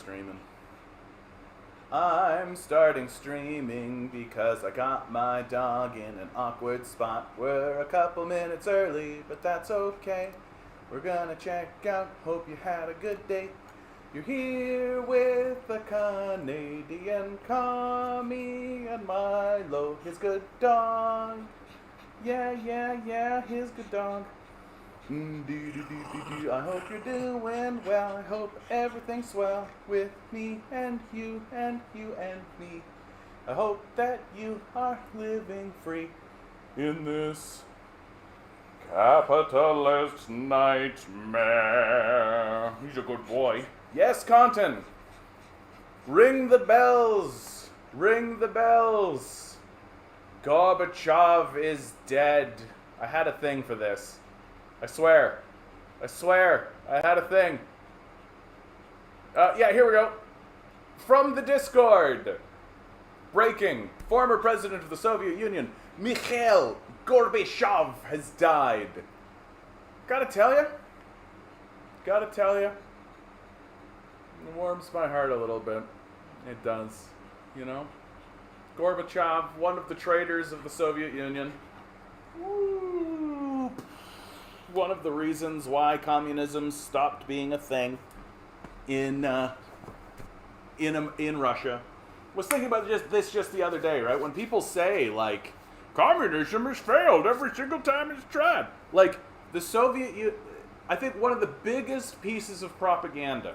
streaming. I'm starting streaming because I got my dog in an awkward spot. We're a couple minutes early, but that's okay. We're gonna check out, hope you had a good day. You're here with the Canadian commie and Milo, his good dog. Yeah, his good dog. I hope you're doing well. I hope everything's swell with me and you and you and me. I hope that you are living free in this capitalist nightmare. He's a good boy. Yes, Conton. Ring the bells. Ring the bells. Gorbachev is dead. I had a thing for this. I swear, I had a thing. Yeah, here we go. From the Discord. Breaking. Former president of the Soviet Union, Mikhail Gorbachev, has died. Gotta tell you. It warms my heart a little bit. It does. You know? Gorbachev, one of the traitors of the Soviet Union. Woo! One of the reasons why communism stopped being a thing in Russia. Was thinking about this just the other day, right? When people say, like, communism has failed every single time it's tried. Like, the Soviet Union, I think one of the biggest pieces of propaganda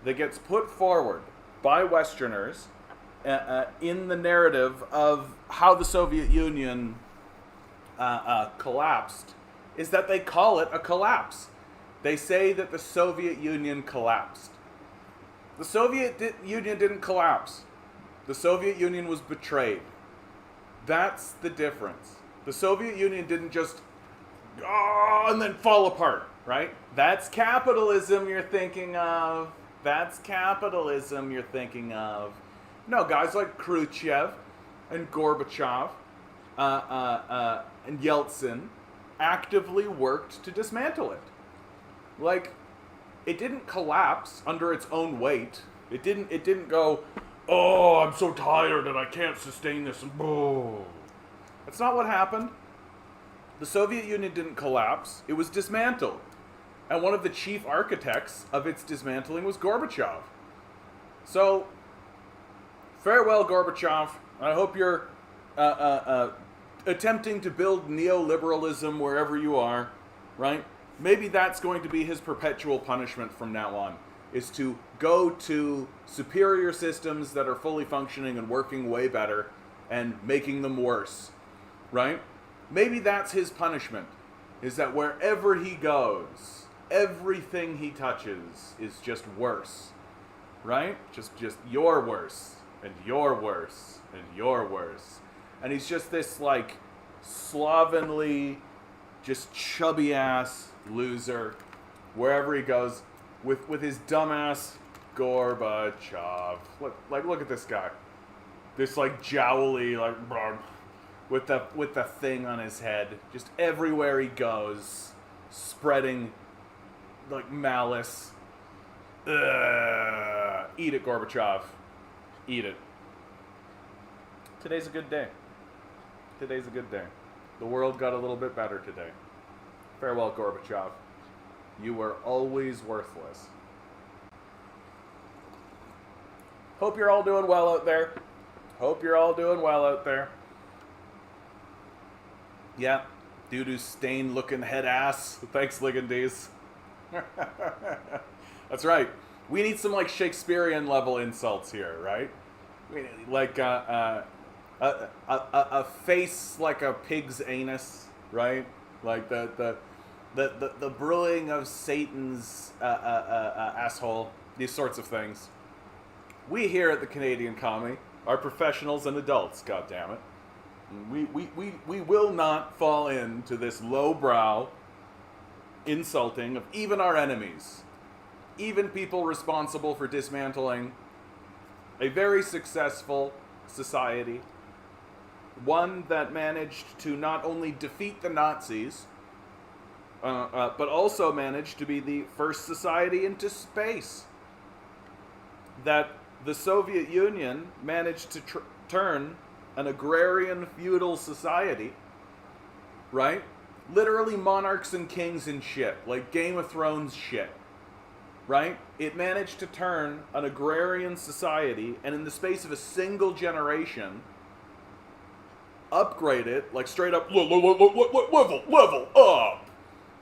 that gets put forward by Westerners in the narrative of how the Soviet Union collapsed is that they call it a collapse. They say that the Soviet Union collapsed. The Soviet Union didn't collapse. The Soviet Union was betrayed. That's the difference. The Soviet Union didn't just and then fall apart, right? That's capitalism you're thinking of. No, guys like Khrushchev and Gorbachev and Yeltsin actively worked to dismantle it. Like, it didn't collapse under its own weight. It didn't go, oh, I'm so tired and I can't sustain this. Oh. That's not what happened. The Soviet Union didn't collapse. It was dismantled. And one of the chief architects of its dismantling was Gorbachev. So, farewell, Gorbachev. I hope you're attempting to build neoliberalism wherever you are, right? Maybe that's going to be his perpetual punishment from now on, is to go to superior systems that are fully functioning and working way better and making them worse, right? Maybe that's his punishment, is that wherever he goes, everything he touches is just worse, right? Just you're worse, and you're worse, and you're worse. And he's just this, like, slovenly, just chubby-ass loser wherever he goes with his dumbass Gorbachev. Look at this guy. This, like, jowly, like, with the thing on his head. Just everywhere he goes, spreading, like, malice. Ugh. Eat it, Gorbachev. Eat it. Today's a good day. The world got a little bit better today. Farewell, Gorbachev. You were always worthless. Hope you're all doing well out there. Yeah, doo-doo stain-looking head ass. Thanks, Ligandes. That's right. We need some, like, Shakespearean level insults here, right? Like, a face like a pig's anus, right? Like the brewing of Satan's asshole. These sorts of things. We here at the Canadian Commie are professionals and adults. God damn it. We will not fall into this lowbrow insulting of even our enemies, even people responsible for dismantling a very successful society. One that managed to not only defeat the Nazis, but also managed to be the first society into space. that the Soviet Union managed to turn an agrarian feudal society, right? Literally monarchs and kings and shit, like Game of Thrones shit, right? It managed to turn an agrarian society, and in the space of a single generation, upgrade it, like straight up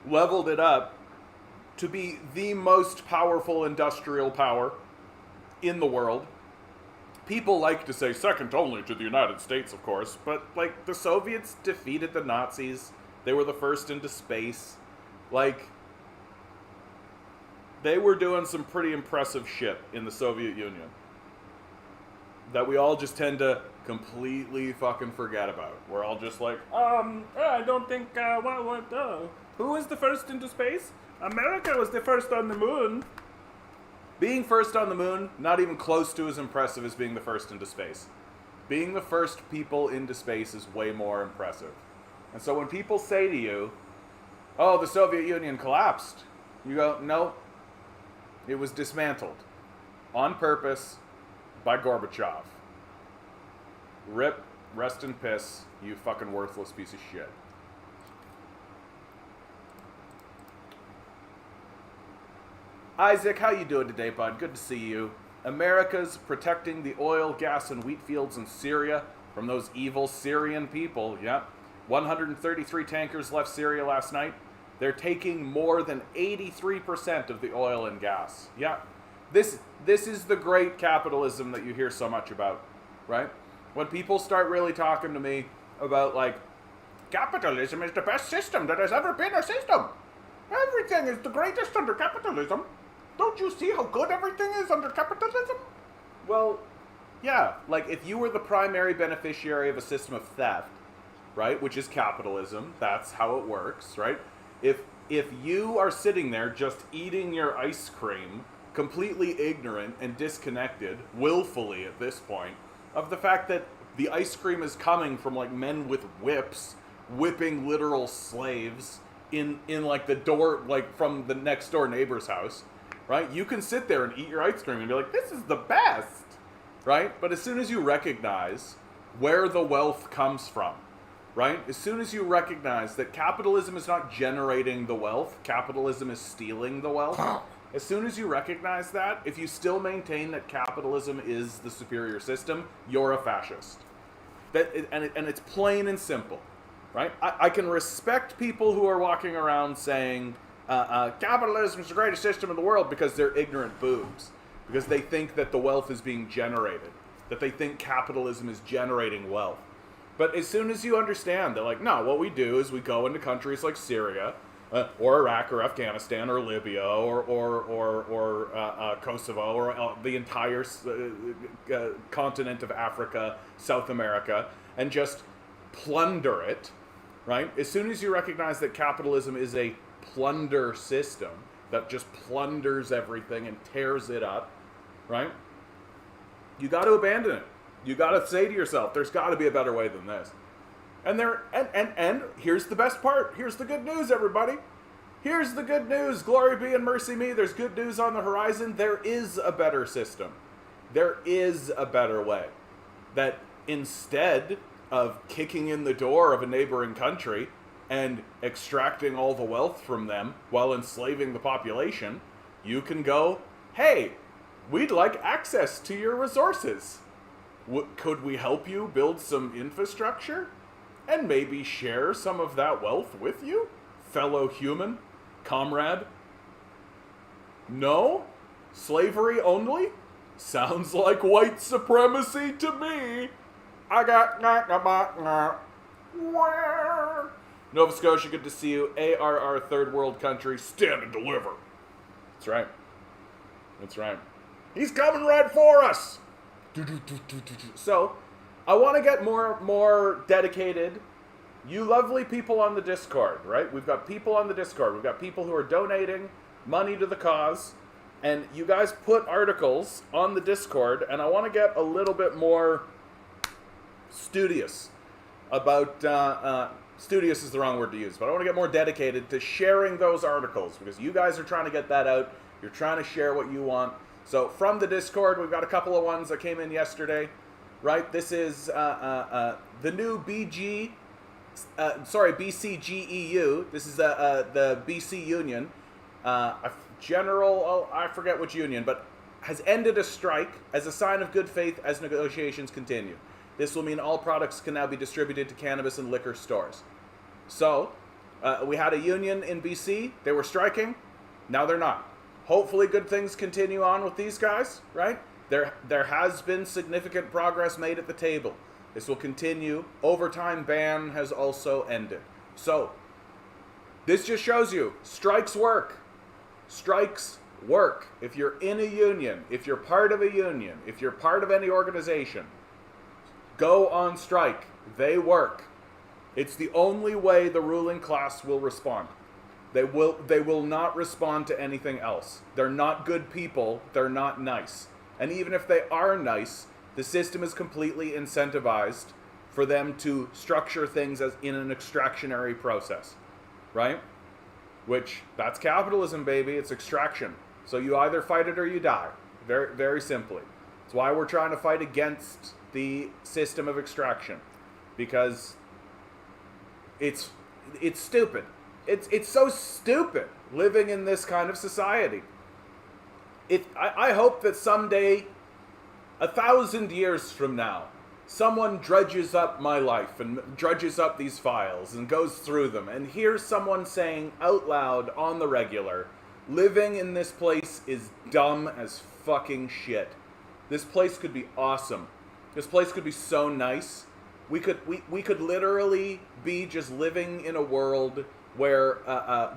leveled it up to be the most powerful industrial power in the world. People like to say second only to the United States, of course, but like the Soviets defeated the Nazis. They were the first into space. Like, they were doing some pretty impressive shit in the Soviet Union that we all just tend to completely fucking forget about. We're all just like, I don't think, who was the first into space? America was the first on the moon. Being first on the moon, not even close to as impressive as being the first into space. Being the first people into space is way more impressive. And so when people say to you, oh, the Soviet Union collapsed, you go, no, it was dismantled on purpose by Gorbachev. Rip, rest in piss, you fucking worthless piece of shit. Isaac, how you doing today, bud? Good to see you. America's protecting the oil, gas, and wheat fields in Syria from those evil Syrian people. Yep. 133 tankers left Syria last night. They're taking more than 83% of the oil and gas. Yeah. This is the great capitalism that you hear so much about, right? When people start really talking to me about, like, capitalism is the best system that has ever been a system. Everything is the greatest under capitalism. Don't you see how good everything is under capitalism? Well, yeah, like if you were the primary beneficiary of a system of theft, right, which is capitalism, that's how it works, right? If you are sitting there just eating your ice cream, completely ignorant and disconnected, willfully at this point, of the fact that the ice cream is coming from like men with whips, whipping literal slaves in like the door, like from the next door neighbor's house, right? You can sit there and eat your ice cream and be like, this is the best, right? But as soon as you recognize where the wealth comes from, right? As soon as you recognize that capitalism is not generating the wealth, capitalism is stealing the wealth. As soon as you recognize that, if you still maintain that capitalism is the superior system, you're a fascist. And it's plain and simple, right? I can respect people who are walking around saying capitalism is the greatest system in the world because they're ignorant boobs, because they think that the wealth is being generated, that they think capitalism is generating wealth. But as soon as you understand that, like, no, what we do is we go into countries like Syria, or Iraq, or Afghanistan, or Libya, or Kosovo, or the entire continent of Africa, South America, and just plunder it, right? As soon as you recognize that capitalism is a plunder system that just plunders everything and tears it up, right? You got to abandon it. You got to say to yourself, there's got to be a better way than this. And here's the best part. Here's the good news, everybody. Here's the good news. Glory be and mercy me. There's good news on the horizon. There is a better system. There is a better way. That instead of kicking in the door of a neighboring country and extracting all the wealth from them while enslaving the population, you can go, hey, we'd like access to your resources. Could we help you build some infrastructure? And maybe share some of that wealth with you, fellow human, comrade? No? Slavery only? Sounds like white supremacy to me. Nova Scotia, good to see you. ARR, third world country, stand and deliver. That's right. That's right. He's coming right for us. So, I want to get more dedicated. You lovely people on the Discord, right? We've got people on the Discord. We've got people who are donating money to the cause. And you guys put articles on the Discord. And I want to get a little bit more studious about... studious is the wrong word to use. But I want to get more dedicated to sharing those articles. Because you guys are trying to get that out. You're trying to share what you want. So from the Discord, we've got a couple of ones that came in yesterday, right? This is the new BCGEU. This is the BC Union. I forget which union, but has ended a strike as a sign of good faith as negotiations continue. This will mean all products can now be distributed to cannabis and liquor stores. So, we had a union in BC. They were striking. Now they're not. Hopefully good things continue on with these guys, right? There has been significant progress made at the table. This will continue. Overtime ban has also ended. So, this just shows you, strikes work. Strikes work. If you're in a union, if you're part of a union, if you're part of any organization, go on strike. They work. It's the only way the ruling class will respond. They will not respond to anything else. They're not good people. They're not nice. And even if they are nice, the system is completely incentivized for them to structure things as in an extractionary process, right? Which, that's capitalism, baby. It's extraction. So you either fight it or you die. Very, very simply. That's why we're trying to fight against the system of extraction. Because it's stupid. It's so stupid living in this kind of society. I hope that someday, 1,000 years from now, someone dredges up my life and dredges up these files and goes through them and hears someone saying out loud on the regular, living in this place is dumb as fucking shit. This place could be awesome. This place could be so nice. We could literally be just living in a world where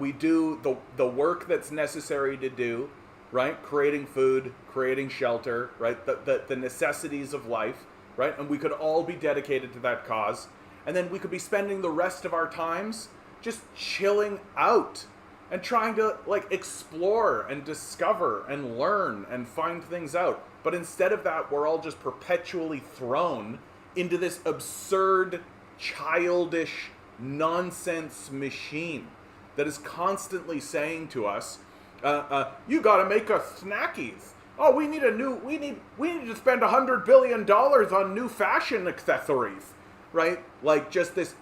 we do the work that's necessary to do, right? Creating food, creating shelter, right? The necessities of life, right? And we could all be dedicated to that cause. And then we could be spending the rest of our times just chilling out and trying to like explore and discover and learn and find things out. But instead of that, we're all just perpetually thrown into this absurd, childish, nonsense machine that is constantly saying to us, you gotta make us snackies. Oh, we need to spend $100 billion on new fashion accessories, right? Like just this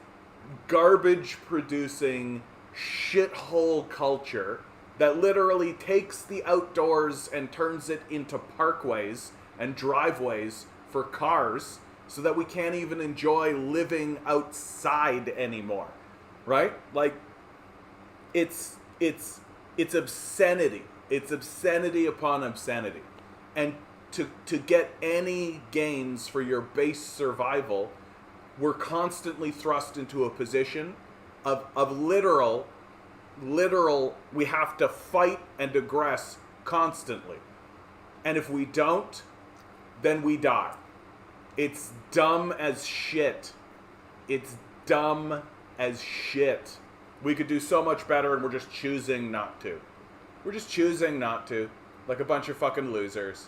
garbage producing shithole culture that literally takes the outdoors and turns it into parkways and driveways for cars so that we can't even enjoy living outside anymore, right? Like it's obscenity. It's obscenity upon obscenity. And to get any gains for your base survival, we're constantly thrust into a position of literal, we have to fight and aggress constantly. And if we don't, then we die. It's dumb as shit. It's dumb as shit. We could do so much better and we're just choosing not to. We're just choosing not to. Like a bunch of fucking losers.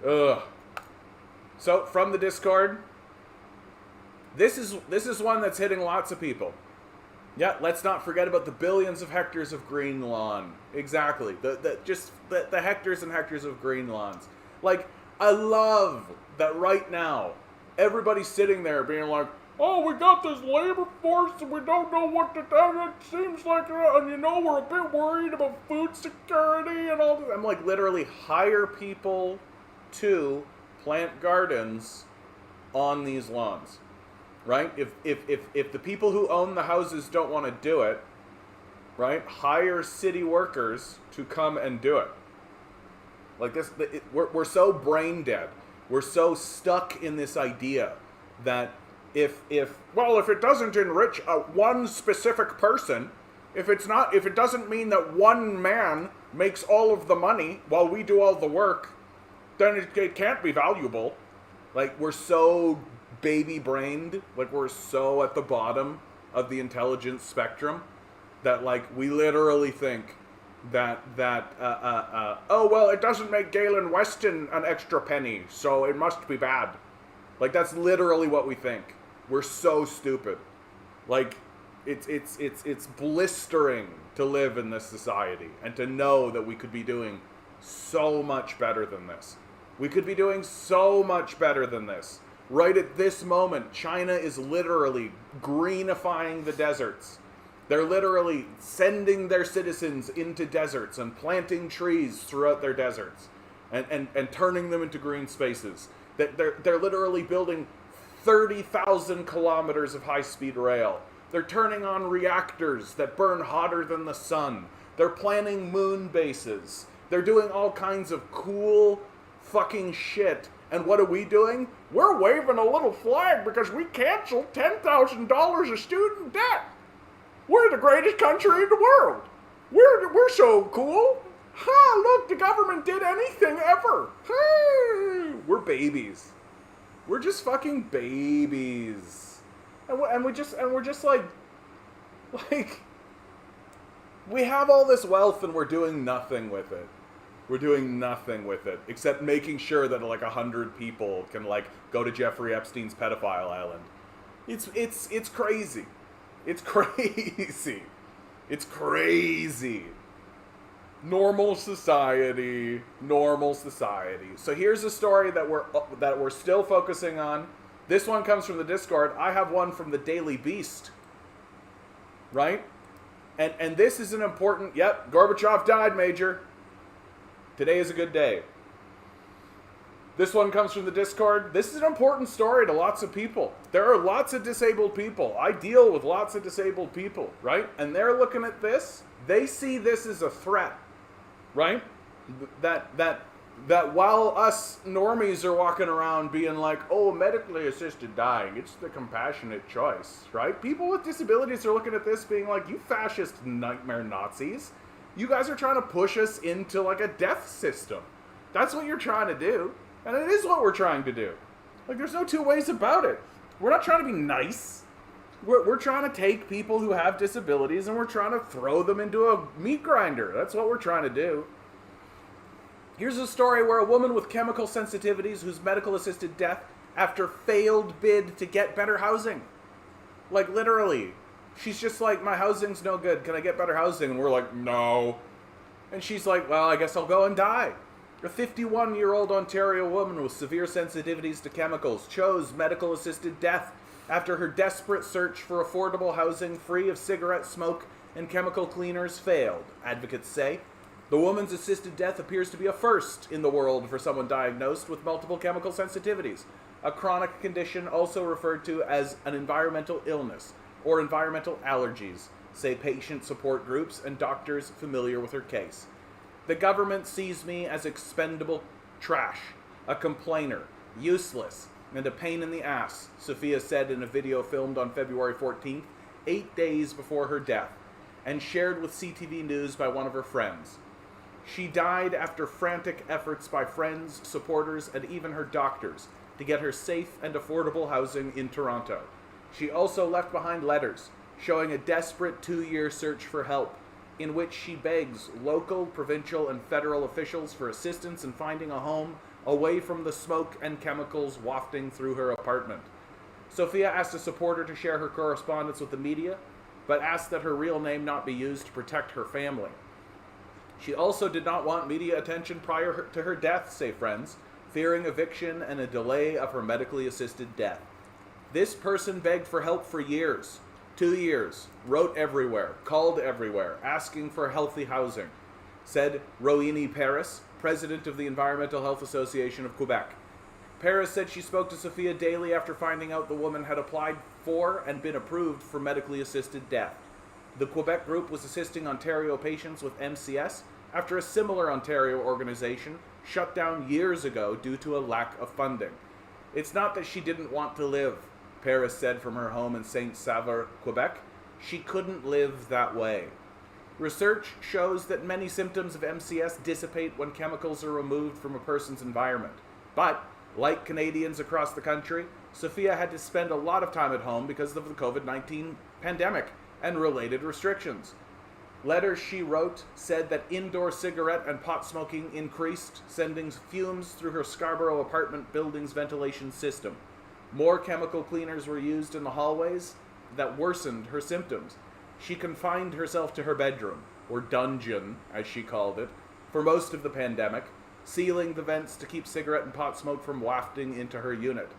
Ugh. So, from the Discord, this is one that's hitting lots of people. Yeah, let's not forget about the billions of hectares of green lawn. Exactly. The hectares and hectares of green lawns. Like, I love that right now, everybody's sitting there being like, oh, we got this labor force and we don't know what to do. It seems like, and you know, we're a bit worried about food security and all this. I'm like, literally hire people to plant gardens on these lawns, right? If the people who own the houses don't want to do it, right, hire city workers to come and do it. Like this, we're so brain dead. We're so stuck in this idea that if it doesn't enrich one specific person, if it doesn't mean that one man makes all of the money while we do all the work, then it can't be valuable. Like, we're so baby-brained, like we're so at the bottom of the intelligence spectrum that like we literally think that oh well, it doesn't make Galen Weston an extra penny, so it must be bad. Like, that's literally what we think. We're so stupid. Like, it's blistering to live in this society and to know that we could be doing so much better than this. We could be doing so much better than this. Right at this moment, China is literally greenifying the deserts. They're literally sending their citizens into deserts and planting trees throughout their deserts and turning them into green spaces. They're literally building 30,000 kilometers of high-speed rail. They're turning on reactors that burn hotter than the sun. They're planning moon bases. They're doing all kinds of cool fucking shit. And what are we doing? We're waving a little flag because we canceled $10,000 of student debt. We're the greatest country in the world. We're so cool. Ha, look, the government did anything ever. Hey, we're babies. We're just fucking babies. And we're just like, we have all this wealth and we're doing nothing with it. We're doing nothing with it except making sure that like 100 people can like go to Jeffrey Epstein's pedophile island. It's crazy. It's crazy. It's crazy. Normal society. Normal society. So here's a story that we're still focusing on. This one comes from the Discord. I have one from the Daily Beast. Right? And this is an important... Yep, Gorbachev died, Major. Today is a good day. This one comes from the Discord. This is an important story to lots of people. There are lots of disabled people. I deal with lots of disabled people, right? And they're looking at this. They see this as a threat, right? That while us normies are walking around being like, oh, medically assisted dying, it's the compassionate choice, right? People with disabilities are looking at this being like, you fascist nightmare Nazis. You guys are trying to push us into like a death system. That's what you're trying to do. And it is what we're trying to do. Like, there's no two ways about it. We're not trying to be nice. We're trying to take people who have disabilities and we're trying to throw them into a meat grinder. That's what we're trying to do. Here's a story where a woman with chemical sensitivities whose medical assisted death after failed bid to get better housing. Like, literally. She's just like, my housing's no good. Can I get better housing? And we're like, no. And she's like, well, I guess I'll go and die. A 51-year-old Ontario woman with severe sensitivities to chemicals chose medical-assisted death after her desperate search for affordable housing free of cigarette smoke and chemical cleaners failed, advocates say. The woman's assisted death appears to be a first in the world for someone diagnosed with multiple chemical sensitivities, a chronic condition also referred to as an environmental illness or environmental allergies, say patient support groups and doctors familiar with her case. The government sees me as expendable trash, a complainer, useless, and a pain in the ass, Sophia said in a video filmed on February 14th, 8 days before her death, and shared with CTV News by one of her friends. She died after frantic efforts by friends, supporters, and even her doctors to get her safe and affordable housing in Toronto. She also left behind letters showing a desperate 2-year search for help, in which she begs local, provincial, and federal officials for assistance in finding a home away from the smoke and chemicals wafting through her apartment. Sophia asked a supporter to share her correspondence with the media, but asked that her real name not be used to protect her family. She also did not want media attention prior to her death, say friends, fearing eviction and a delay of her medically assisted death. This person begged for help for years. 2 years, wrote everywhere, called everywhere, asking for healthy housing, said Rohini Paris, president of the Environmental Health Association of Quebec. Paris said she spoke to Sophia daily after finding out the woman had applied for and been approved for medically assisted death. The Quebec group was assisting Ontario patients with MCS after a similar Ontario organization shut down years ago due to a lack of funding. It's not that she didn't want to live, Paris said from her home in Saint-Sauveur, Quebec. She couldn't live that way. Research shows that many symptoms of MCS dissipate when chemicals are removed from a person's environment. But, like Canadians across the country, Sophia had to spend a lot of time at home because of the COVID-19 pandemic and related restrictions. Letters she wrote said that indoor cigarette and pot smoking increased, sending fumes through her Scarborough apartment building's ventilation system. More chemical cleaners were used in the hallways that worsened her symptoms. She confined herself to her bedroom, or dungeon, as she called it, for most of the pandemic, sealing the vents to keep cigarette and pot smoke from wafting into her unit.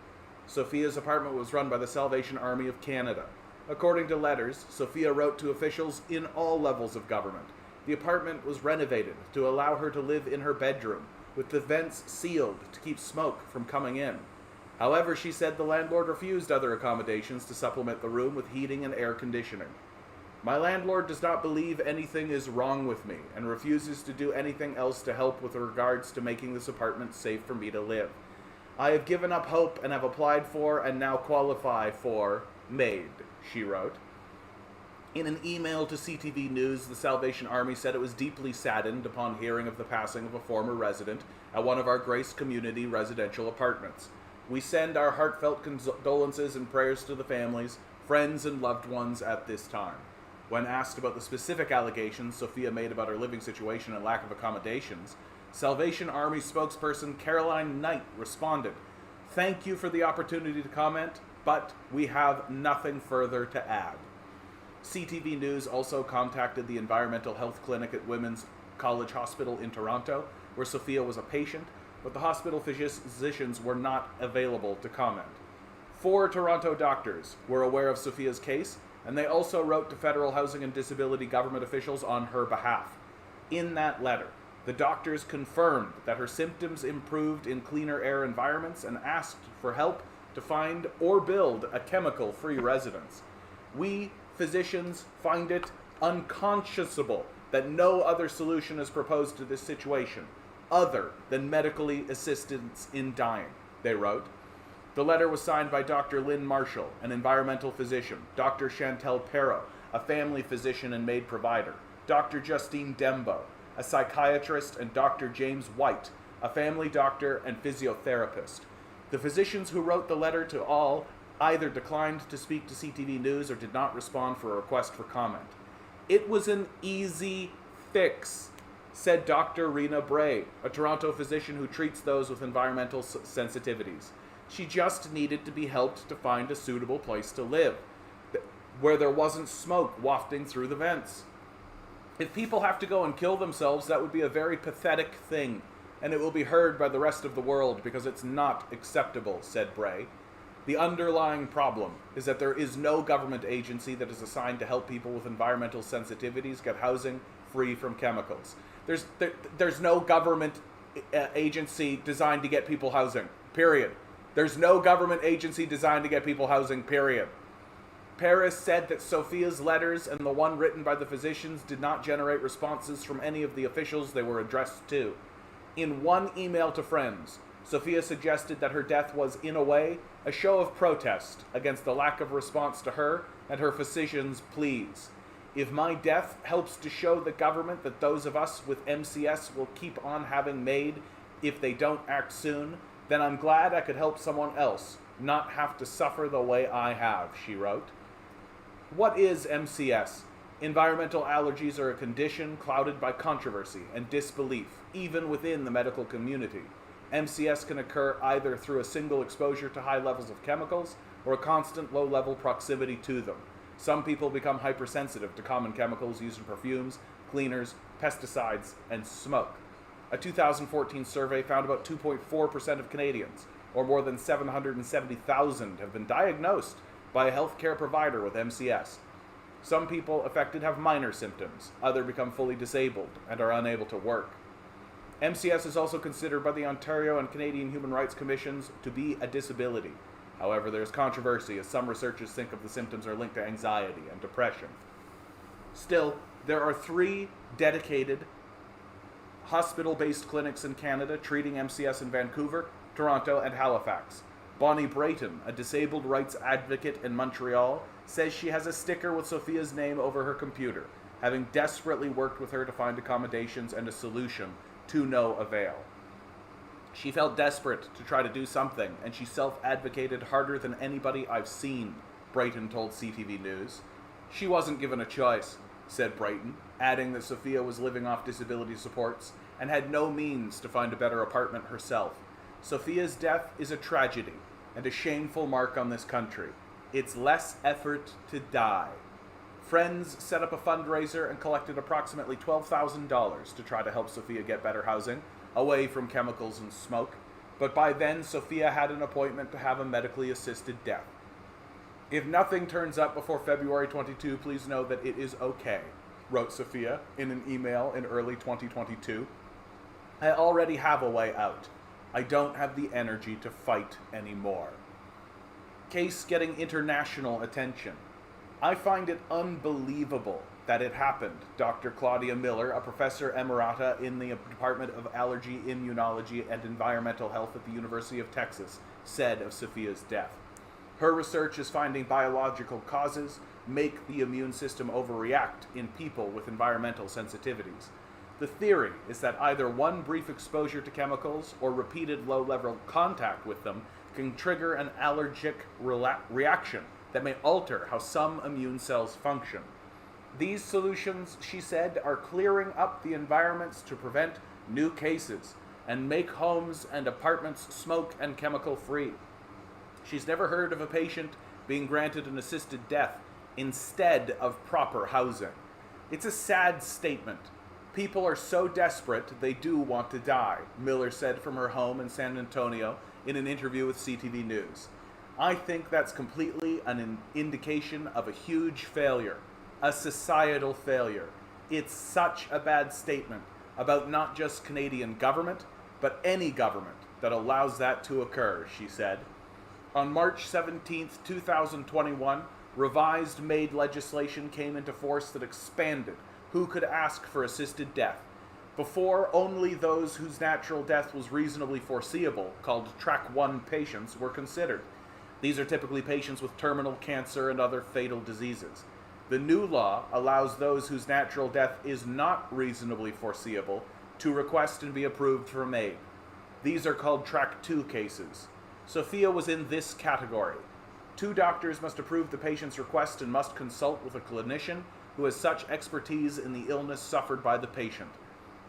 Sophia's apartment was run by the Salvation Army of Canada. According to letters, Sophia wrote to officials in all levels of government. The apartment was renovated to allow her to live in her bedroom, with the vents sealed to keep smoke from coming in. However, she said the landlord refused other accommodations to supplement the room with heating and air conditioning. My landlord does not believe anything is wrong with me and refuses to do anything else to help with regards to making this apartment safe for me to live. I have given up hope and have applied for and now qualify for maid, she wrote. In an email to CTV News, the Salvation Army said it was deeply saddened upon hearing of the passing of a former resident at one of our Grace Community residential apartments. We send our heartfelt condolences and prayers to the families, friends, and loved ones at this time. When asked about the specific allegations Sophia made about her living situation and lack of accommodations, Salvation Army spokesperson Caroline Knight responded, "Thank you for the opportunity to comment, but we have nothing further to add." CTV News also contacted the Environmental Health Clinic at Women's College Hospital in Toronto, where Sophia was a patient, but the hospital physicians were not available to comment. 4 Toronto doctors were aware of Sophia's case, and they also wrote to federal housing and disability government officials on her behalf. In that letter, the doctors confirmed that her symptoms improved in cleaner air environments and asked for help to find or build a chemical-free residence. We, physicians, find it unconscionable that no other solution is proposed to this situation, other than medically assistance in dying, they wrote. The letter was signed by Dr. Lynn Marshall, an environmental physician, Dr. Chantel Perro, a family physician and maid provider, Dr. Justine Dembo, a psychiatrist, and Dr. James White, a family doctor and physiotherapist. The physicians who wrote the letter to all either declined to speak to CTV News or did not respond for a request for comment. It was an easy fix, said Dr. Rena Bray, a Toronto physician who treats those with environmental sensitivities. She just needed to be helped to find a suitable place to live, where there wasn't smoke wafting through the vents. If people have to go and kill themselves, that would be a very pathetic thing, and it will be heard by the rest of the world because it's not acceptable, said Bray. The underlying problem is that there is no government agency that is assigned to help people with environmental sensitivities get housing free from chemicals. There's no government agency designed to get people housing, period. There's no government agency designed to get people housing, period. Paris said that Sophia's letters and the one written by the physicians did not generate responses from any of the officials they were addressed to. In one email to friends, Sophia suggested that her death was, in a way, a show of protest against the lack of response to her and her physicians' pleas. If my death helps to show the government that those of us with MCS will keep on having made if they don't act soon, then I'm glad I could help someone else not have to suffer the way I have, she wrote. What is MCS? Environmental allergies are a condition clouded by controversy and disbelief, even within the medical community. MCS can occur either through a single exposure to high levels of chemicals or a constant low-level proximity to them. Some people become hypersensitive to common chemicals used in perfumes, cleaners, pesticides, and smoke. A 2014 survey found about 2.4% of Canadians, or more than 770,000, have been diagnosed by a healthcare provider with MCS. Some people affected have minor symptoms, others become fully disabled and are unable to work. MCS is also considered by the Ontario and Canadian Human Rights Commissions to be a disability. However, there is controversy as some researchers think of the symptoms are linked to anxiety and depression. Still, there are 3 dedicated hospital-based clinics in Canada treating MCS in Vancouver, Toronto, and Halifax. Bonnie Brayton, a disabled rights advocate in Montreal, says she has a sticker with Sophia's name over her computer, having desperately worked with her to find accommodations and a solution to no avail. She felt desperate to try to do something, and she self-advocated harder than anybody I've seen, Brayton told CTV News. She wasn't given a choice, said Brayton, adding that Sophia was living off disability supports and had no means to find a better apartment herself. Sophia's death is a tragedy and a shameful mark on this country. It's less effort to die. Friends set up a fundraiser and collected approximately $12,000 to try to help Sophia get better housing, away from chemicals and smoke. But by then, Sophia had an appointment to have a medically assisted death. If nothing turns up before February 22, please know that it is okay, wrote Sophia in an email in early 2022. I already have a way out. I don't have the energy to fight anymore. Case getting international attention. I find it unbelievable that it happened, Dr. Claudia Miller, a professor emerita in the Department of Allergy, Immunology, and Environmental Health at the University of Texas, said of Sophia's death. Her research is finding biological causes make the immune system overreact in people with environmental sensitivities. The theory is that either one brief exposure to chemicals or repeated low-level contact with them can trigger an allergic reaction that may alter how some immune cells function. These solutions, she said, are clearing up the environments to prevent new cases and make homes and apartments smoke and chemical free. She's never heard of a patient being granted an assisted death instead of proper housing. It's a sad statement. People are so desperate they do want to die, Miller said from her home in San Antonio in an interview with CTV News. I think that's completely an indication of a huge failure, a societal failure. It's such a bad statement about not just Canadian government, but any government that allows that to occur, she said. On March 17, 2021, revised MAID legislation came into force that expanded who could ask for assisted death. Before, only those whose natural death was reasonably foreseeable, called Track 1 patients, were considered. These are typically patients with terminal cancer and other fatal diseases. The new law allows those whose natural death is not reasonably foreseeable to request and be approved for MAID. These are called Track 2 cases. Sophia was in this category. 2 doctors must approve the patient's request and must consult with a clinician who has such expertise in the illness suffered by the patient.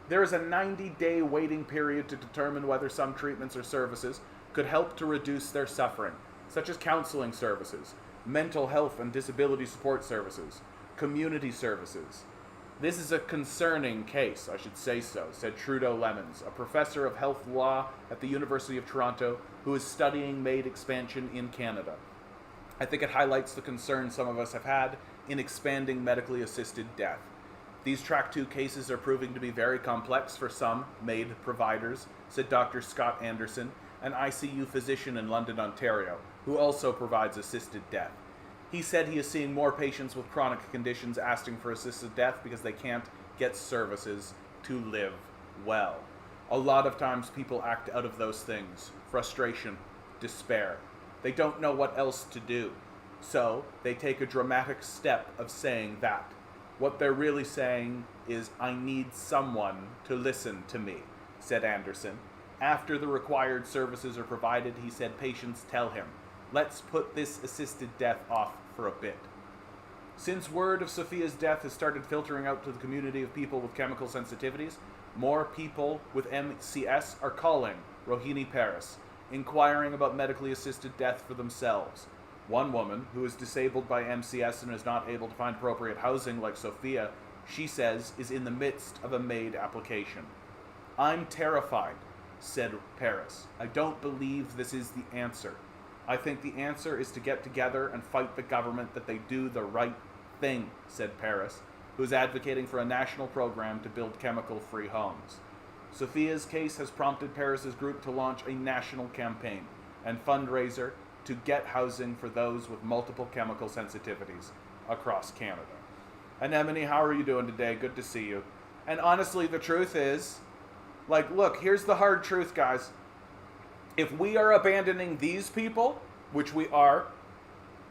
There is a 90-day waiting period to determine whether some treatments or services could help to reduce their suffering, such as counseling services, mental health and disability support services, community services. This is a concerning case, I should say so, said Trudeau Lemons, a professor of health law at the University of Toronto who is studying MAID expansion in Canada. I think it highlights the concern some of us have had in expanding medically assisted death. These Track 2 cases are proving to be very complex for some MAID providers, said Dr. Scott Anderson, an ICU physician in London, Ontario, who also provides assisted death. He said he is seeing more patients with chronic conditions asking for assisted death because they can't get services to live well. A lot of times people act out of those things: frustration, despair. They don't know what else to do. So they take a dramatic step of saying that. What they're really saying is, I need someone to listen to me, said Anderson. After the required services are provided, he said patients tell him, let's put this assisted death off for a bit. Since word of Sophia's death has started filtering out to the community of people with chemical sensitivities, more people with MCS are calling Rohini Paris, inquiring about medically assisted death for themselves. One woman, who is disabled by MCS and is not able to find appropriate housing like Sophia, she says, is in the midst of a MAID application. I'm terrified, said Paris. I don't believe this is the answer. I think the answer is to get together and fight the government that they do the right thing, said Paris, who is advocating for a national program to build chemical-free homes. Sophia's case has prompted Paris's group to launch a national campaign and fundraiser to get housing for those with multiple chemical sensitivities across Canada. Anemone, how are you doing today? Good to see you. And honestly, the truth is, look, here's the hard truth, guys. If we are abandoning these people, which we are,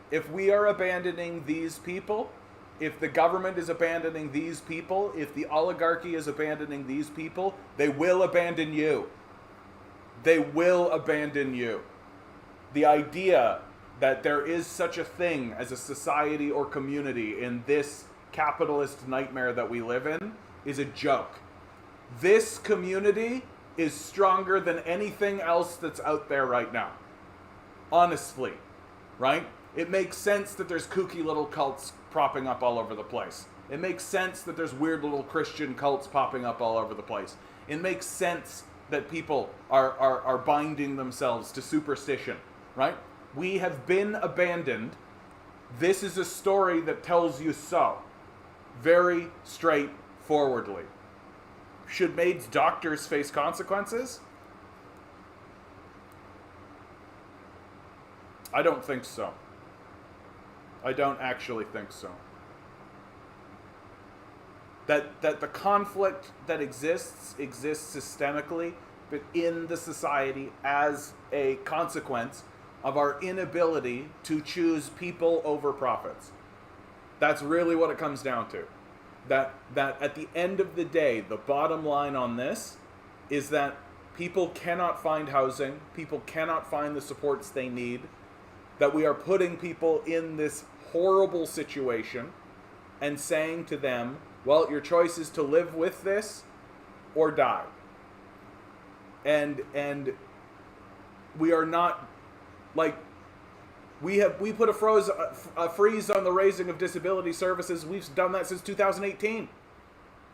if we are abandoning these people, if the government is abandoning these people, if the oligarchy is abandoning these people, they will abandon you. They will abandon you. The idea that there is such a thing as a society or community in this capitalist nightmare that we live in is a joke. This community is stronger than anything else that's out there right now. Honestly, right? It makes sense that there's kooky little cults propping up all over the place. It makes sense that there's weird little Christian cults popping up all over the place. It makes sense that people are binding themselves to superstition, right? We have been abandoned. This is a story that tells you so. Very straightforwardly. Should maids' doctors face consequences? I don't think so. I don't actually think so. That the conflict that exists systemically, but in the society as a consequence of our inability to choose people over profits. That's really what it comes down to. That at the end of the day, the bottom line on this is that people cannot find housing, people cannot find the supports they need, that we are putting people in this horrible situation and saying to them, well, your choice is to live with this or die. And we are not, like, we put a freeze on the raising of disability services. We've done that since 2018.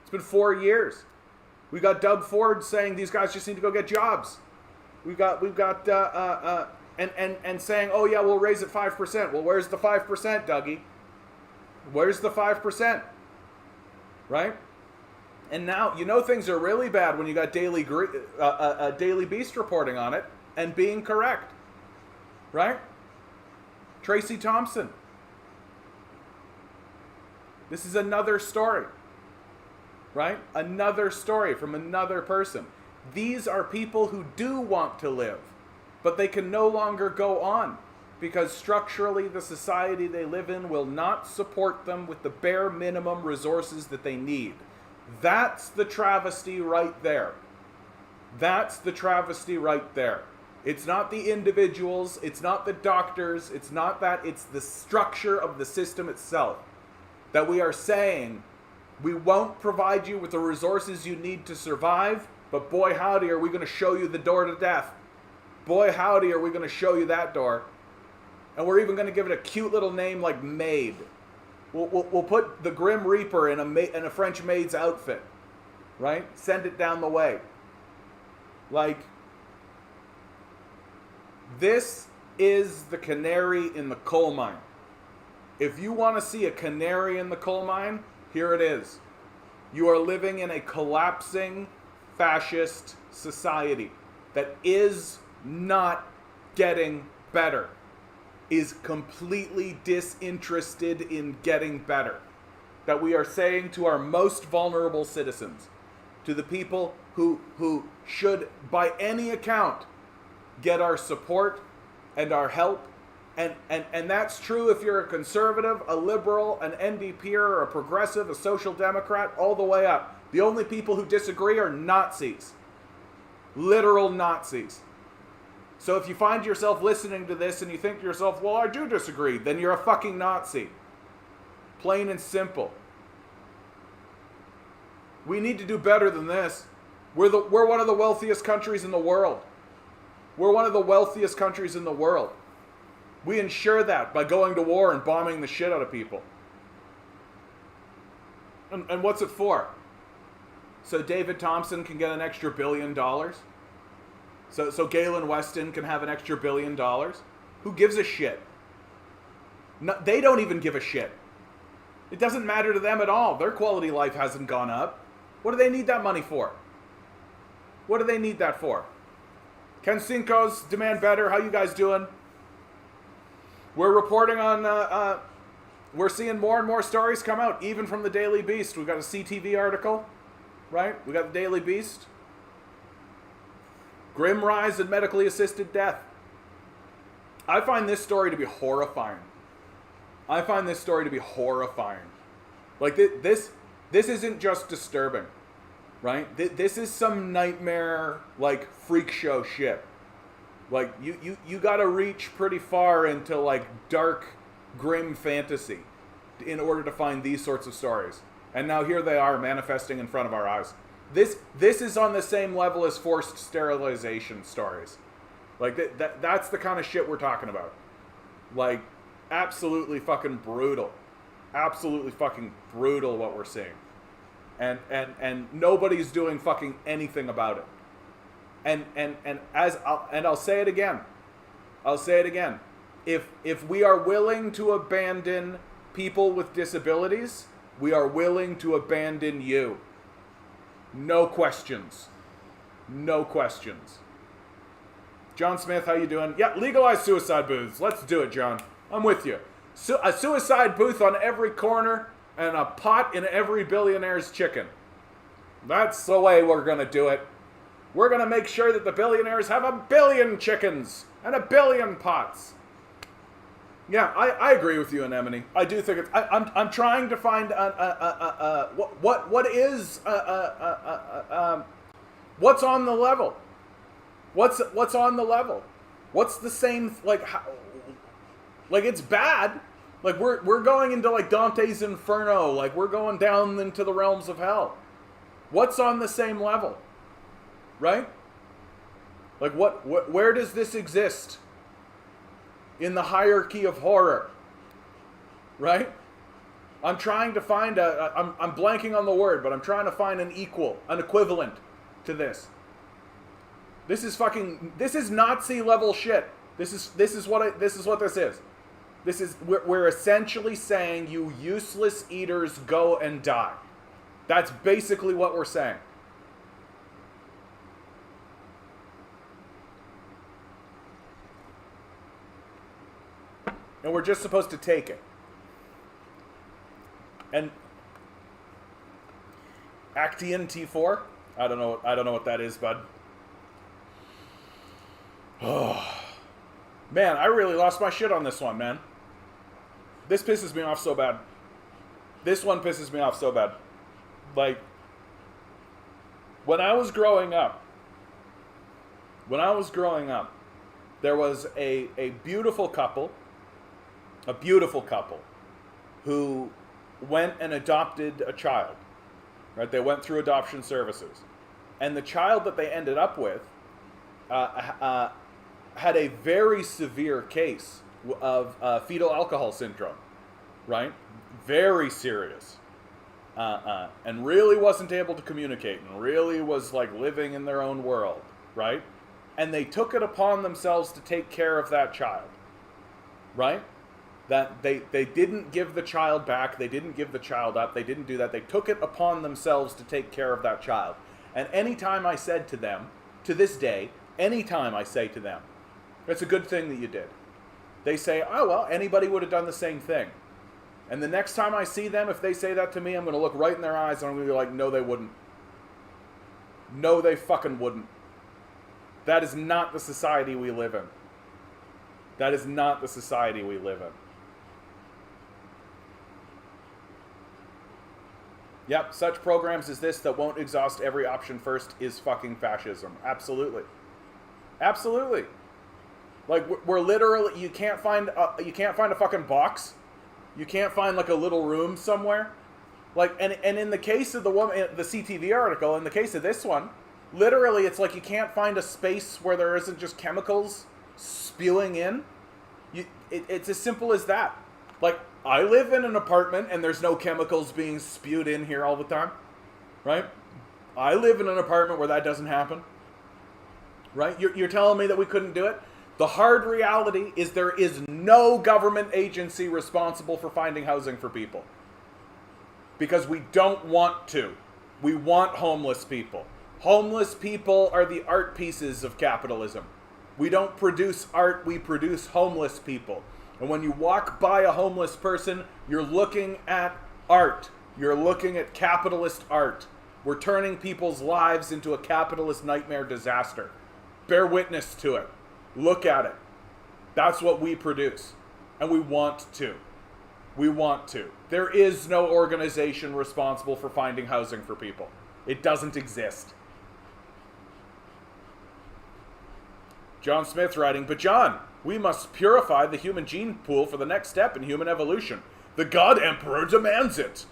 It's been 4 years. We got Doug Ford saying these guys just need to go get jobs. We've got and saying, oh yeah, we'll raise it 5%. Well, where's the 5%, Dougie? Where's the 5%? Right? And now, you know things are really bad when you got Daily Beast reporting on it and being correct. Right? Tracy Thompson. This is another story. Right? Another story from another person. These are people who do want to live, but they can no longer go on because structurally the society they live in will not support them with the bare minimum resources that they need. That's the travesty right there. That's the travesty right there. It's not the individuals, it's not the doctors, it's not that, it's the structure of the system itself. That we are saying, we won't provide you with the resources you need to survive, but boy howdy are we going to show you the door to death. Boy howdy are we going to show you that door. And we're even going to give it a cute little name like Maid. We'll put the Grim Reaper in a French maid's outfit. Right? Send it down the way. Like, this is the canary in the coal mine. If you want to see a canary in the coal mine, here it is. You are living in a collapsing fascist society that is not getting better, is completely disinterested in getting better. That we are saying to our most vulnerable citizens, to the people who should, by any account, get our support and our help. And that's true if you're a conservative, a liberal, an NDPer, a progressive, a social democrat, all the way up. The only people who disagree are Nazis. Literal Nazis. So if you find yourself listening to this and you think to yourself, well, I do disagree, then you're a fucking Nazi. Plain and simple. We need to do better than this. We're one of the wealthiest countries in the world. We're one of the wealthiest countries in the world. We ensure that by going to war and bombing the shit out of people. And what's it for? So David Thompson can get an extra $1 billion? So Galen Weston can have an extra $1 billion? Who gives a shit? No, they don't even give a shit. It doesn't matter to them at all. Their quality of life hasn't gone up. What do they need that money for? What do they need that for? Ken Cinco's Demand Better. How you guys doing? We're reporting on, we're seeing more and more stories come out, even from the Daily Beast. We've got a CTV article, right? We got the Daily Beast. Grim rise in medically assisted death. I find this story to be horrifying. Like, this isn't just disturbing, right? This is some nightmare, like, freak show shit. Like, you gotta reach pretty far into, like, dark, grim fantasy in order to find these sorts of stories. And now here they are manifesting in front of our eyes. This is on the same level as forced sterilization stories. Like, that's the kind of shit we're talking about. Like, absolutely fucking brutal. Absolutely fucking brutal what we're seeing. And nobody's doing fucking anything about it. And I'll say it again. I'll say it again. If we are willing to abandon people with disabilities, we are willing to abandon you. No questions. No questions. John Smith, how you doing? Yeah, legalize suicide booths. Let's do it, John. I'm with you. A suicide booth on every corner and a pot in every billionaire's chicken. That's the way we're going to do it. We're going to make sure that the billionaires have 1 billion chickens and 1 billion pots. Yeah, I agree with you, Anemone. I do think it's... I'm trying to find what is... what's on the level? What's on the level? What's the same... Like, how, like it's bad. Like, we're going into, like, Dante's Inferno. Like, we're going down into the realms of hell. What's on the same level? Right? Like, where does this exist? In the hierarchy of horror. Right? I'm trying to find I'm blanking on the word, but I'm trying to find an equivalent to this. This is Nazi level shit. This is what this is. We're essentially saying, you useless eaters, go and die. That's basically what we're saying. And we're just supposed to take it. And Actian T4? I don't know what that is, bud. Oh. Man, I really lost my shit on this one, man. This pisses me off so bad. This one pisses me off so bad. Like, when I was growing up, there was a beautiful couple, who went and adopted a child, right? They went through adoption services. And the child that they ended up with had a very severe case of fetal alcohol syndrome, right? Very serious. And really wasn't able to communicate and really was like living in their own world, right? And they took it upon themselves to take care of that child, right? That they didn't give the child back, they didn't give the child up, they didn't do that. They took it upon themselves to take care of that child. And anytime I said to them, to this day, anytime I say to them, it's a good thing that you did, they say, oh, well, anybody would have done the same thing. And the next time I see them, if they say that to me, I'm going to look right in their eyes and I'm going to be like, no, they wouldn't. No, they fucking wouldn't. That is not the society we live in. That is not the society we live in. Yep, such programs as this that won't exhaust every option first is fucking fascism. Absolutely. Absolutely. Like, we're literally, you can't find a fucking box. You can't find like a little room somewhere. Like, and in the case of the woman, the CTV article, in the case of this one, literally it's like you can't find a space where there isn't just chemicals spewing in. It's as simple as that. Like, I live in an apartment and there's no chemicals being spewed in here all the time, right? I live in an apartment where that doesn't happen, right? You're telling me that we couldn't do it? The hard reality is there is no government agency responsible for finding housing for people. Because we don't want to. We want homeless people. Homeless people are the art pieces of capitalism. We don't produce art, we produce homeless people. And when you walk by a homeless person, you're looking at art. You're looking at capitalist art. We're turning people's lives into a capitalist nightmare disaster. Bear witness to it. Look at it. That's what we produce. And we want to. We want to. There is no organization responsible for finding housing for people. It doesn't exist. John Smith writing, but John, we must purify the human gene pool for the next step in human evolution. The God Emperor demands it.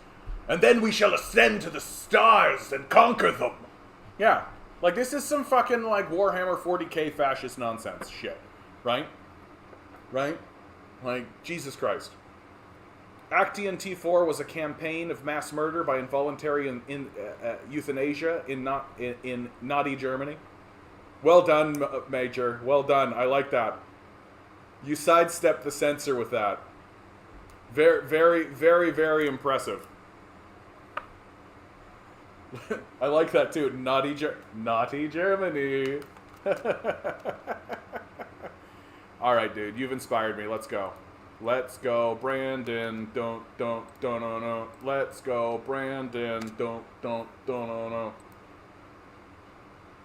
And then we shall ascend to the stars and conquer them. Yeah. Like, this is some fucking, like, Warhammer 40k fascist nonsense shit. Right? Right? Like, Jesus Christ. Actian T4 was a campaign of mass murder by involuntary euthanasia in Nazi Germany. Well done, Major. Well done. I like that. You sidestepped the censor with that. Very, very, very, very impressive. I like that too. Naughty Germany. All right, dude. You've inspired me. Let's go. Let's go, Brandon. Don't, no. Let's go, Brandon. Don't, no.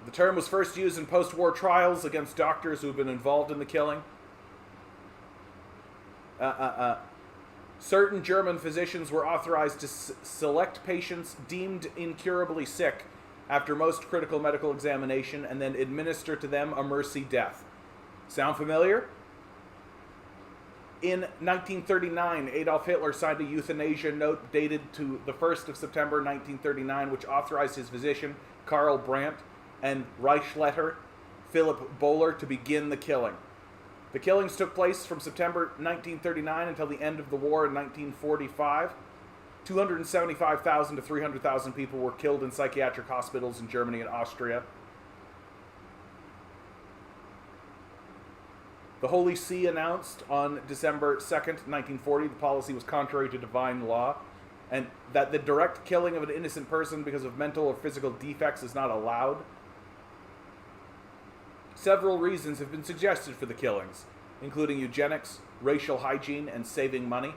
The term was first used in post-war trials against doctors who have been involved in the killing. Certain German physicians were authorized to select patients deemed incurably sick after most critical medical examination and then administer to them a mercy death. Sound familiar? In 1939, Adolf Hitler signed a euthanasia note dated to the 1st of September 1939, which authorized his physician, Karl Brandt, and Reichsleiter Philipp Bohler to begin the killing. The killings took place from September 1939 until the end of the war in 1945. 275,000 to 300,000 people were killed in psychiatric hospitals in Germany and Austria. The Holy See announced on December 2nd, 1940, the policy was contrary to divine law, and that the direct killing of an innocent person because of mental or physical defects is not allowed. Several reasons have been suggested for the killings, including eugenics, racial hygiene, and saving money.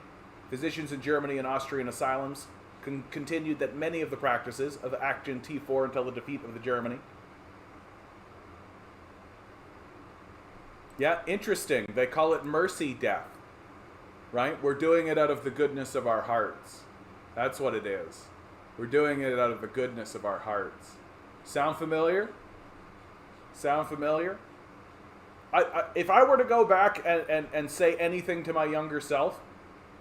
Physicians in Germany and Austrian asylums continued that many of the practices of Actian T4 until the defeat of the Germany. Yeah, interesting. They call it mercy death, right? We're doing it out of the goodness of our hearts. That's what it is. We're doing it out of the goodness of our hearts. Sound familiar? Sound familiar? If I were to go back and say anything to my younger self,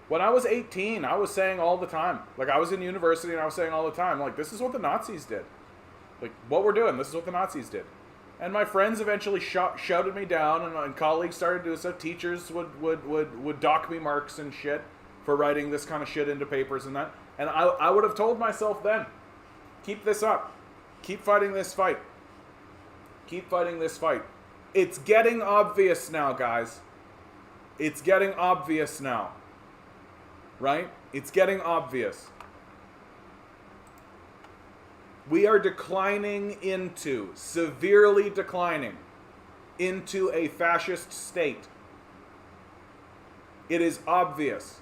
when I was 18, I was saying all the time, like I was in university and I was saying all the time, like, this is what the Nazis did. Like, what we're doing, this is what the Nazis did. And my friends eventually shouted me down, and colleagues started doing so. Teachers would dock me marks and shit for writing this kind of shit into papers and that. And I would have told myself then, keep this up. Keep fighting this fight. Keep fighting this fight. It's getting obvious now, guys. It's getting obvious now. Right? It's getting obvious. We are declining into, severely declining, into a fascist state. It is obvious.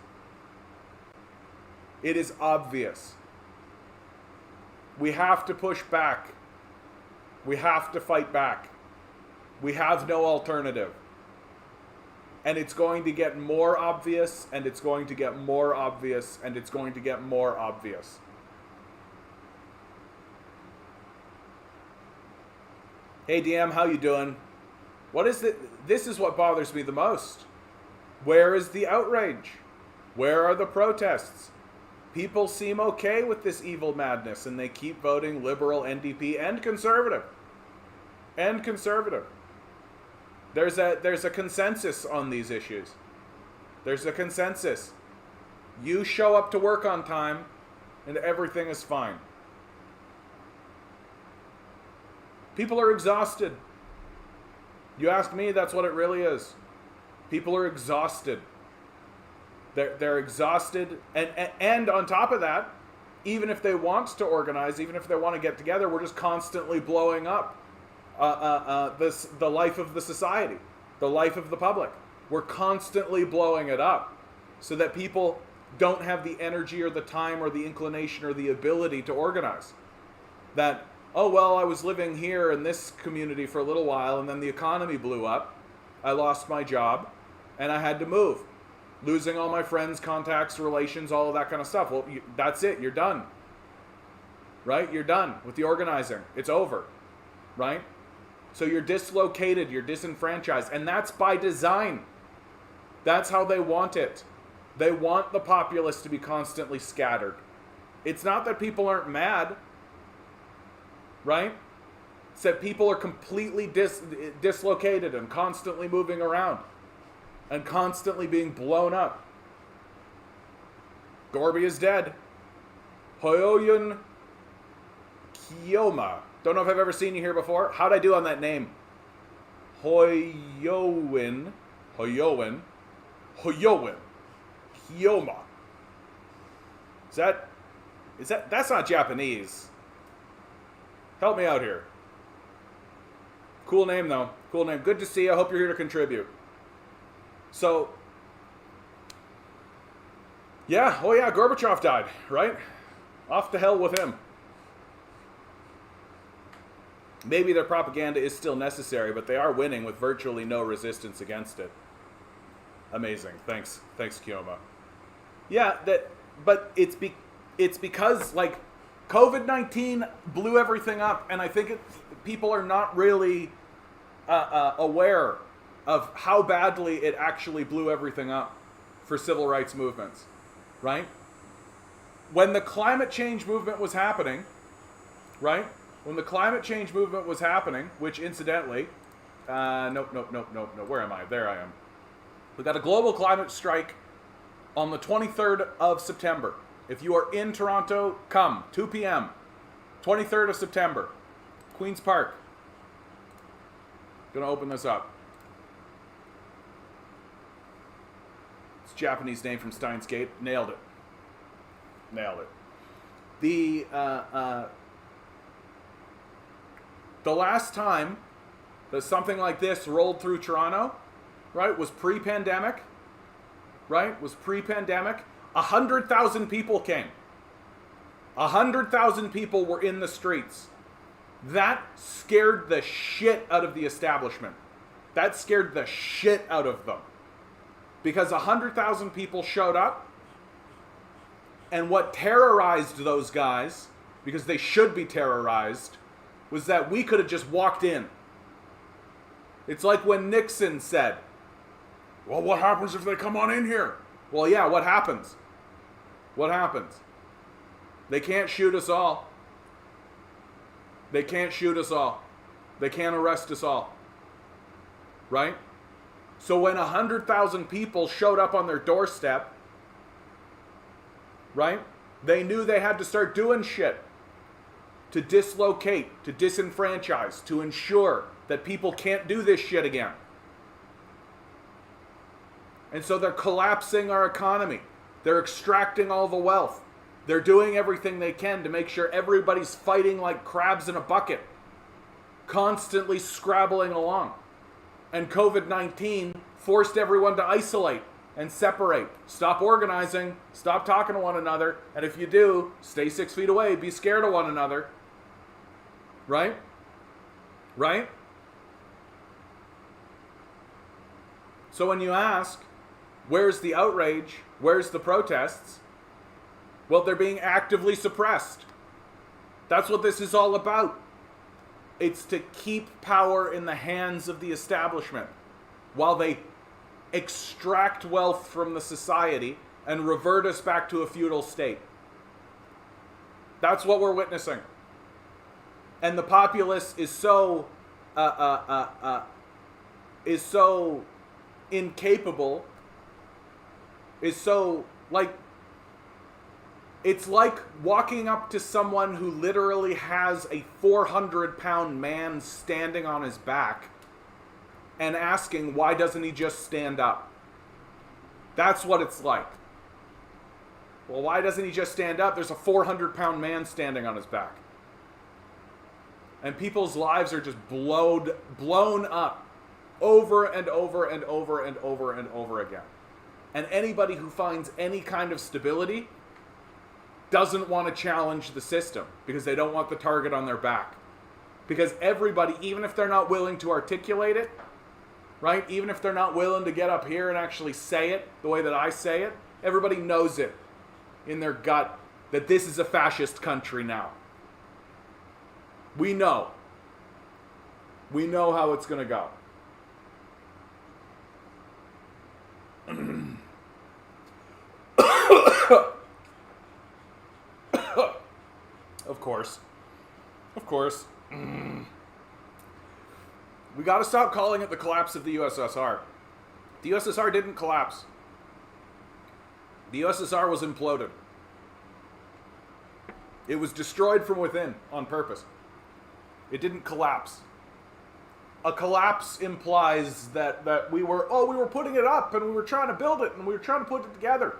It is obvious. We have to push back. We have to fight back. We have no alternative. And it's going to get more obvious, and it's going to get more obvious, and it's going to get more obvious. Hey DM, how you doing? What is it? This is what bothers me the most. Where is the outrage? Where are the protests? People seem okay with this evil madness, and they keep voting liberal, NDP, and conservative. And conservative. There's a consensus on these issues. There's a consensus. You show up to work on time, and everything is fine. People are exhausted. You ask me, that's what it really is. People are exhausted. They're exhausted, and on top of that, even if they want to organize, even if they want to get together, we're just constantly blowing up the life of the society, the life of the public. We're constantly blowing it up so that people don't have the energy or the time or the inclination or the ability to organize. That, oh, well, I was living here in this community for a little while, and then the economy blew up. I lost my job, and I had to move. Losing all my friends, contacts, relations, all of that kind of stuff. Well, that's it. You're done. Right? You're done with the organizing. It's over. Right? So you're dislocated. You're disenfranchised. And that's by design. That's how they want it. They want the populace to be constantly scattered. It's not that people aren't mad. Right? It's that people are completely dislocated and constantly moving around. and constantly being blown up. Gorby is dead. Hoyoyun Kiyoma. Don't know if I've ever seen you here before. How'd I do on that name? Hoyoin. Kiyoma. That's not Japanese. Help me out here. Cool name though. Cool name. Good to see you. I hope you're here to contribute. So, yeah. Oh yeah, Gorbachev died, right? Off to hell with him. Maybe their propaganda is still necessary, but they are winning with virtually no resistance against it. Amazing. Thanks, Kiyoma. Yeah, but it's because like COVID-19 blew everything up, and I think people are not really aware of how badly it actually blew everything up for civil rights movements, right? When the climate change movement was happening, right? When the climate change movement was happening, which incidentally, no, where am I? There I am. We got a global climate strike on the 23rd of September. If you are in Toronto, come, 2 p.m., 23rd of September, Queen's Park. Gonna open this up. It's a Japanese name from Steins Gate. Nailed it. The last time that something like this rolled through Toronto, right, was pre-pandemic, right, 100,000 people came. 100,000 people were in the streets. That scared the shit out of the establishment. That scared the shit out of them. Because 100,000 people showed up, and what terrorized those guys, because they should be terrorized, was that we could have just walked in. It's like when Nixon said, well, what happens if they come on in here? Well, yeah, what happens? What happens? They can't shoot us all. They can't shoot us all. They can't arrest us all. Right? So when 100,000 people showed up on their doorstep, right, they knew they had to start doing shit to dislocate, to disenfranchise, to ensure that people can't do this shit again. And so they're collapsing our economy. They're extracting all the wealth. They're doing everything they can to make sure everybody's fighting like crabs in a bucket, constantly scrabbling along. And COVID-19 forced everyone to isolate and separate. Stop organizing, stop talking to one another, and if you do, stay 6 feet away, be scared of one another. Right? Right? So when you ask, where's the outrage? Where's the protests? Well, they're being actively suppressed. That's what this is all about. It's to keep power in the hands of the establishment while they extract wealth from the society and revert us back to a feudal state. That's what we're witnessing. And the populace is so incapable, is so like, it's like walking up to someone who literally has a 400-pound man standing on his back and asking, why doesn't he just stand up? That's what it's like. Well, why doesn't he just stand up? There's a 400-pound man standing on his back. And people's lives are just blown up over and over and over and over and over again. And anybody who finds any kind of stability doesn't want to challenge the system because they don't want the target on their back. Because everybody, even if they're not willing to articulate it, right? Even if they're not willing to get up here and actually say it the way that I say it, everybody knows it in their gut that this is a fascist country now. We know. We know how it's going to go. Of course. Of course. We got to stop calling it the collapse of the USSR. The USSR didn't collapse. The USSR was imploded. It was destroyed from within on purpose. It didn't collapse. A collapse implies that we were putting it up and we were trying to build it and we were trying to put it together.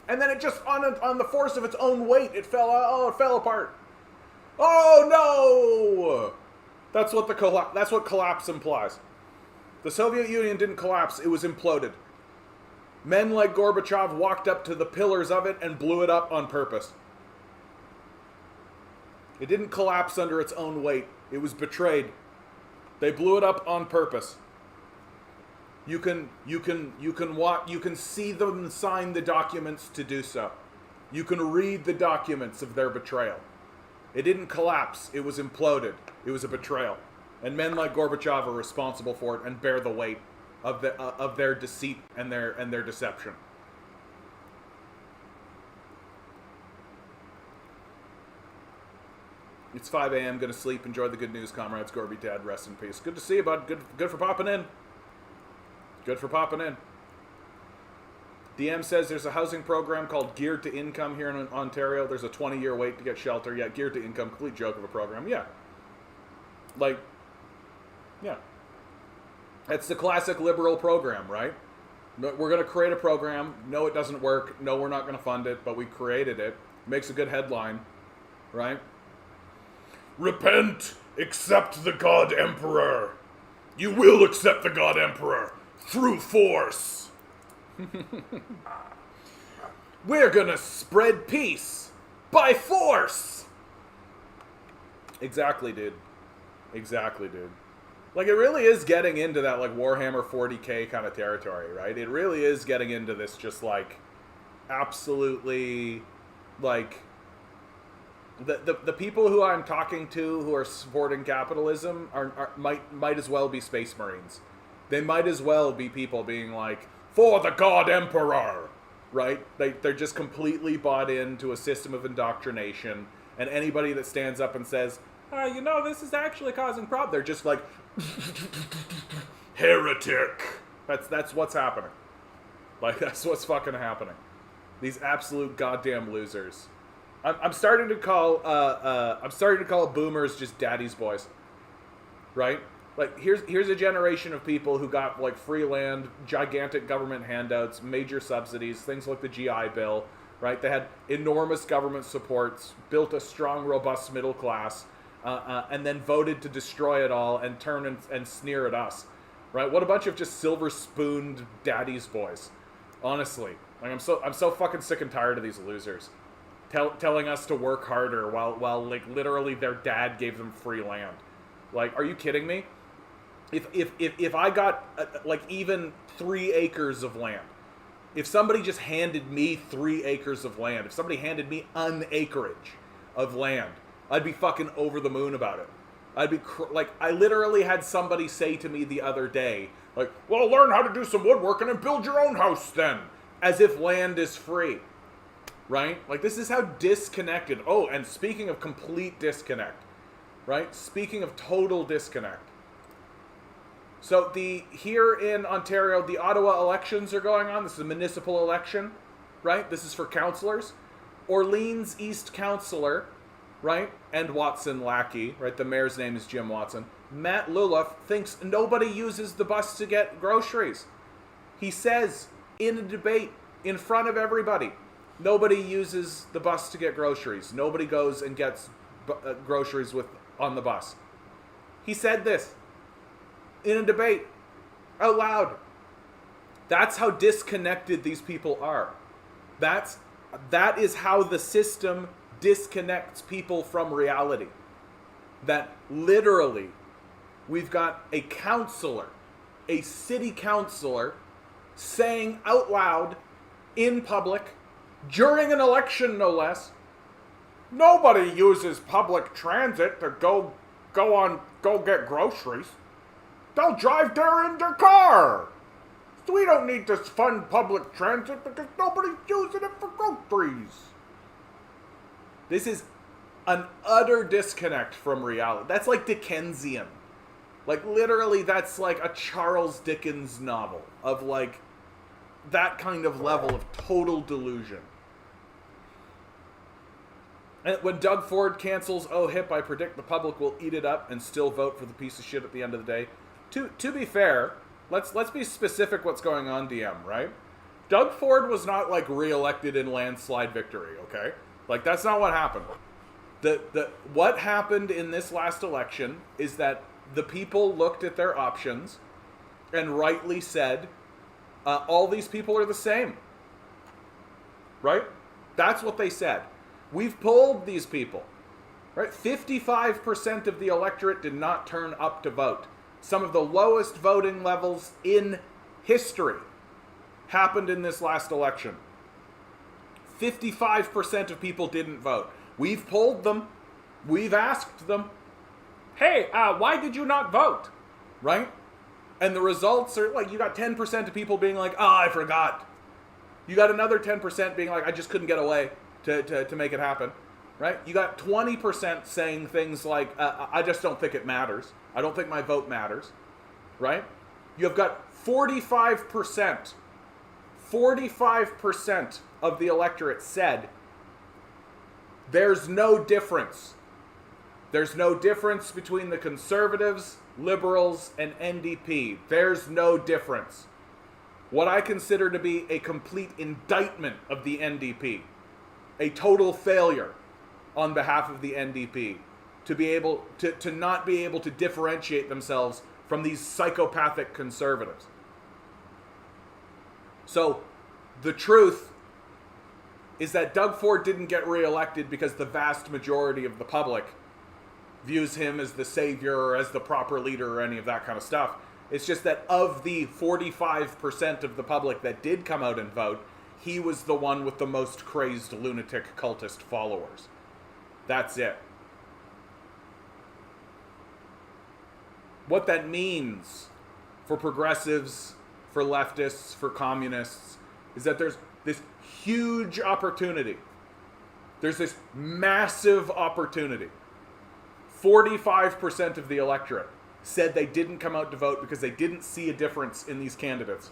And then it just, on the force of its own weight, it fell apart. Oh no! That's what collapse implies. The Soviet Union didn't collapse, it was imploded. Men like Gorbachev walked up to the pillars of it and blew it up on purpose. It didn't collapse under its own weight. It was betrayed. They blew it up on purpose. You can see them sign the documents to do so. You can read the documents of their betrayal. It didn't collapse. It was imploded. It was a betrayal. And men like Gorbachev are responsible for it and bear the weight of their deceit and their deception. It's 5 a.m. Gonna sleep. Enjoy the good news, comrades. Gorby Dad, rest in peace. Good to see you, bud. Good for popping in. Good for popping in. DM says there's a housing program called Geared to Income here in Ontario. There's a 20-year wait to get shelter. Yeah, Geared to Income. Complete joke of a program. Yeah. Yeah. It's the classic liberal program, right? We're going to create a program. No, it doesn't work. No, we're not going to fund it, but we created it. Makes a good headline, right? Repent, accept the God Emperor. You will accept the God Emperor through force. We're gonna spread peace by force. Exactly, dude. Exactly, dude. Like, it really is getting into that, like, Warhammer 40k kind of territory, right? It really is getting into this just, like, absolutely, like, the people who I'm talking to who are supporting capitalism might as well be Space Marines. They might as well be people being like, for the God Emperor, right? They're just completely bought into a system of indoctrination, and anybody that stands up and says, this is actually causing problems, they're just like, heretic. That's what's happening. Like, that's what's fucking happening. These absolute goddamn losers. I'm starting to call boomers just daddy's boys, right? Like, here's a generation of people who got, like, free land, gigantic government handouts, major subsidies, things like the GI Bill, right? They had enormous government supports, built a strong, robust middle class, and then voted to destroy it all and turn and sneer at us, right? What a bunch of just silver-spooned daddy's boys, honestly. Like, I'm so fucking sick and tired of these losers. Telling us to work harder while like literally their dad gave them free land. Like, are you kidding me? If I got like even 3 acres of land, if somebody just handed me 3 acres of land, if somebody handed me an acreage of land, I'd be fucking over the moon about it. I'd be like, I literally had somebody say to me the other day, like, well, learn how to do some woodworking and build your own house then, as if land is free. Right? Like, this is how disconnected. Oh, and speaking of complete disconnect, right? Speaking of total disconnect. So here in Ontario, the Ottawa elections are going on. This is a municipal election, right? This is for councillors. Orleans East councillor, right? And Watson Lackey, right? The mayor's name is Jim Watson. Matt Luluff thinks nobody uses the bus to get groceries. He says in a debate in front of everybody, nobody uses the bus to get groceries. Nobody goes and gets groceries on the bus. He said this in a debate out loud. That's how disconnected these people are. That is how the system disconnects people from reality. That literally, we've got a councillor, a city councillor, saying out loud in public, during an election, no less, nobody uses public transit to go get groceries. They'll drive there in their car. So we don't need to fund public transit because nobody's using it for groceries. This is an utter disconnect from reality. That's like Dickensian. Like, literally, that's like a Charles Dickens novel of, like, that kind of level of total delusion. And when Doug Ford cancels Oh Hip, I predict the public will eat it up and still vote for the piece of shit at the end of the day. To be fair, let's be specific what's going on, DM, right? Doug Ford was not, like, reelected in landslide victory, okay? Like, that's not what happened. What happened in this last election is that the people looked at their options and rightly said, all these people are the same. Right? That's what they said. We've polled these people. Right? 55% of the electorate did not turn up to vote. Some of the lowest voting levels in history happened in this last election. 55% of people didn't vote. We've polled them. We've asked them, hey, why did you not vote? Right? And the results are like, you got 10% of people being like, oh, I forgot. You got another 10% being like, I just couldn't get away to make it happen. Right? You got 20% saying things like, I just don't think it matters. I don't think my vote matters. Right? You have got 45% of the electorate said, there's no difference. There's no difference between the Conservatives, Liberals, and NDP. There's no difference. What I consider to be a complete indictment of the NDP. A total failure on behalf of the NDP to be able to not be able to differentiate themselves from these psychopathic conservatives. So, the truth is that Doug Ford didn't get reelected because the vast majority of the public views him as the savior or as the proper leader or any of that kind of stuff. It's just that of the 45% of the public that did come out and vote, he was the one with the most crazed lunatic cultist followers. That's it. What that means for progressives, for leftists, for communists, is that there's this huge opportunity. There's this massive opportunity. 45% of the electorate said they didn't come out to vote because they didn't see a difference in these candidates.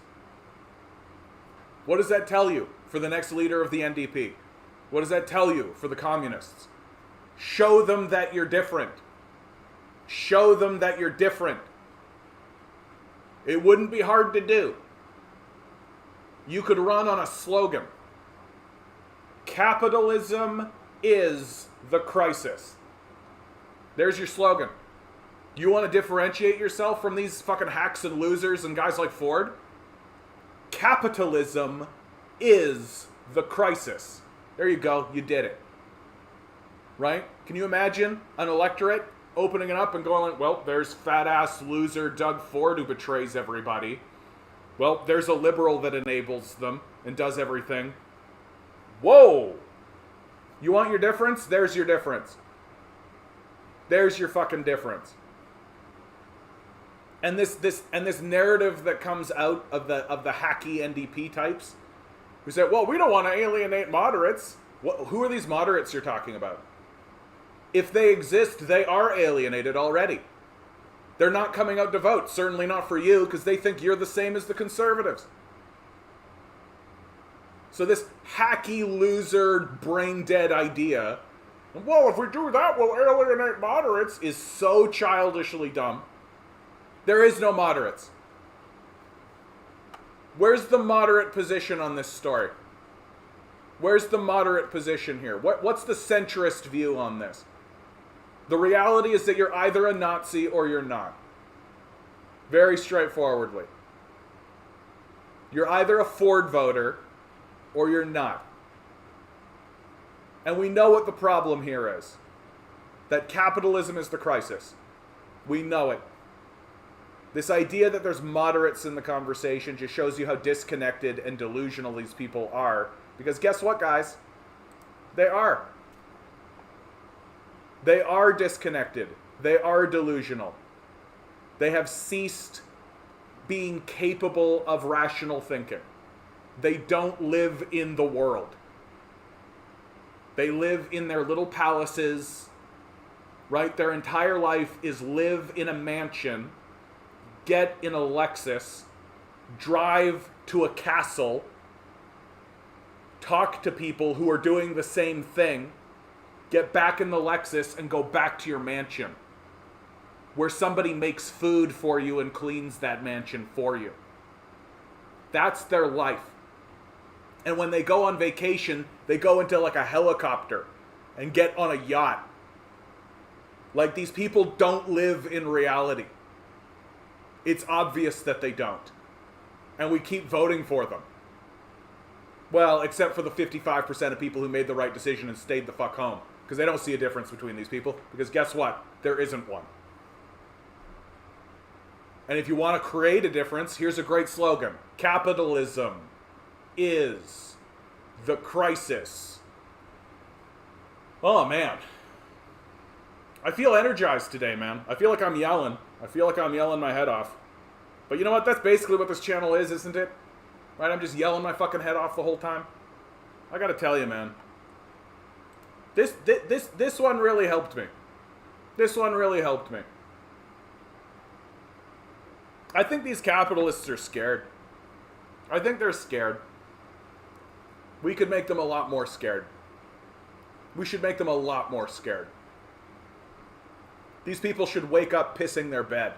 What does that tell you for the next leader of the NDP? What does that tell you for the communists? Show them that you're different. Show them that you're different. It wouldn't be hard to do. You could run on a slogan. Capitalism is the crisis. There's your slogan. You want to differentiate yourself from these fucking hacks and losers and guys like Ford? Capitalism is the crisis. There you go. You did it. Right? Can you imagine an electorate opening it up and going, well, there's fat-ass loser Doug Ford who betrays everybody. Well, there's a liberal that enables them and does everything. Whoa! You want your difference? There's your difference. There's your fucking difference. And this narrative that comes out of the hacky NDP types, who say, well, we don't want to alienate moderates. Who are these moderates you're talking about? If they exist, they are alienated already. They're not coming out to vote, certainly not for you, because they think you're the same as the conservatives. So this hacky, loser, brain-dead idea, well, if we do that, we'll alienate moderates, is so childishly dumb. There is no moderates. Where's the moderate position on this story? Where's the moderate position here? What's the centrist view on this? The reality is that you're either a Nazi or you're not. Very straightforwardly. You're either a Ford voter or you're not. And we know what the problem here is. That capitalism is the crisis. We know it. This idea that there's moderates in the conversation just shows you how disconnected and delusional these people are. Because guess what, guys? They are. They are disconnected. They are delusional. They have ceased being capable of rational thinking. They don't live in the world. They live in their little palaces, right? Their entire life is live in a mansion get in a Lexus, drive to a castle, talk to people who are doing the same thing, get back in the Lexus, and go back to your mansion, where somebody makes food for you and cleans that mansion for you. That's their life. And when they go on vacation, they go into like a helicopter and get on a yacht. Like, these people don't live in reality. It's obvious that they don't. And we keep voting for them. Well, except for the 55% of people who made the right decision and stayed the fuck home. Because they don't see a difference between these people. Because guess what? There isn't one. And if you want to create a difference, here's a great slogan. Capitalism is the crisis. Oh, man. I feel energized today, man. I feel like I'm yelling. I feel like I'm yelling my head off. But you know what? That's basically what this channel is, isn't it? Right? I'm just yelling my fucking head off the whole time. I gotta tell you, man. This one really helped me. This one really helped me. I think these capitalists are scared. I think they're scared. We could make them a lot more scared. We should make them a lot more scared. These people should wake up pissing their bed.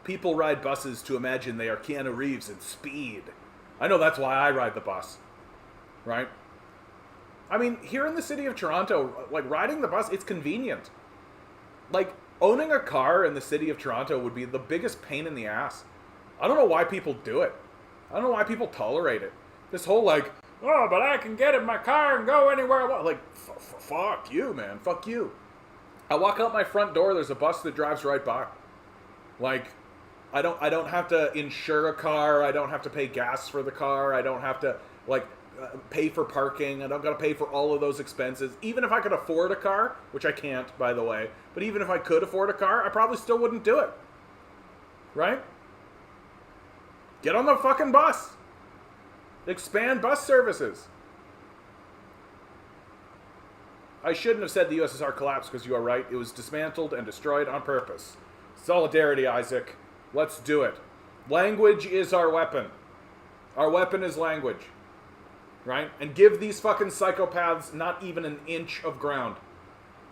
People ride buses to imagine they are Keanu Reeves in Speed. I know that's why I ride the bus. Right? I mean, here in the city of Toronto, like, riding the bus, it's convenient. Like, owning a car in the city of Toronto would be the biggest pain in the ass. I don't know why people do it. I don't know why people tolerate it. This whole, like, oh, but I can get in my car and go anywhere I want. Like, fuck you, man. Fuck you. I walk out my front door, there's a bus that drives right by. Like, I don't have to insure a car. I don't have to pay gas for the car. I don't have to, like, pay for parking. I don't got to pay for all of those expenses. Even if I could afford a car, which I can't, by the way, but even if I could afford a car, I probably still wouldn't do it. Right? Get on the fucking bus. Expand bus services. I shouldn't have said the USSR collapsed, because you are right. It was dismantled and destroyed on purpose. Solidarity, Isaac. Let's do it. Language is our weapon. Our weapon is language. Right? And give these fucking psychopaths not even an inch of ground.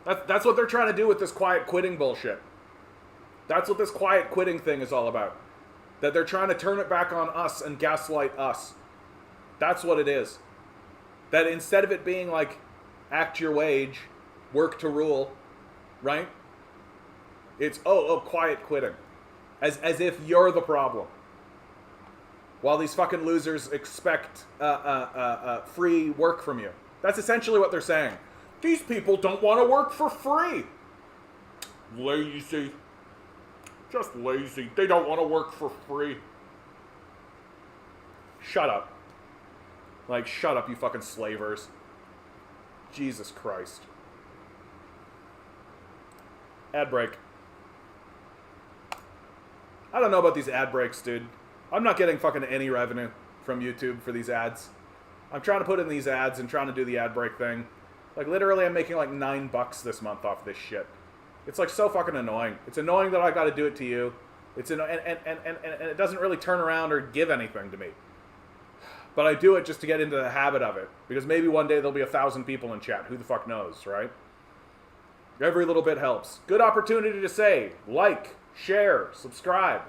That's what they're trying to do with this quiet quitting bullshit. That's what this quiet quitting thing is all about. That they're trying to turn it back on us and gaslight us. That's what it is. That instead of it being like, act your wage, work to rule, right? It's, quiet quitting. As if you're the problem. While these fucking losers expect free work from you. That's essentially what they're saying. These people don't want to work for free. Lazy. Just lazy. They don't want to work for free. Shut up. Like, shut up, you fucking slavers. Jesus Christ. Ad break. I don't know about these ad breaks, dude. I'm not getting fucking any revenue from YouTube for these ads. I'm trying to put in these ads and trying to do the ad break thing. Like, literally, I'm making like $9 this month off this shit. It's like so fucking annoying. It's annoying that I gotta do it to you. It's and it doesn't really turn around or give anything to me. But I do it just to get into the habit of it. Because maybe one day there'll be 1,000 people in chat. Who the fuck knows, right? Every little bit helps. Good opportunity to say, like, share, subscribe.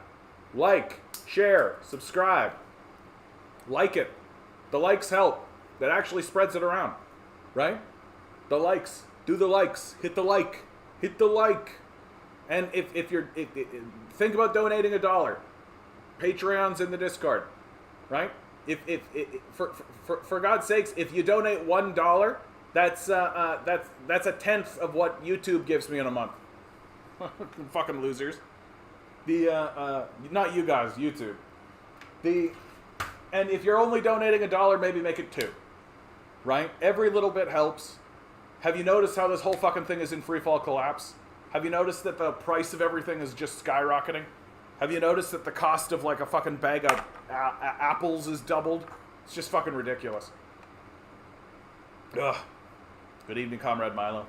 Like, share, subscribe. Like it. The likes help. That actually spreads it around. Right? The likes. Do the likes. Hit the like. Hit the like. And if you're... think about donating $1. Patreon's in the Discord. Right? For God's sakes, if you donate $1, that's a tenth of what YouTube gives me in a month. Fucking losers. Not you guys, YouTube. And if you're only donating $1, maybe make it 2. Right? Every little bit helps. Have you noticed how this whole fucking thing is in freefall collapse? Have you noticed that the price of everything is just skyrocketing? Have you noticed that the cost of like a fucking bag of apples is doubled? It's just fucking ridiculous. Ugh. Good evening, Comrade Milo.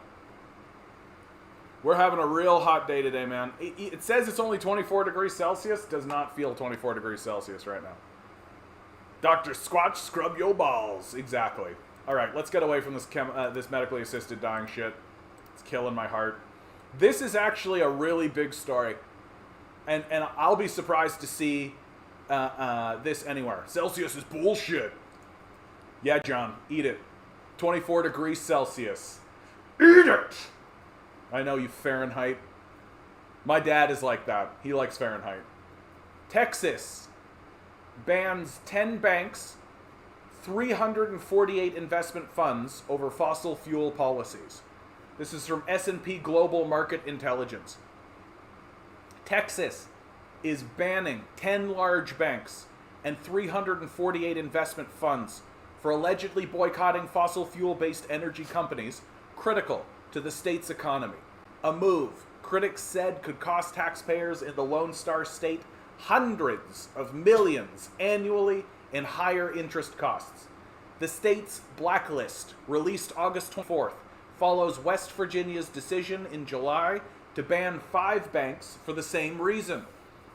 We're having a real hot day today, man. It says it's only 24 degrees Celsius. Does not feel 24 degrees Celsius right now. Dr. Squatch, scrub your balls. Exactly. All right, let's get away from this medically assisted dying shit. It's killing my heart. This is actually a really big story. And I'll be surprised to see this anywhere. Celsius is bullshit. Yeah, John, eat it. 24 degrees Celsius. Eat it! I know, you Fahrenheit. My dad is like that. He likes Fahrenheit. Texas bans 10 banks, 348 investment funds over fossil fuel policies. This is from S&P Global Market Intelligence. Texas is banning 10 large banks and 348 investment funds for allegedly boycotting fossil fuel-based energy companies critical to the state's economy. A move critics said could cost taxpayers in the Lone Star State hundreds of millions annually in higher interest costs. The state's blacklist, released August 24th, follows West Virginia's decision in July to ban 5 banks for the same reason.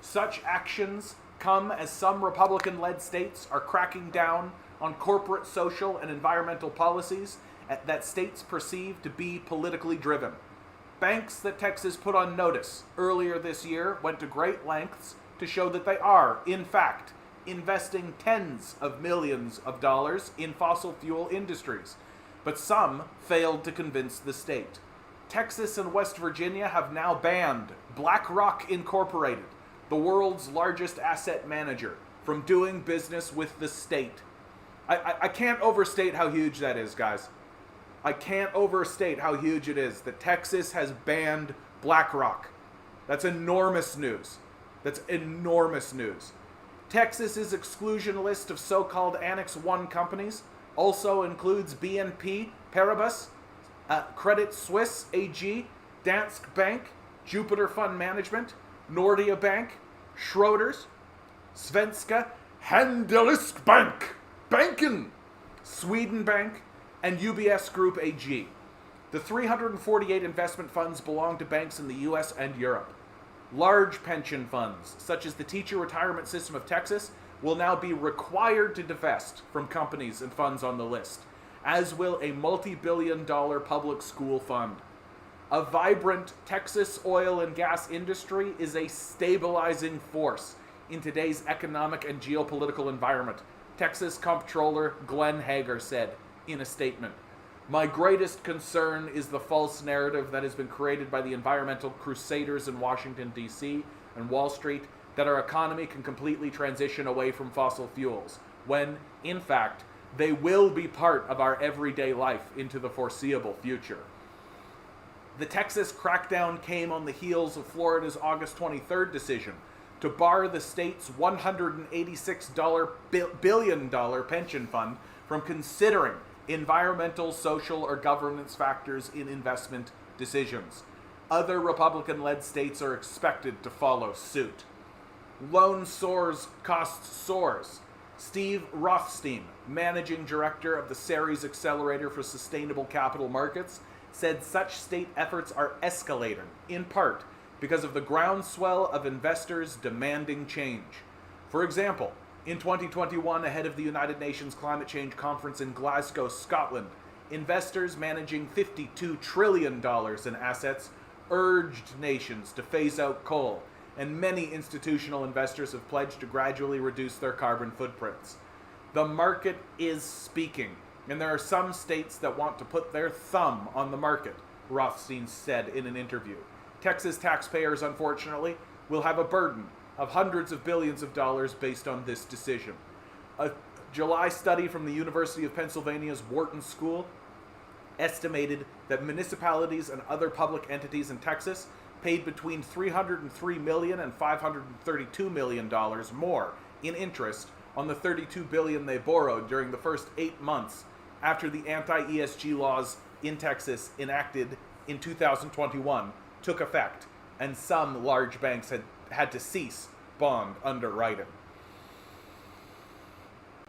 Such actions come as some Republican-led states are cracking down on corporate, social, and environmental policies that states perceive to be politically driven. Banks that Texas put on notice earlier this year went to great lengths to show that they are, in fact, investing tens of millions of dollars in fossil fuel industries. But some failed to convince the state. Texas and West Virginia have now banned BlackRock Incorporated, the world's largest asset manager, from doing business with the state. I can't overstate how huge that is, guys. I can't overstate how huge it is that Texas has banned BlackRock. That's enormous news. That's enormous news. Texas's exclusion list of so-called Annex 1 companies also includes BNP Paribas, Credit Suisse AG, Danske Bank, Jupiter Fund Management, Nordea Bank, Schroders, Svenska Handelsbank, Banken, Sweden Bank, and UBS Group AG. The 348 investment funds belong to banks in the US and Europe. Large pension funds, such as the Teacher Retirement System of Texas, will now be required to divest from companies and funds on the list, as will a multi-billion-dollar public school fund. A vibrant Texas oil and gas industry is a stabilizing force in today's economic and geopolitical environment, Texas Comptroller Glenn Hager said in a statement. My greatest concern is the false narrative that has been created by the environmental crusaders in Washington, D.C. and Wall Street that our economy can completely transition away from fossil fuels, when, in fact, they will be part of our everyday life into the foreseeable future. The Texas crackdown came on the heels of Florida's August 23rd decision to bar the state's $186 billion pension fund from considering environmental, social, or governance factors in investment decisions. Other Republican-led states are expected to follow suit. Loan soars, cost soars. Steve Rothstein, managing director of the Ceres Accelerator for Sustainable Capital Markets, said such state efforts are escalating, in part because of the groundswell of investors demanding change. For example, in 2021, ahead of the United Nations Climate Change Conference in Glasgow, Scotland, investors managing $52 trillion in assets urged nations to phase out coal, and many institutional investors have pledged to gradually reduce their carbon footprints. The market is speaking, and there are some states that want to put their thumb on the market, Rothstein said in an interview. Texas taxpayers, unfortunately, will have a burden of hundreds of billions of dollars based on this decision. A July study from the University of Pennsylvania's Wharton School estimated that municipalities and other public entities in Texas paid between $303 million and $532 million more in interest on the $32 billion they borrowed during the first 8 months after the anti-ESG laws in Texas enacted in 2021 took effect, and some large banks had to cease bond underwriting.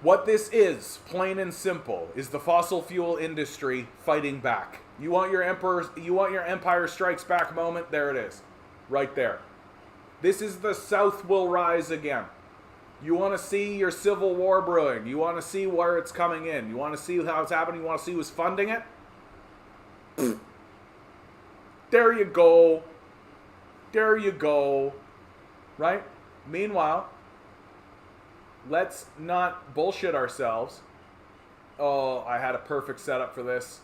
What this is, plain and simple, is the fossil fuel industry fighting back. You want your Empire Strikes Back moment? There it is. Right there. This is the South will rise again. You want to see your civil war brewing. You want to see where it's coming in. You want to see how it's happening. You want to see who's funding it. There you go. There you go. Right? Meanwhile, let's not bullshit ourselves. Oh, I had a perfect setup for this.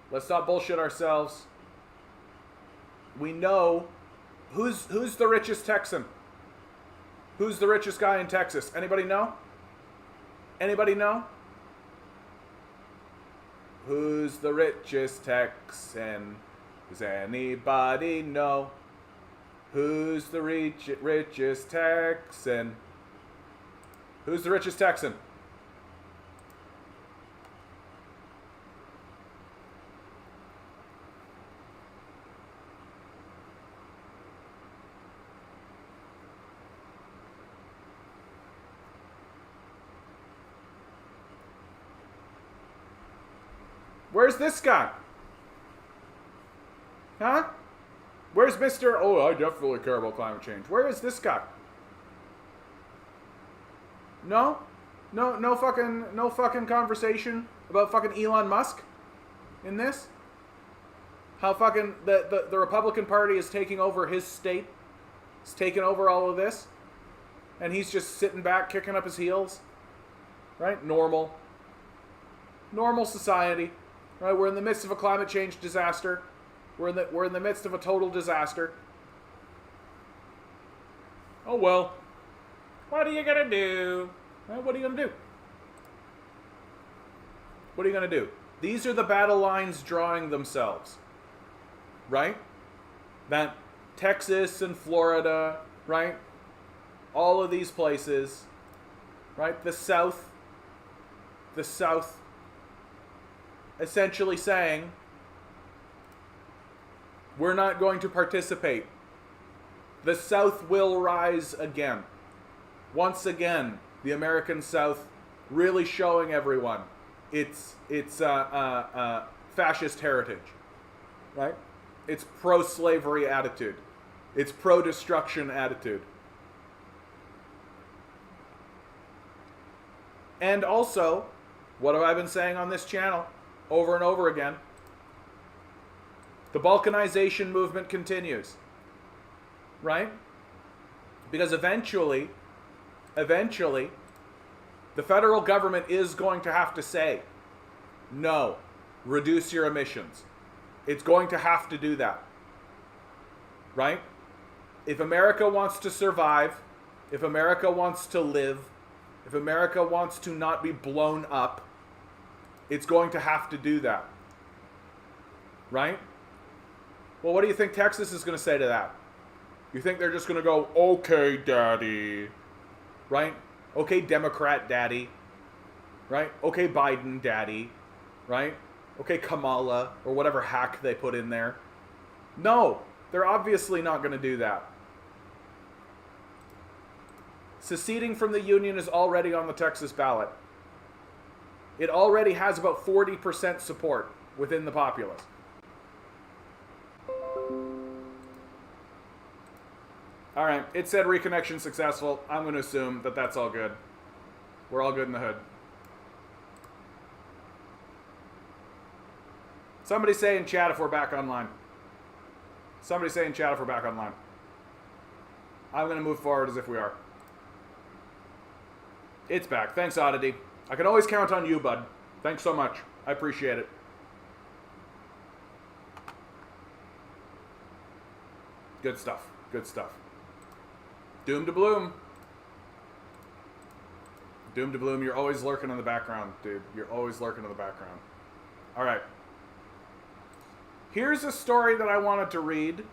Let's not bullshit ourselves. We know who's the richest Texan. Who's the richest guy in Texas? Anybody know? Anybody know? Who's the richest Texan? Does anybody know? Who's the richest Texan? Who's the richest Texan? Where's this guy? Huh? Where's Mr. Oh, I definitely care about climate change. Where is this guy? No? No fucking conversation about fucking Elon Musk in this? How fucking the Republican Party is taking over his state. It's taking over all of this. And he's just sitting back, kicking up his heels. Right? Normal society. Right? We're in the midst of a climate change disaster. We're in the midst of a total disaster. Oh well. What are you gonna do? Well, what are you gonna do? What are you gonna do? These are the battle lines drawing themselves. Right? That Texas and Florida, right? All of these places, right? The South essentially saying, we're not going to participate. The South will rise again. Once again, the American South really showing everyone its fascist heritage, right? Its pro-slavery attitude, its pro-destruction attitude. And also, what have I been saying on this channel over and over again? The balkanization movement continues, right? Because eventually, the federal government is going to have to say, no, reduce your emissions. It's going to have to do that, right? If America wants to survive, if America wants to live, if America wants to not be blown up, it's going to have to do that, right? Well, what do you think Texas is going to say to that? You think they're just going to go, okay, daddy, right? Okay, Democrat daddy, right? Okay, Biden daddy, right? Okay, Kamala, or whatever hack they put in there. No, they're obviously not going to do that. Seceding from the Union is already on the Texas ballot. It already has about 40% support within the populace. All right, it said reconnection successful. I'm going to assume that that's all good. We're all good in the hood. Somebody say in chat if we're back online. Somebody say in chat if we're back online. I'm going to move forward as if we are. It's back. Thanks, Oddity. I can always count on you, bud. Thanks so much. I appreciate it. Good stuff. Good stuff. Doom to Bloom. Doom to Bloom, you're always lurking in the background, dude. You're always lurking in the background. All right. Here's a story that I wanted to read.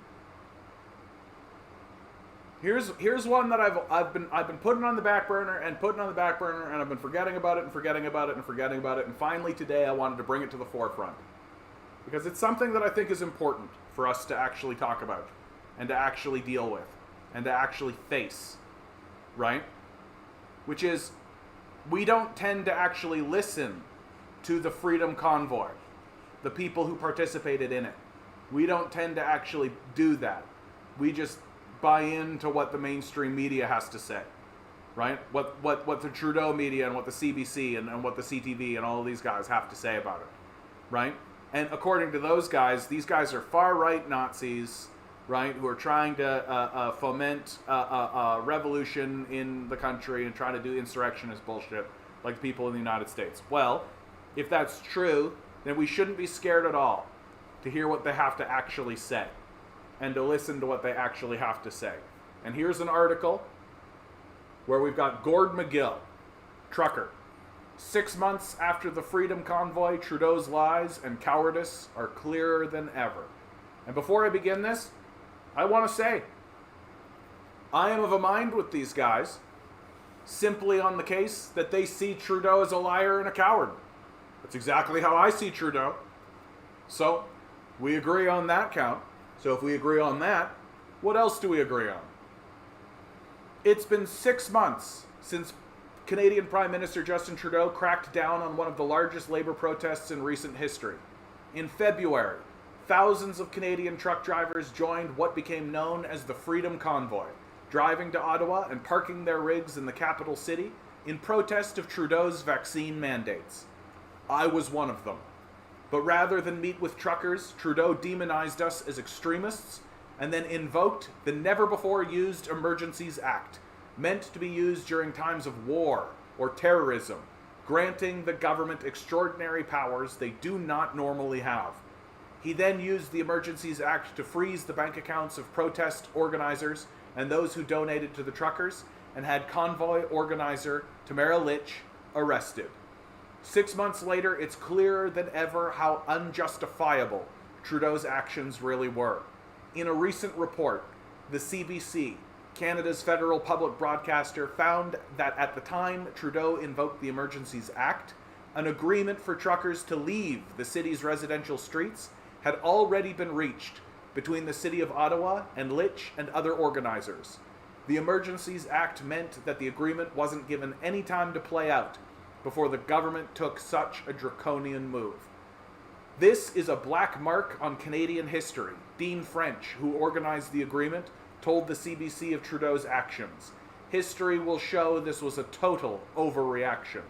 Here's one that I've been putting on the back burner and putting on the back burner, and I've been forgetting about it and forgetting about it and forgetting about it, and finally today I wanted to bring it to the forefront. Because it's something that I think is important for us to actually talk about and to actually deal with and to actually face, right? Which is, we don't tend to actually listen to the Freedom Convoy. the people who participated in it. We don't tend to actually do that. We just buy into what the mainstream media has to say, right? What the Trudeau media and what the CBC and what the CTV and all of these guys have to say about it, right? And according to those guys, these guys are far-right Nazis, right, who are trying to foment a revolution in the country and trying to do insurrectionist bullshit like people in the United States. Well, if that's true, then we shouldn't be scared at all to hear what they have to actually say and to listen to what they actually have to say. And here's an article where we've got Gord McGill, trucker. 6 months after the Freedom Convoy, Trudeau's lies and cowardice are clearer than ever. And before I begin this, I want to say, I am of a mind with these guys, simply on the case that they see Trudeau as a liar and a coward. That's exactly how I see Trudeau. So, we agree on that count. So if we agree on that, what else do we agree on? It's been 6 months since Canadian Prime Minister Justin Trudeau cracked down on one of the largest labor protests in recent history. In February, thousands of Canadian truck drivers joined what became known as the Freedom Convoy, driving to Ottawa and parking their rigs in the capital city in protest of Trudeau's vaccine mandates. I was one of them. But rather than meet with truckers, Trudeau demonized us as extremists and then invoked the never-before-used Emergencies Act, meant to be used during times of war or terrorism, granting the government extraordinary powers they do not normally have. He then used the Emergencies Act to freeze the bank accounts of protest organizers and those who donated to the truckers, and had convoy organizer Tamara Lich arrested. 6 months later, it's clearer than ever how unjustifiable Trudeau's actions really were. In a recent report, the CBC, Canada's federal public broadcaster, found that at the time Trudeau invoked the Emergencies Act, an agreement for truckers to leave the city's residential streets had already been reached between the City of Ottawa and Lich and other organizers. The Emergencies Act meant that the agreement wasn't given any time to play out before the government took such a draconian move. This is a black mark on Canadian history. Dean French, who organized the agreement, told the CBC of Trudeau's actions. History will show this was a total overreaction.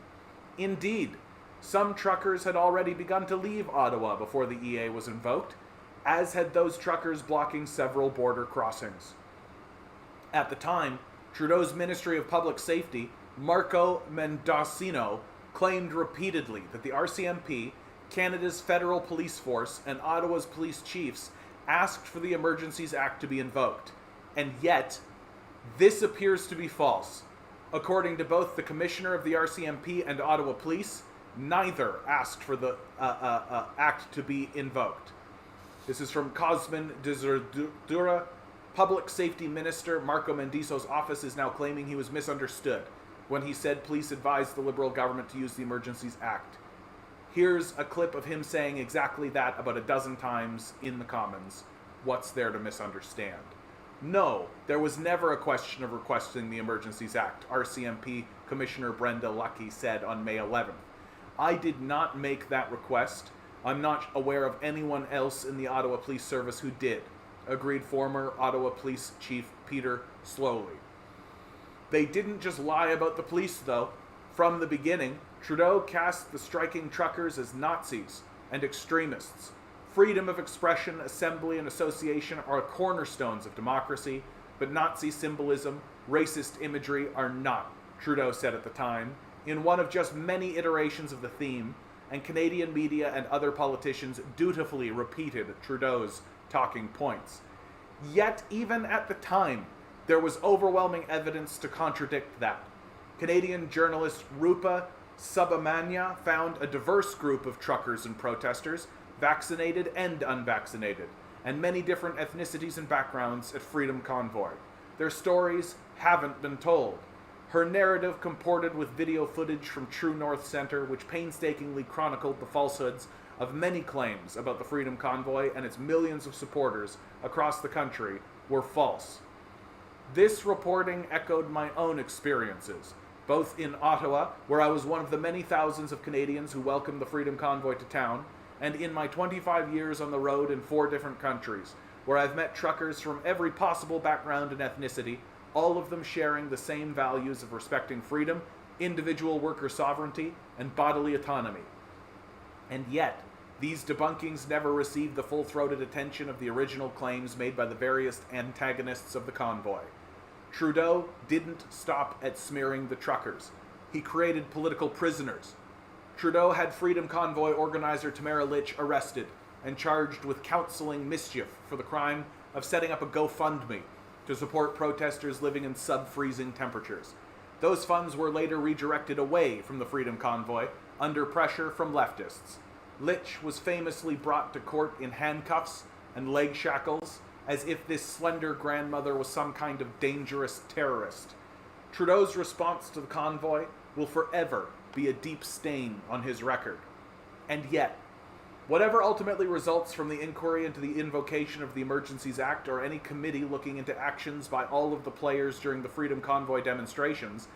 Indeed, some truckers had already begun to leave Ottawa before the EA was invoked, as had those truckers blocking several border crossings. At the time, Trudeau's Ministry of Public Safety, Marco Mendocino, claimed repeatedly that the RCMP, Canada's federal police force, and Ottawa's police chiefs asked for the Emergencies Act to be invoked. And yet, this appears to be false. According to both the Commissioner of the RCMP and Ottawa Police, neither asked for the act to be invoked. This is from Cosmin Deserdura. Public Safety Minister Marco Mendicino's office is now claiming he was misunderstood when he said police advised the Liberal government to use the Emergencies Act. Here's a clip of him saying exactly that about a dozen times in the Commons. What's there to misunderstand? No, there was never a question of requesting the Emergencies Act, RCMP Commissioner Brenda Lucki said on May 11th. I did not make that request. I'm not aware of anyone else in the Ottawa Police Service who did, agreed former Ottawa Police Chief Peter Slowly. They didn't just lie about the police, though. From the beginning, Trudeau cast the striking truckers as Nazis and extremists. Freedom of expression, assembly, and association are cornerstones of democracy, but Nazi symbolism, racist imagery are not, Trudeau said at the time, in one of just many iterations of the theme, and Canadian media and other politicians dutifully repeated Trudeau's talking points. Yet, even at the time, there was overwhelming evidence to contradict that. Canadian journalist Rupa Subramanya found a diverse group of truckers and protesters, vaccinated and unvaccinated, and many different ethnicities and backgrounds at Freedom Convoy. Their stories haven't been told. Her narrative comported with video footage from True North Centre, which painstakingly chronicled the falsehoods of many claims about the Freedom Convoy and its millions of supporters across the country, were false. This reporting echoed my own experiences, both in Ottawa, where I was one of the many thousands of Canadians who welcomed the Freedom Convoy to town, and in my 25 years on the road in 4 different countries, where I've met truckers from every possible background and ethnicity, all of them sharing the same values of respecting freedom, individual worker sovereignty, and bodily autonomy. And yet, these debunkings never received the full-throated attention of the original claims made by the various antagonists of the convoy. Trudeau didn't stop at smearing the truckers. He created political prisoners. Trudeau had Freedom Convoy organizer Tamara Lich arrested and charged with counseling mischief for the crime of setting up a GoFundMe to support protesters living in sub-freezing temperatures. Those funds were later redirected away from the Freedom Convoy under pressure from leftists. Lich was famously brought to court in handcuffs and leg shackles, as if this slender grandmother was some kind of dangerous terrorist. Trudeau's response to the convoy will forever be a deep stain on his record. And yet, whatever ultimately results from the inquiry into the invocation of the Emergencies Act or any committee looking into actions by all of the players during the Freedom Convoy demonstrations,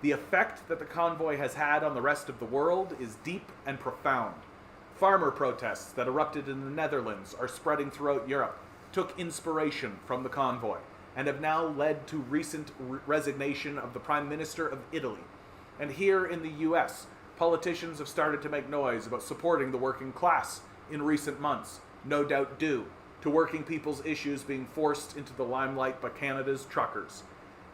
the effect that the convoy has had on the rest of the world is deep and profound. Farmer protests that erupted in the Netherlands are spreading throughout Europe, took inspiration from the convoy, and have now led to recent resignation of the Prime Minister of Italy. And here in the US, politicians have started to make noise about supporting the working class in recent months, no doubt due to working people's issues being forced into the limelight by Canada's truckers.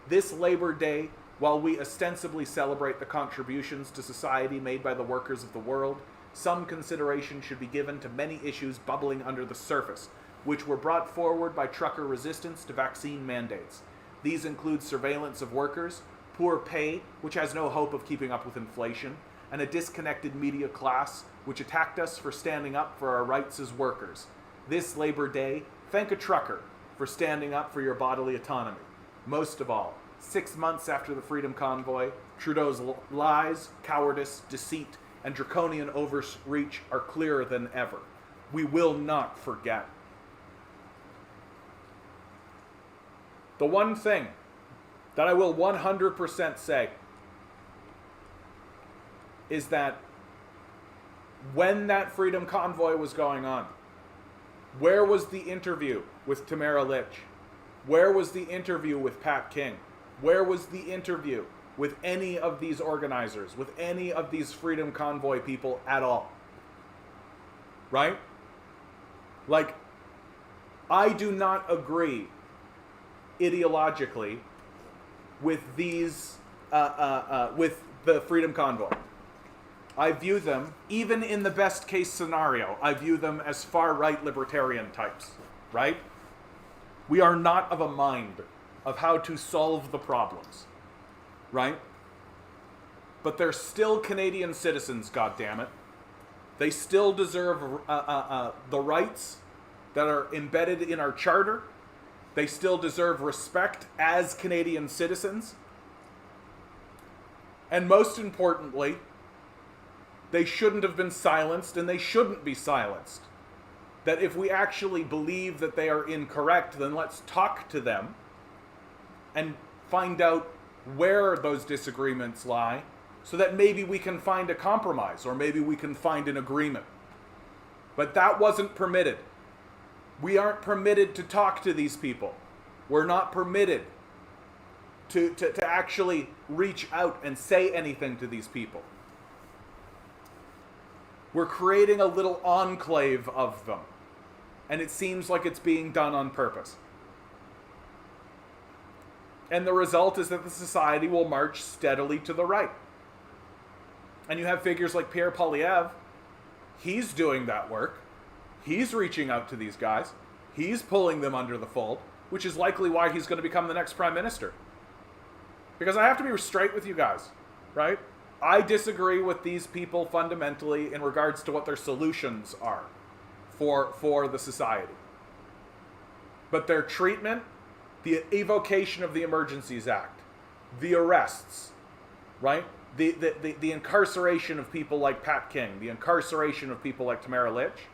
This Labor Day, while we ostensibly celebrate the contributions to society made by the workers of the world, some consideration should be given to many issues bubbling under the surface, which were brought forward by trucker resistance to vaccine mandates. These include surveillance of workers, poor pay, which has no hope of keeping up with inflation, and a disconnected media class, which attacked us for standing up for our rights as workers. This Labor Day, thank a trucker for standing up for your bodily autonomy. Most of all, 6 months after the Freedom Convoy, Trudeau's lies, cowardice, deceit, and draconian overreach are clearer than ever. We will not forget. The one thing that I will 100% say is that when that Freedom Convoy was going on, where was the interview with Tamara Lich? Where was the interview with Pat King? Where was the interview with any of these organizers, with any of these Freedom Convoy people at all? Right? Like, I do not agree ideologically with these, with the Freedom Convoy. I view them, even in the best case scenario, I view them as far-right libertarian types, right? We are not of a mind of how to solve the problems, right? But they're still Canadian citizens, goddammit. They still deserve the rights that are embedded in our charter. They still deserve respect as Canadian citizens. And most importantly, they shouldn't have been silenced, and they shouldn't be silenced. That if we actually believe that they are incorrect, then let's talk to them and find out where those disagreements lie, so that maybe we can find a compromise, or maybe we can find an agreement. But that wasn't permitted. We aren't permitted to talk to these people. We're not permitted to actually reach out and say anything to these people. We're creating a little enclave of them, and it seems like it's being done on purpose. And the result is that the society will march steadily to the right. And you have figures like Pierre Poilievre. He's doing that work. He's reaching out to these guys. He's pulling them under the fold, which is likely why he's going to become the next prime minister. Because I have to be straight with you guys, right? I disagree with these people fundamentally in regards to what their solutions are for the society. But their treatment, the evocation of the Emergencies Act, the arrests, right? The incarceration of people like Pat King, the incarceration of people like Tamara Lich,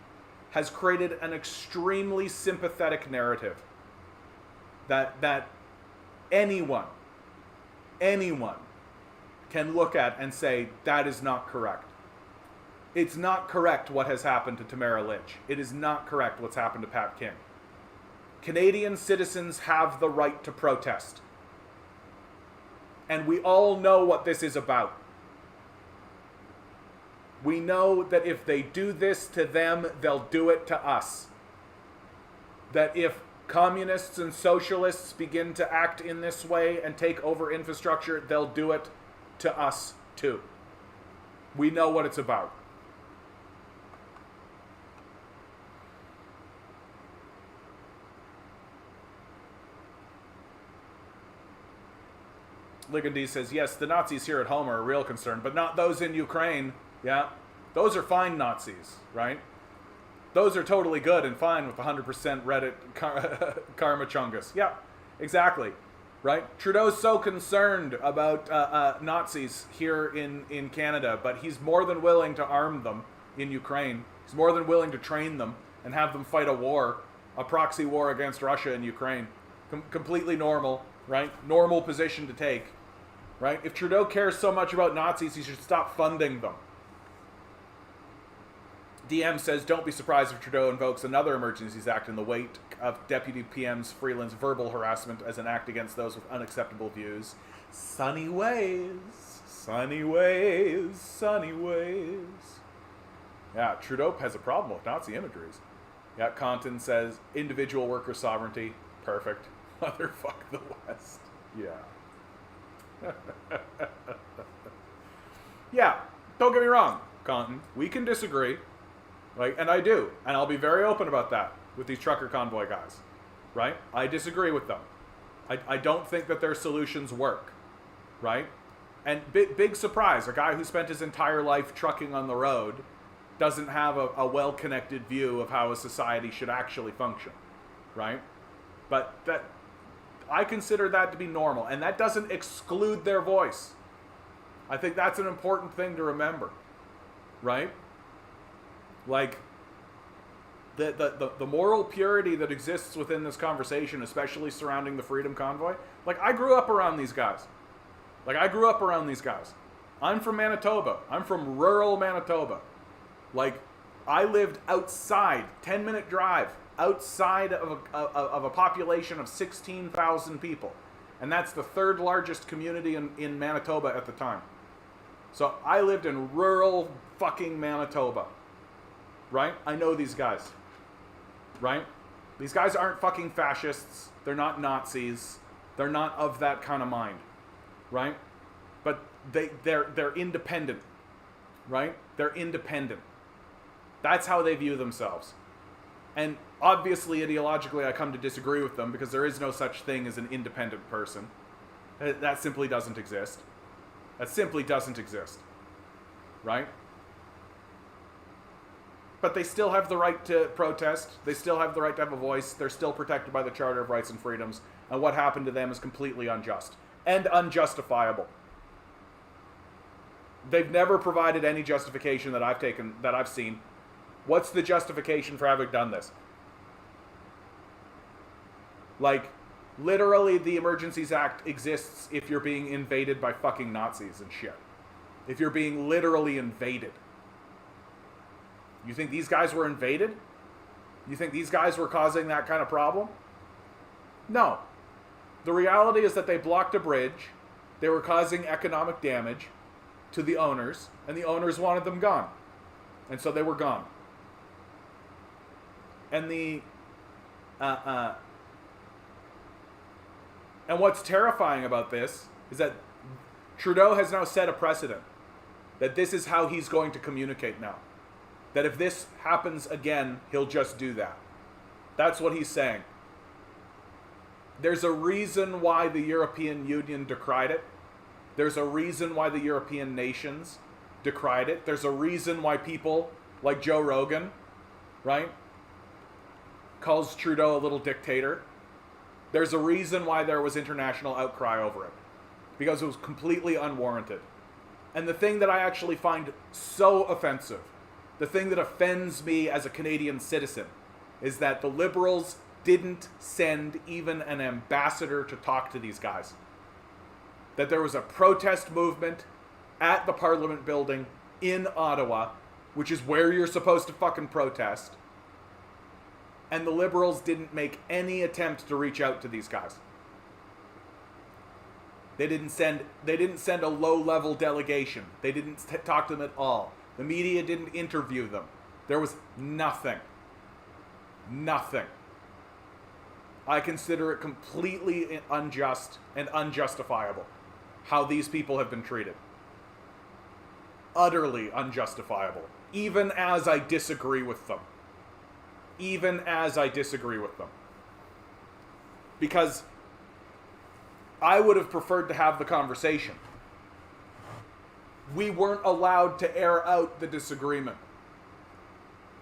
has created an extremely sympathetic narrative that anyone can look at and say, that is not correct. It's not correct what has happened to Tamara Lynch. It is not correct what's happened to Pat King. Canadian citizens have the right to protest. And we all know what this is about. We know that if they do this to them, they'll do it to us. That if communists and socialists begin to act in this way and take over infrastructure, they'll do it to us too. We know what it's about. Ligandi says, yes, the Nazis here at home are a real concern, but not those in Ukraine. Yeah, those are fine Nazis, right? Those are totally good and fine with 100% Reddit karma chungus. Yeah, exactly, right? Trudeau's so concerned about Nazis here in Canada, but he's more than willing to arm them in Ukraine. He's more than willing to train them and have them fight a war, a proxy war against Russia in Ukraine. Completely normal, right? Normal position to take, right? If Trudeau cares so much about Nazis, he should stop funding them. DM says, don't be surprised if Trudeau invokes another Emergencies Act in the wake of Deputy PM's Freeland's verbal harassment as an act against those with unacceptable views. Sunny ways, sunny ways, sunny ways. Yeah, Trudeau has a problem with Nazi imageries. Yeah, Compton says, individual worker sovereignty. Perfect. Motherfuck the West. Yeah. Yeah, don't get me wrong, Compton. We can disagree. Right? And I do. And I'll be very open about that with these trucker convoy guys. Right? I disagree with them. I don't think that their solutions work. Right? And big surprise, a guy who spent his entire life trucking on the road doesn't have a well-connected view of how a society should actually function. Right? But that I consider that to be normal. And that doesn't exclude their voice. I think that's an important thing to remember. Right? Like, the moral purity that exists within this conversation, especially surrounding the Freedom Convoy, like, I grew up around these guys. I'm from Manitoba. I'm from rural Manitoba. Like, I lived outside, 10-minute drive, outside of a population of 16,000 people. And that's the third largest community in Manitoba at the time. So I lived in rural fucking Manitoba. Right? I know these guys. Right? These guys aren't fucking fascists. They're not Nazis. They're not of that kind of mind. Right? But they're independent. Right? They're independent. That's how they view themselves. And obviously, ideologically, I come to disagree with them because there is no such thing as an independent person. That simply doesn't exist. That simply doesn't exist. Right? But they still have the right to protest. They still have the right to have a voice. They're still protected by the Charter of Rights and Freedoms. And what happened to them is completely unjust and unjustifiable. They've never provided any justification that I've seen. What's the justification for having done this? Like, literally, the Emergencies Act exists if you're being invaded by fucking Nazis and shit. If you're being literally invaded. You think these guys were invaded? You think these guys were causing that kind of problem? No. The reality is that they blocked a bridge. They were causing economic damage to the owners, and the owners wanted them gone. And so they were gone. And and what's terrifying about this is that Trudeau has now set a precedent that this is how he's going to communicate now. That if this happens again, he'll just do that. That's what he's saying. There's a reason why the European Union decried it. There's a reason why the European nations decried it. There's a reason why people like Joe Rogan, right, calls Trudeau a little dictator. There's a reason why there was international outcry over it. Because it was completely unwarranted. And the thing that I actually find so offensive, the thing that offends me as a Canadian citizen, is that the Liberals didn't send even an ambassador to talk to these guys. That there was a protest movement at the Parliament building in Ottawa, which is where you're supposed to fucking protest. And the liberals didn't make any attempt to reach out to these guys. They didn't send a low-level delegation. They didn't talk to them at all. The media didn't interview them. There was nothing. Nothing. I consider it completely unjust and unjustifiable how these people have been treated. Utterly unjustifiable. Even as I disagree with them. Even as I disagree with them. Because I would have preferred to have the conversation. We weren't allowed to air out the disagreement.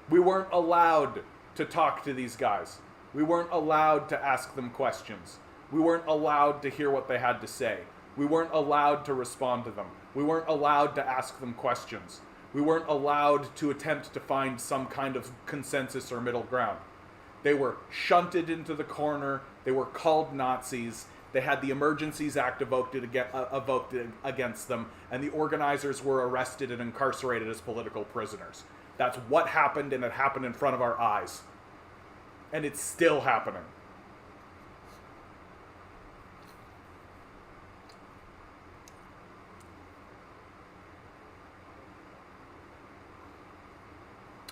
We weren't allowed to talk to these guys. We weren't allowed to ask them questions. We weren't allowed to hear what they had to say. We weren't allowed to respond to them. We weren't allowed to ask them questions. We weren't allowed to attempt to find some kind of consensus or middle ground. They were shunted into the corner. They were called Nazis. They had the Emergencies Act evoked against them, and the organizers were arrested and incarcerated as political prisoners. That's what happened, and it happened in front of our eyes. And it's still happening.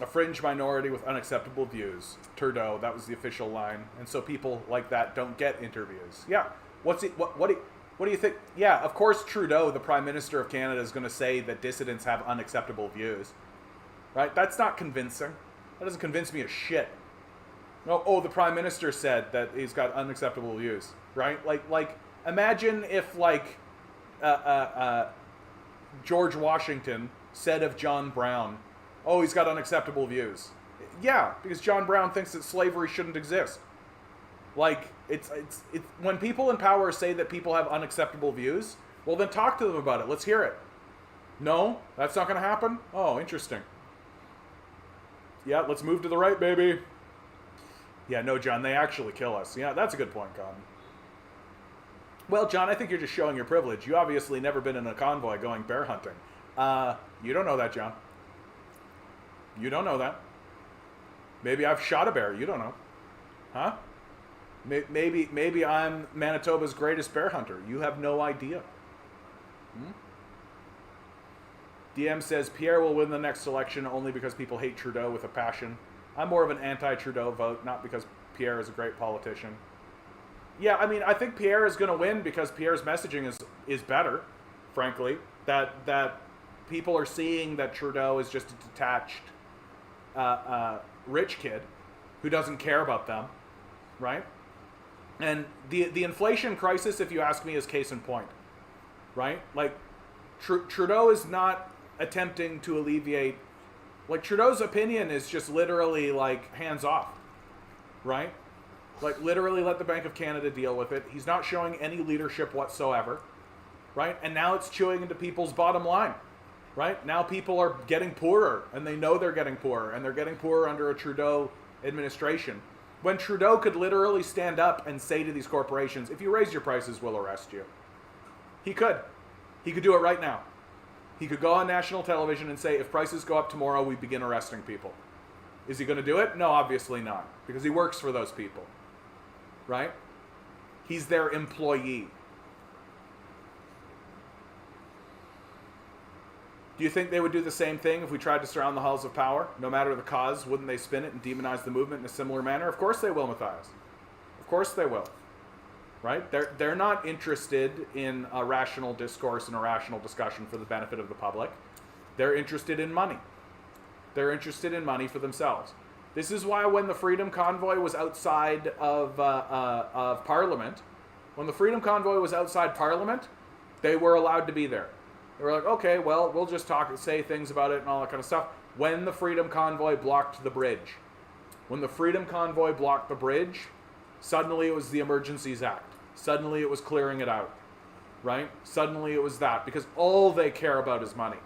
A fringe minority with unacceptable views. Trudeau, that was the official line. And so people like that don't get interviews. Yeah. What do you think? Yeah, of course Trudeau, the Prime Minister of Canada, is going to say that dissidents have unacceptable views. Right? That's not convincing. That doesn't convince me of shit. No, oh, the Prime Minister said that he's got unacceptable views. Right? Like imagine if, George Washington said of John Brown, oh, he's got unacceptable views. Yeah, because John Brown thinks that slavery shouldn't exist. It's when people in power say that people have unacceptable views, well then talk to them about it. Let's hear it. No, that's not going to happen? Oh, interesting. Yeah, let's move to the right, baby. Yeah, no, John, they actually kill us. Yeah, that's a good point, Con. Well, John, I think you're just showing your privilege. You obviously never been in a convoy going bear hunting. You don't know that, John. You don't know that. Maybe I've shot a bear. You don't know. Huh? Maybe I'm Manitoba's greatest bear hunter. You have no idea. DM says Pierre will win the next election only because people hate Trudeau with a passion. I'm more of an anti-Trudeau vote, not because Pierre is a great politician. Yeah, I mean, I think Pierre is going to win because Pierre's messaging is better, frankly. That people are seeing that Trudeau is just a detached rich kid who doesn't care about them, right? And the inflation crisis, if you ask me, is case in point, right? Like, Trudeau is not attempting to alleviate, like, Trudeau's opinion is just literally, like, hands off, right? Like, literally let the Bank of Canada deal with it. He's not showing any leadership whatsoever, right? And now it's chewing into people's bottom line, right? Now people are getting poorer, and they know they're getting poorer, and they're getting poorer under a Trudeau administration. When Trudeau could literally stand up and say to these corporations, if you raise your prices, we'll arrest you. He could. He could do it right now. He could go on national television and say, if prices go up tomorrow, we begin arresting people. Is he going to do it? No, obviously not. Because he works for those people. Right? He's their employee. Do you think they would do the same thing if we tried to surround the halls of power? No matter the cause, wouldn't they spin it and demonize the movement in a similar manner? Of course they will, Matthias. Of course they will. Right? They're not interested in a rational discourse and a rational discussion for the benefit of the public. They're interested in money. They're interested in money for themselves. This is why when the Freedom Convoy was outside of Parliament, when the Freedom Convoy was outside Parliament, they were allowed to be there. They were like, okay, well, we'll just talk, say things about it and all that kind of stuff. When the Freedom Convoy blocked the bridge, suddenly it was the Emergencies Act. Suddenly it was clearing it out, right? Suddenly it was that, because all they care about is money.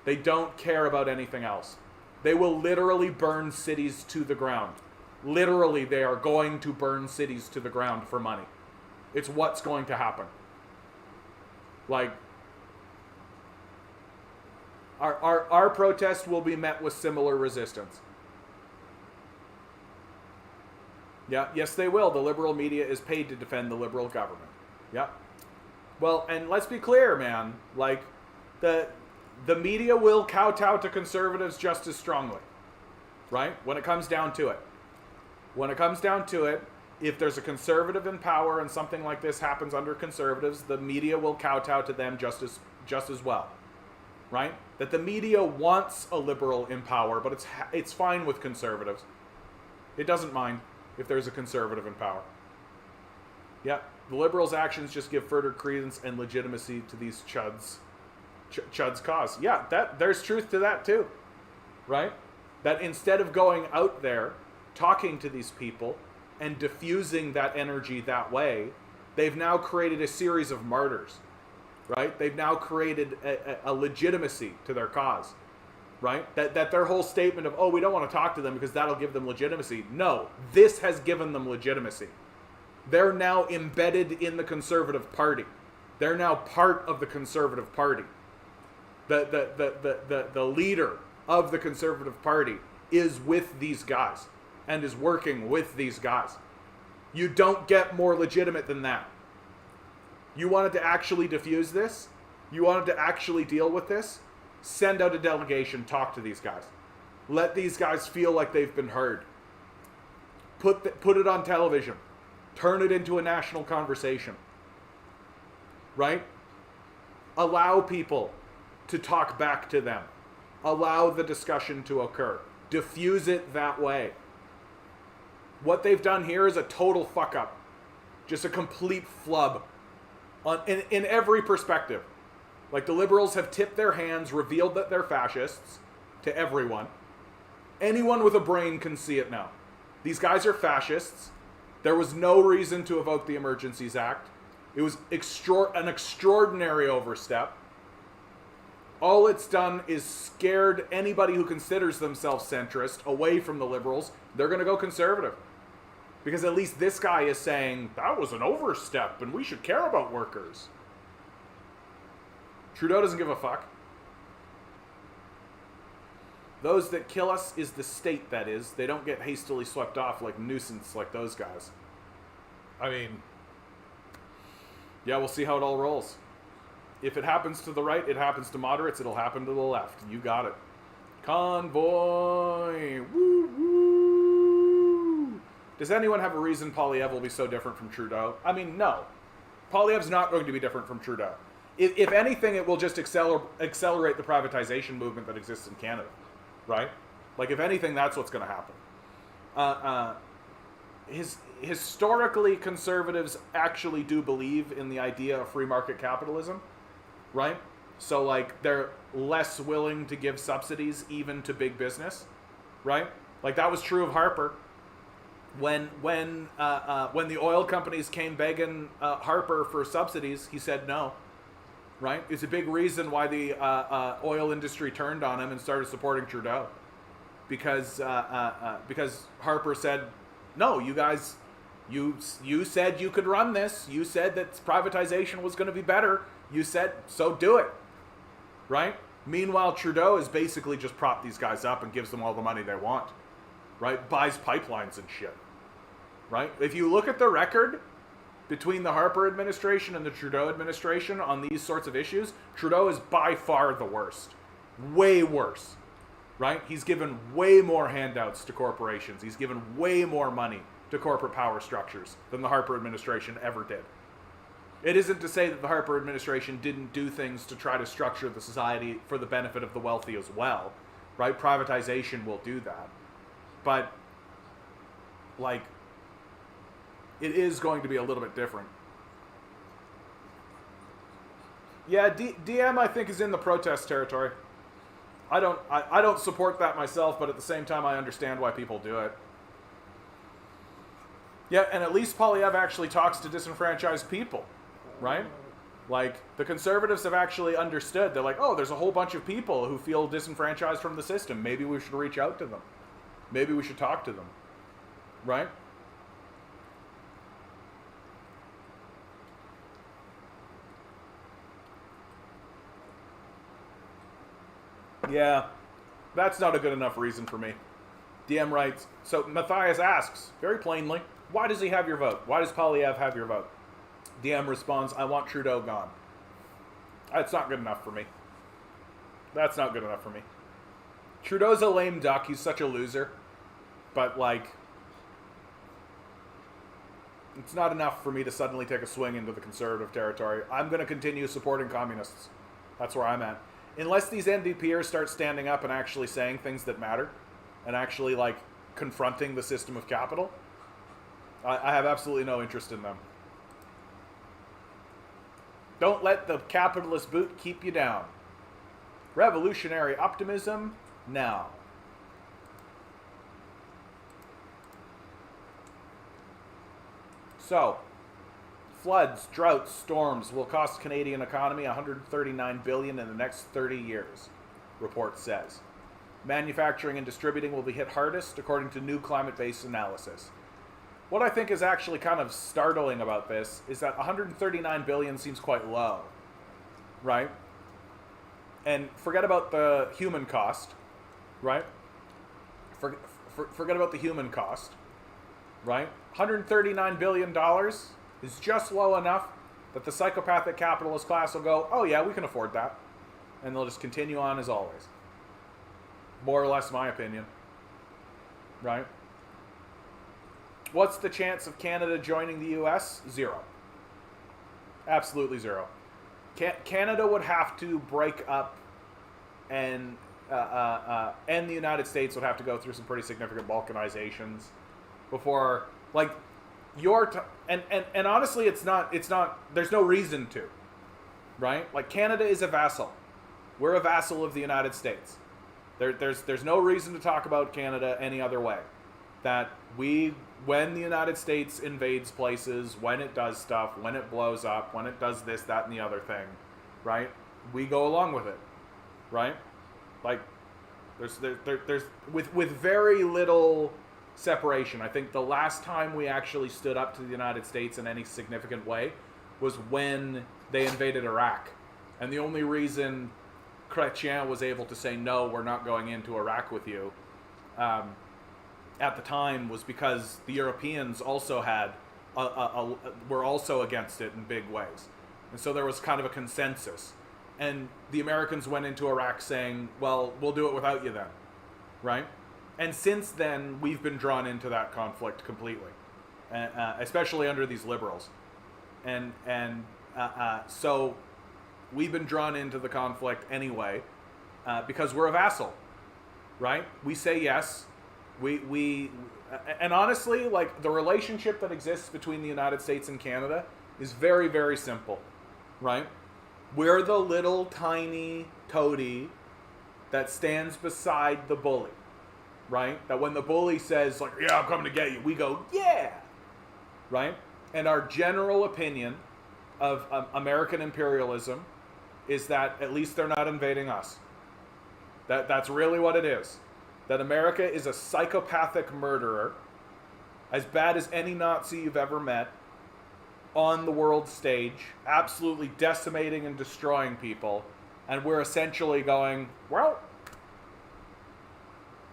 They don't care about anything else. They will literally burn cities to the ground. Literally, they are going to burn cities to the ground for money. It's what's going to happen. Like, Our protest will be met with similar resistance. Yeah, yes they will. The liberal media is paid to defend the liberal government. Yeah. Well, and let's be clear, man. Like, the media will kowtow to conservatives just as strongly. Right? When it comes down to it. When it comes down to it, if there's a conservative in power and something like this happens under conservatives, the media will kowtow to them just as well. Right? That the media wants a liberal in power, but it's fine with conservatives. It doesn't mind if there's a conservative in power. Yeah, the liberals' actions just give further credence and legitimacy to these chuds' cause. Yeah, there's truth to that too, right? That instead of going out there, talking to these people, and diffusing that energy that way, they've now created a series of martyrs, right? They've now created a legitimacy to their cause, right? That their whole statement of, oh, we don't want to talk to them because that'll give them legitimacy. No, this has given them legitimacy. They're now embedded in the Conservative Party. They're now part of the Conservative Party. The leader of the Conservative Party is with these guys and is working with these guys. You don't get more legitimate than that. You wanted to actually diffuse this? You wanted to actually deal with this? Send out a delegation, talk to these guys. Let these guys feel like they've been heard. Put it on television. Turn it into a national conversation. Right? Allow people to talk back to them. Allow the discussion to occur. Diffuse it that way. What they've done here is a total fuck up. Just a complete flub in every perspective. Like, the liberals have tipped their hands, revealed that they're fascists to everyone. Anyone with a brain can see it now. These guys are fascists. There was no reason to evoke the Emergencies Act. It was an extraordinary overstep. All it's done is scared anybody who considers themselves centrist away from the liberals. They're going to go conservative. Because at least this guy is saying, that was an overstep and we should care about workers. Trudeau doesn't give a fuck. Those that kill us is the state, that is. They don't get hastily swept off like nuisance like those guys. I mean, yeah, we'll see how it all rolls. If it happens to the right, it happens to moderates, it'll happen to the left. You got it. Convoy! Woo woo! Does anyone have a reason Poilievre will be so different from Trudeau? I mean, no. Poilievre's not going to be different from Trudeau. If anything, it will just accelerate the privatization movement that exists in Canada. Right? Like, if anything, that's what's going to happen. Historically, conservatives actually do believe in the idea of free market capitalism. Right? So, like, they're less willing to give subsidies even to big business. Right? Like, that was true of Harper. When the oil companies came begging Harper for subsidies, he said no. Right? It's a big reason why the oil industry turned on him and started supporting Trudeau. Because Harper said, no, you guys, you said you could run this. You said that privatization was going to be better. You said, so do it. Right? Meanwhile, Trudeau has basically just propped these guys up and gives them all the money they want. Right? Buys pipelines and shit. Right? If you look at the record between the Harper administration and the Trudeau administration on these sorts of issues, Trudeau is by far the worst. Way worse. Right? He's given way more handouts to corporations. He's given way more money to corporate power structures than the Harper administration ever did. It isn't to say that the Harper administration didn't do things to try to structure the society for the benefit of the wealthy as well. Right? Privatization will do that. But, like, it is going to be a little bit different. Yeah, DM I think is in the protest territory. I don't support that myself, but at the same time I understand why people do it. Yeah, and at least Poilievre actually talks to disenfranchised people, right? Like, the conservatives have actually understood. They're like, oh, there's a whole bunch of people who feel disenfranchised from the system. Maybe we should reach out to them. Maybe we should talk to them, right? Yeah, that's not a good enough reason for me. DM writes, so Matthias asks, very plainly, why does he have your vote? Why does Polyev have your vote? DM responds, I want Trudeau gone. That's not good enough for me. That's not good enough for me. Trudeau's a lame duck. He's such a loser. But, like, it's not enough for me to suddenly take a swing into the conservative territory. I'm going to continue supporting communists. That's where I'm at. Unless these NDPers start standing up and actually saying things that matter, and actually, like, confronting the system of capital, I have absolutely no interest in them. Don't let the capitalist boot keep you down. Revolutionary optimism now. So, floods, droughts, storms will cost Canadian economy $139 billion in the next 30 years, report says. Manufacturing and distributing will be hit hardest, according to new climate-based analysis. What I think is actually kind of startling about this is that $139 billion seems quite low, right? And forget about the human cost, right? Forget about the human cost, right? $139 billion is just low enough that the psychopathic capitalist class will go, oh yeah, we can afford that. And they'll just continue on as always. More or less my opinion, right? What's the chance of Canada joining the U.S.? Zero. Absolutely zero. Canada would have to break up, and the United States would have to go through some pretty significant balkanizations before, like, and honestly, it's not. There's no reason to, right? Like, Canada is a vassal. We're a vassal of the United States. There's no reason to talk about Canada any other way. That when the United States invades places, when it does stuff, when it blows up, when it does this, that, and the other thing, right? We go along with it, right? Like, there's with very little separation. I think the last time we actually stood up to the United States in any significant way was when they invaded Iraq, and the only reason Chrétien was able to say, no, we're not going into Iraq with you, at the time, was because the Europeans also had were also against it in big ways. And so there was kind of a consensus. And the Americans went into Iraq saying, well, we'll do it without you then, right? And since then, we've been drawn into that conflict completely, especially under these liberals. So we've been drawn into the conflict anyway, because we're a vassal, right? We say yes. And honestly, like, the relationship that exists between the United States and Canada is very, very simple, right? We're the little tiny toady that stands beside the bully, right? That when the bully says, like, yeah, I'm coming to get you, we go, yeah, right? And our general opinion of American imperialism is that at least they're not invading us. That's really what it is. That America is a psychopathic murderer, as bad as any Nazi you've ever met, on the world stage, absolutely decimating and destroying people, and we're essentially going, well,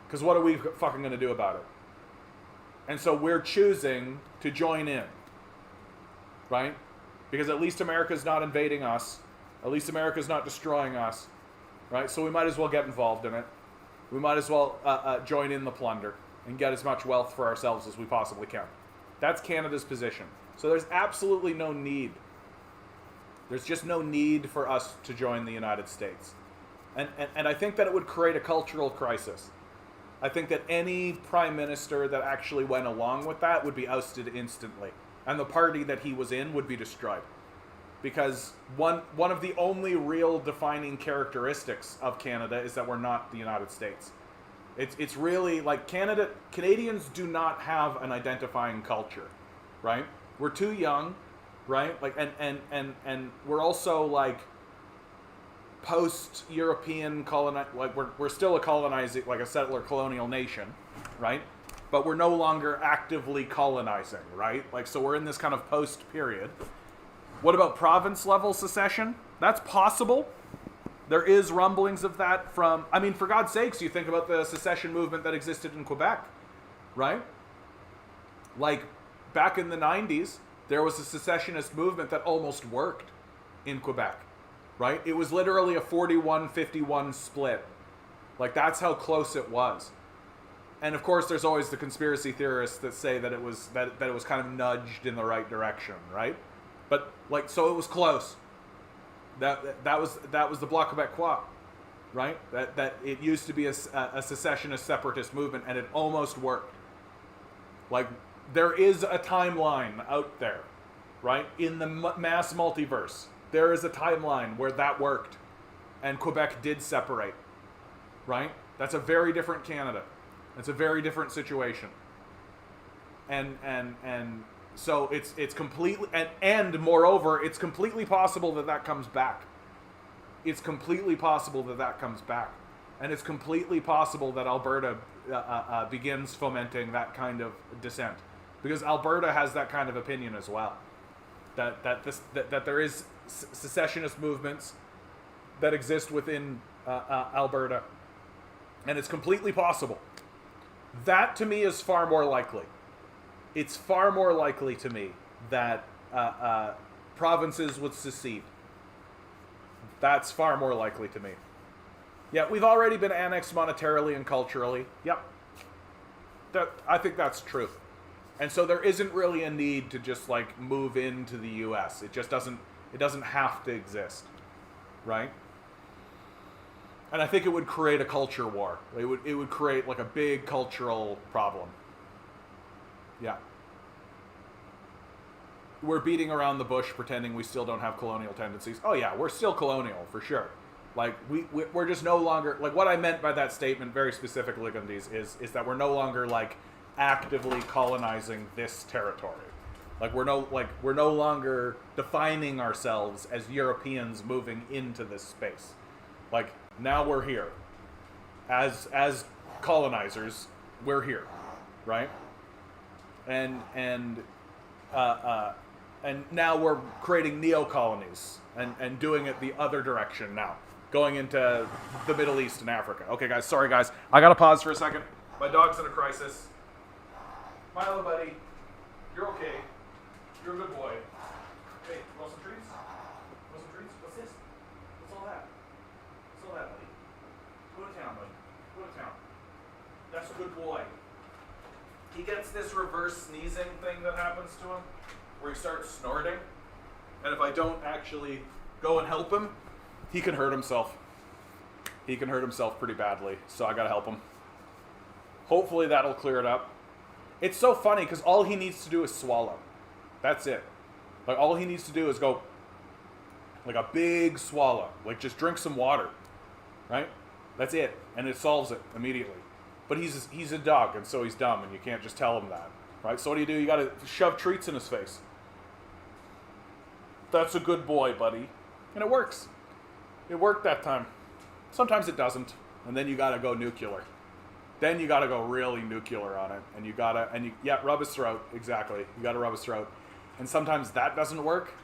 because what are we fucking going to do about it? And so we're choosing to join in, right? Because at least America's not invading us, at least America's not destroying us, right? So we might as well get involved in it. We might as well join in the plunder and get as much wealth for ourselves as we possibly can. That's Canada's position. So there's absolutely no need. There's just no need for us to join the United States. And I think that it would create a cultural crisis. I think that any prime minister that actually went along with that would be ousted instantly. And the party that he was in would be destroyed. Because one of the only real defining characteristics of Canada is that we're not the United States. It's really like Canadians do not have an identifying culture, right? We're too young, right? Like and we're also like post-European like we're still a settler colonial nation, right? But we're no longer actively colonizing, right? Like, so we're in this kind of post period. What about province-level secession? That's possible, There is rumblings of that from, I mean, for God's sakes, you think about the secession movement that existed in Quebec, right? Like, back in the 90s, there was a secessionist movement that almost worked in Quebec, right? It was literally a 41-51 split. Like, that's how close it was. And of course, there's always the conspiracy theorists that say that it was that it was kind of nudged in the right direction, right? But like, so it was close. That was the Bloc Québécois, right? That it used to be a secessionist separatist movement, and it almost worked. Like, there is a timeline out there, right? In the mass multiverse, there is a timeline where that worked, and Quebec did separate, right? That's a very different Canada. It's a very different situation. And so it's completely, and moreover, it's completely possible that comes back. It's completely possible that comes back. And it's completely possible that Alberta begins fomenting that kind of dissent. Because Alberta has that kind of opinion as well. That there is secessionist movements that exist within Alberta. And it's completely possible. That, to me, is far more likely. It's far more likely to me that provinces would secede. That's far more likely to me. Yeah, we've already been annexed monetarily and culturally. Yep. I think that's true. And so there isn't really a need to just, like, move into the U.S. It doesn't have to exist. Right? And I think it would create a culture war. It would create like a big cultural problem. Yeah. We're beating around the bush pretending we still don't have colonial tendencies. Oh yeah, we're still colonial for sure. Like we're just no longer, like, what I meant by that statement very specifically, Gundies, is that we're no longer like actively colonizing this territory. Like we're no longer defining ourselves as Europeans moving into this space. Like, now we're here. As colonizers, we're here, right? And now we're creating neo-colonies and doing it the other direction now, going into the Middle East and Africa. Okay, guys, sorry, guys. I gotta pause for a second. My dog's in a crisis. Milo, buddy, you're okay. You're a good boy. Hey, you want some treats? Want some treats? What's this? What's all that? What's all that, buddy? Go to town, buddy. Go to town. That's a good boy. He gets this reverse sneezing thing that happens to him, where he starts snorting, and if I don't actually go and help him, he can hurt himself. He can hurt himself pretty badly, so I gotta help him. Hopefully that'll clear it up. It's so funny, because all he needs to do is swallow. That's it. Like, all he needs to do is go, like, a big swallow. Like, just drink some water, right? That's it, and it solves it immediately. But he's a dog, and so he's dumb, and you can't just tell him that, right? So what do? You gotta shove treats in his face. That's a good boy, buddy. And it works. It worked that time. Sometimes it doesn't, and then you gotta go nuclear. Then you gotta go really nuclear on it, and rub his throat, exactly. You gotta rub his throat. And sometimes that doesn't work,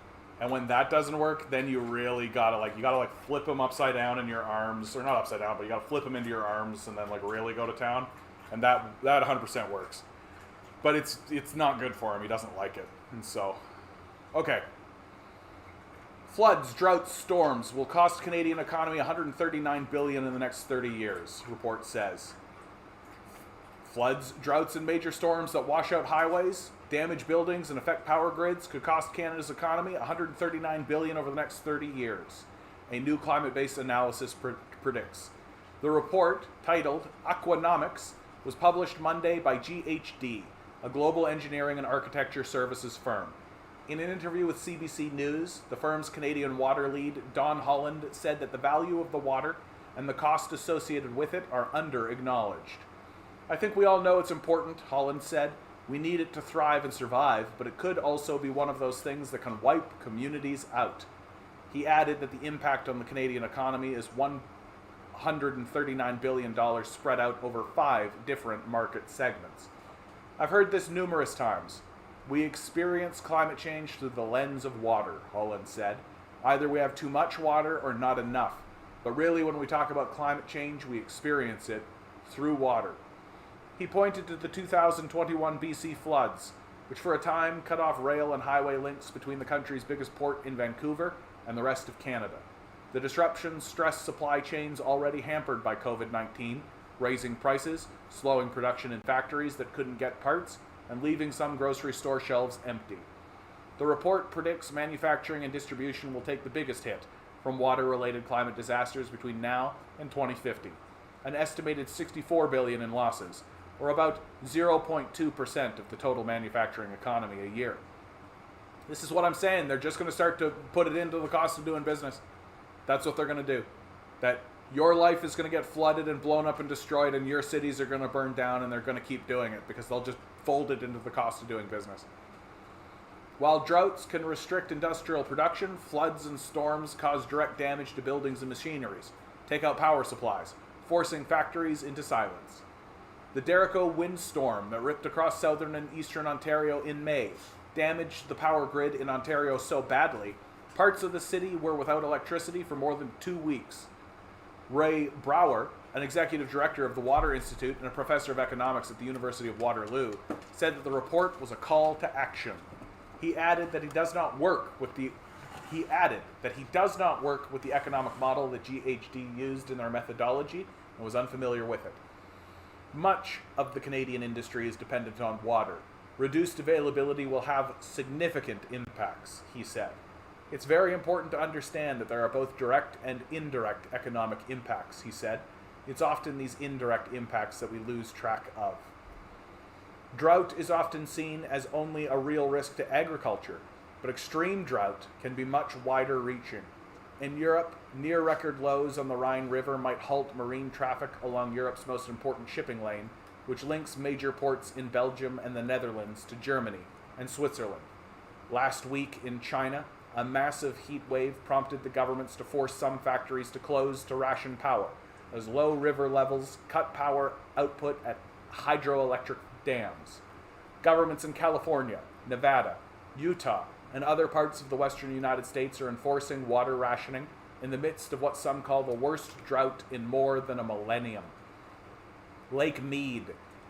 and when that doesn't work, then you really gotta flip him upside down in your arms, or not upside down, but you gotta flip him into your arms and then like really go to town, and that 100% works. But it's not good for him. He doesn't like it, and so, okay. Floods, droughts, storms will cost Canadian economy $139 billion in the next 30 years, report says. Floods, droughts, and major storms that wash out highways, damage buildings, and affect power grids could cost Canada's economy $139 billion over the next 30 years, a new climate-based analysis predicts. The report, titled Aquanomics, was published Monday by GHD, a global engineering and architecture services firm. In an interview with CBC News, the firm's Canadian water lead, Don Holland, said that the value of the water and the cost associated with it are under-acknowledged. I think we all know it's important, Holland said. We need it to thrive and survive, but it could also be one of those things that can wipe communities out. He added that the impact on the Canadian economy is $139 billion spread out over 5 different market segments. I've heard this numerous times. We experience climate change through the lens of water, Holland said. Either we have too much water or not enough. But really, when we talk about climate change, we experience it through water. He pointed to the 2021 BC floods, which for a time cut off rail and highway links between the country's biggest port in Vancouver and the rest of Canada. The disruptions stressed supply chains already hampered by COVID-19, raising prices, slowing production in factories that couldn't get parts, and leaving some grocery store shelves empty. The report predicts manufacturing and distribution will take the biggest hit from water-related climate disasters between now and 2050, an estimated $64 billion in losses, or about 0.2% of the total manufacturing economy a year. This is what I'm saying. They're just going to start to put it into the cost of doing business. That's what they're going to do. That your life is going to get flooded and blown up and destroyed, and your cities are going to burn down, and they're going to keep doing it because they'll just fold it into the cost of doing business. While droughts can restrict industrial production, floods and storms cause direct damage to buildings and machineries, take out power supplies, forcing factories into silence. The Derico windstorm that ripped across southern and eastern Ontario in May damaged the power grid in Ontario so badly, parts of the city were without electricity for more than 2 weeks. Ray Brower, an executive director of the Water Institute and a professor of economics at the University of Waterloo, said that the report was a call to action. He added that he does not work with the economic model that GHD used in their methodology and was unfamiliar with it. Much of the Canadian industry is dependent on water. Reduced availability will have significant impacts, he said. It's very important to understand that there are both direct and indirect economic impacts, he said. It's often these indirect impacts that we lose track of. Drought is often seen as only a real risk to agriculture, but extreme drought can be much wider reaching. In Europe, near record lows on the Rhine River might halt marine traffic along Europe's most important shipping lane, which links major ports in Belgium and the Netherlands to Germany and Switzerland. Last week in China, a massive heat wave prompted the governments to force some factories to close to ration power, as low river levels cut power output at hydroelectric dams. Governments in California, Nevada, Utah, and other parts of the western United States are enforcing water rationing in the midst of what some call the worst drought in more than a millennium. Lake Mead,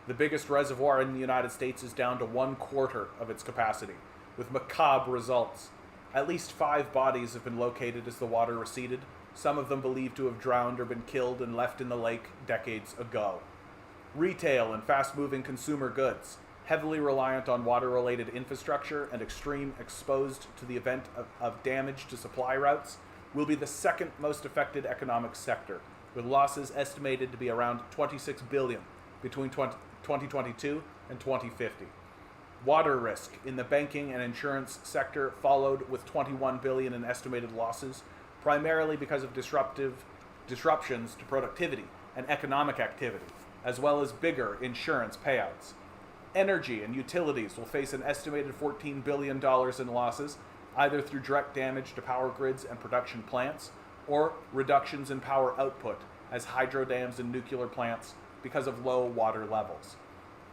the biggest reservoir in the United States, is down to 1/4 of its capacity, with macabre results. At least 5 bodies have been located as the water receded, some of them believed to have drowned or been killed and left in the lake decades ago. Retail and fast-moving consumer goods, heavily reliant on water-related infrastructure and extreme exposed to the event of damage to supply routes, will be the second most affected economic sector, with losses estimated to be around $26 billion between 2022 and 2050. Water risk in the banking and insurance sector followed with $21 billion in estimated losses, primarily because of disruptions to productivity and economic activity, as well as bigger insurance payouts. Energy and utilities will face an estimated $14 billion in losses, either through direct damage to power grids and production plants, or reductions in power output as hydro dams and nuclear plants because of low water levels.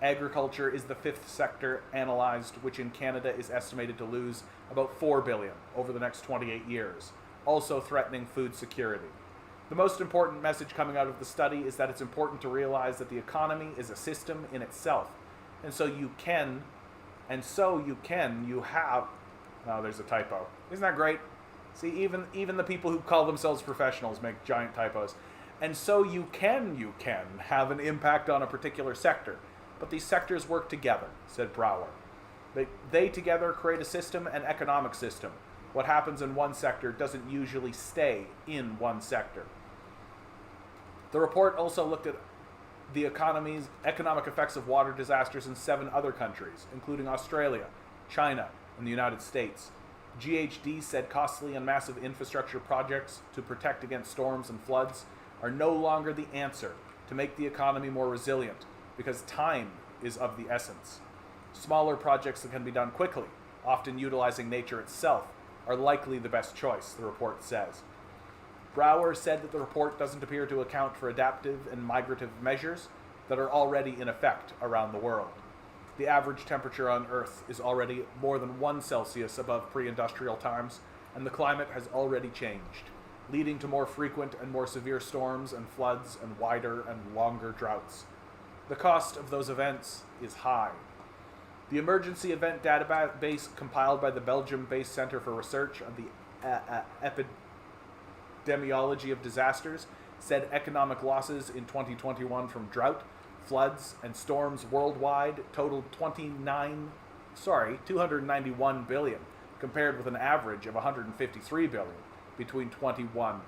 Agriculture is the 5th sector analyzed, which in Canada is estimated to lose about $4 billion over the next 28 years, also threatening food security. The most important message coming out of the study is that it's important to realize that the economy is a system in itself, you have, oh, there's a typo. Isn't that great? See, even the people who call themselves professionals make giant typos. And so you can have an impact on a particular sector. But these sectors work together, said Brower. They together create a system, an economic system. What happens in one sector doesn't usually stay in one sector. The report also looked at the economic effects of water disasters in 7 other countries, including Australia, China, and the United States. GHD said costly and massive infrastructure projects to protect against storms and floods are no longer the answer to make the economy more resilient, because time is of the essence. Smaller projects that can be done quickly, often utilizing nature itself, are likely the best choice, the report says. Brower said that the report doesn't appear to account for adaptive and migrative measures that are already in effect around the world. The average temperature on Earth is already more than 1 Celsius above pre-industrial times, and the climate has already changed. leading to more frequent and more severe storms and floods and wider and longer droughts. The cost of those events is high. The emergency event database compiled by the Belgium-based Center for Research on the Epidemiology of Disasters said economic losses in 2021 from drought, floods, and storms worldwide totaled 291 billion, compared with an average of 153 billion between 2001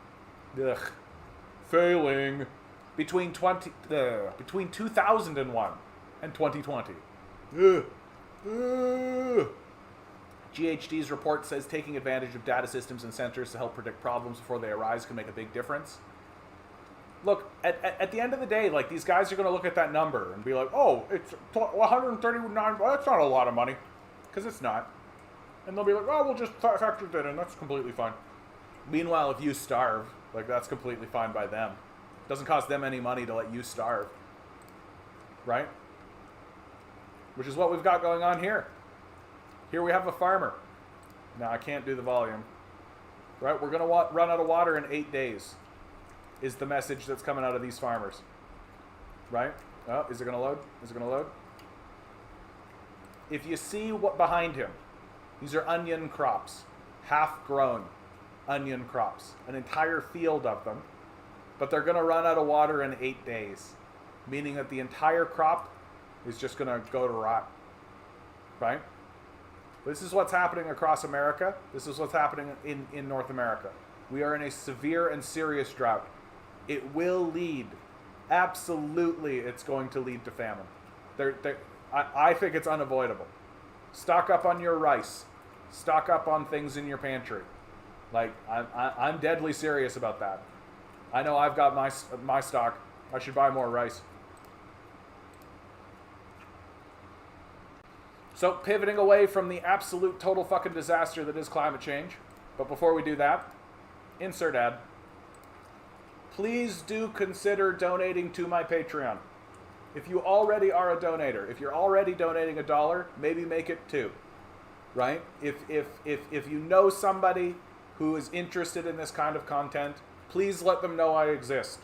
and 2020. GHD's report says taking advantage of data systems and sensors to help predict problems before they arise can make a big difference. Look, at the end of the day, like, these guys are going to look at that number and be like, oh, it's 139, well, that's not a lot of money. Because it's not. And they'll be like, oh, we'll just factor that in, that's completely fine. Meanwhile, if you starve, like, that's completely fine by them. It doesn't cost them any money to let you starve. Right? Which is what we've got going on here. Here we have a farmer. Now, I can't do the volume. Right? We're going to run out of water in 8 days. Is the message that's coming out of these farmers. Right? Oh, is it going to load? Is it going to load? If you see what behind him, these are onion crops. Half-grown onion crops. An entire field of them. But they're going to run out of water in 8 days. Meaning that the entire crop is just going to go to rot. Right? This is what's happening across America. This is what's happening in North America. We are in a severe and serious drought. It will lead, absolutely, it's going to lead to famine. I think it's unavoidable. Stock up on your rice. Stock up on things in your pantry. Like, I'm deadly serious about that. I know I've got my stock. I should buy more rice. So, pivoting away from the absolute total fucking disaster that is climate change. But before we do that, insert ad. Please do consider donating to my Patreon. If you already are a donator, if you're already donating $1, maybe make it $2. Right? If you know somebody who is interested in this kind of content, please let them know I exist.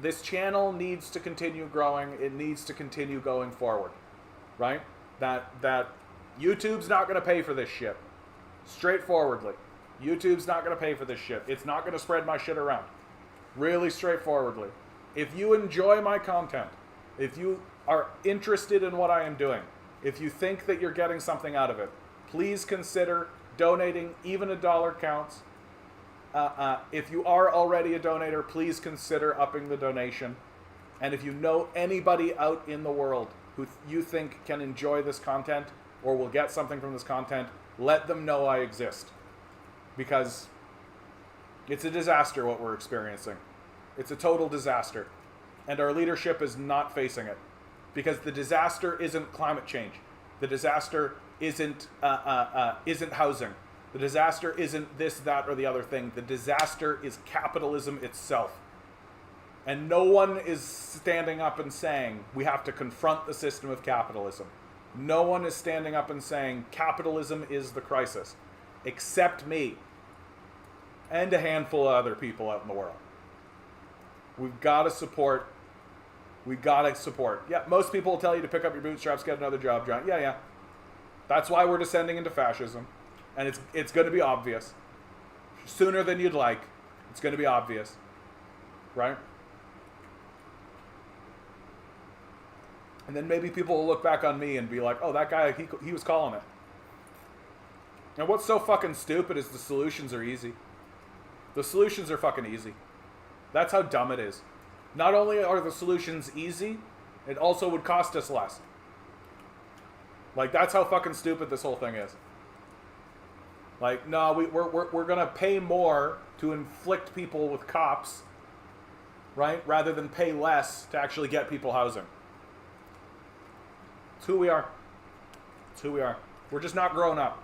This channel needs to continue growing. It needs to continue going forward. Right? That YouTube's not going to pay for this shit. Straightforwardly. YouTube's not going to pay for this shit. It's not going to spread my shit around. Really straightforwardly. If you enjoy my content, if you are interested in what I am doing, if you think that you're getting something out of it, please consider donating. Even $1 counts. If you are already a donator, please consider upping the donation. And if you know anybody out in the world who you think can enjoy this content or will get something from this content, let them know I exist. Because it's a disaster what we're experiencing. It's a total disaster. And our leadership is not facing it. Because the disaster isn't climate change. The disaster isn't housing. The disaster isn't this, that, or the other thing. The disaster is capitalism itself. And no one is standing up and saying we have to confront the system of capitalism. No one is standing up and saying capitalism is the crisis. Except me. And a handful of other people out in the world. We've got to support. Yeah, most people will tell you to pick up your bootstraps, get another job, John. Yeah. That's why we're descending into fascism. And it's going to be obvious. Sooner than you'd like. It's going to be obvious. Right? And then maybe people will look back on me and be like, oh, that guy, he was calling it. And what's so fucking stupid is the solutions are easy. The solutions are fucking easy. That's how dumb it is. Not only are the solutions easy, it also would cost us less. Like, that's how fucking stupid this whole thing is. Like, no, we're gonna pay more to inflict people with cops, right? Rather than pay less to actually get people housing. It's who we are. It's who we are. We're just not grown up.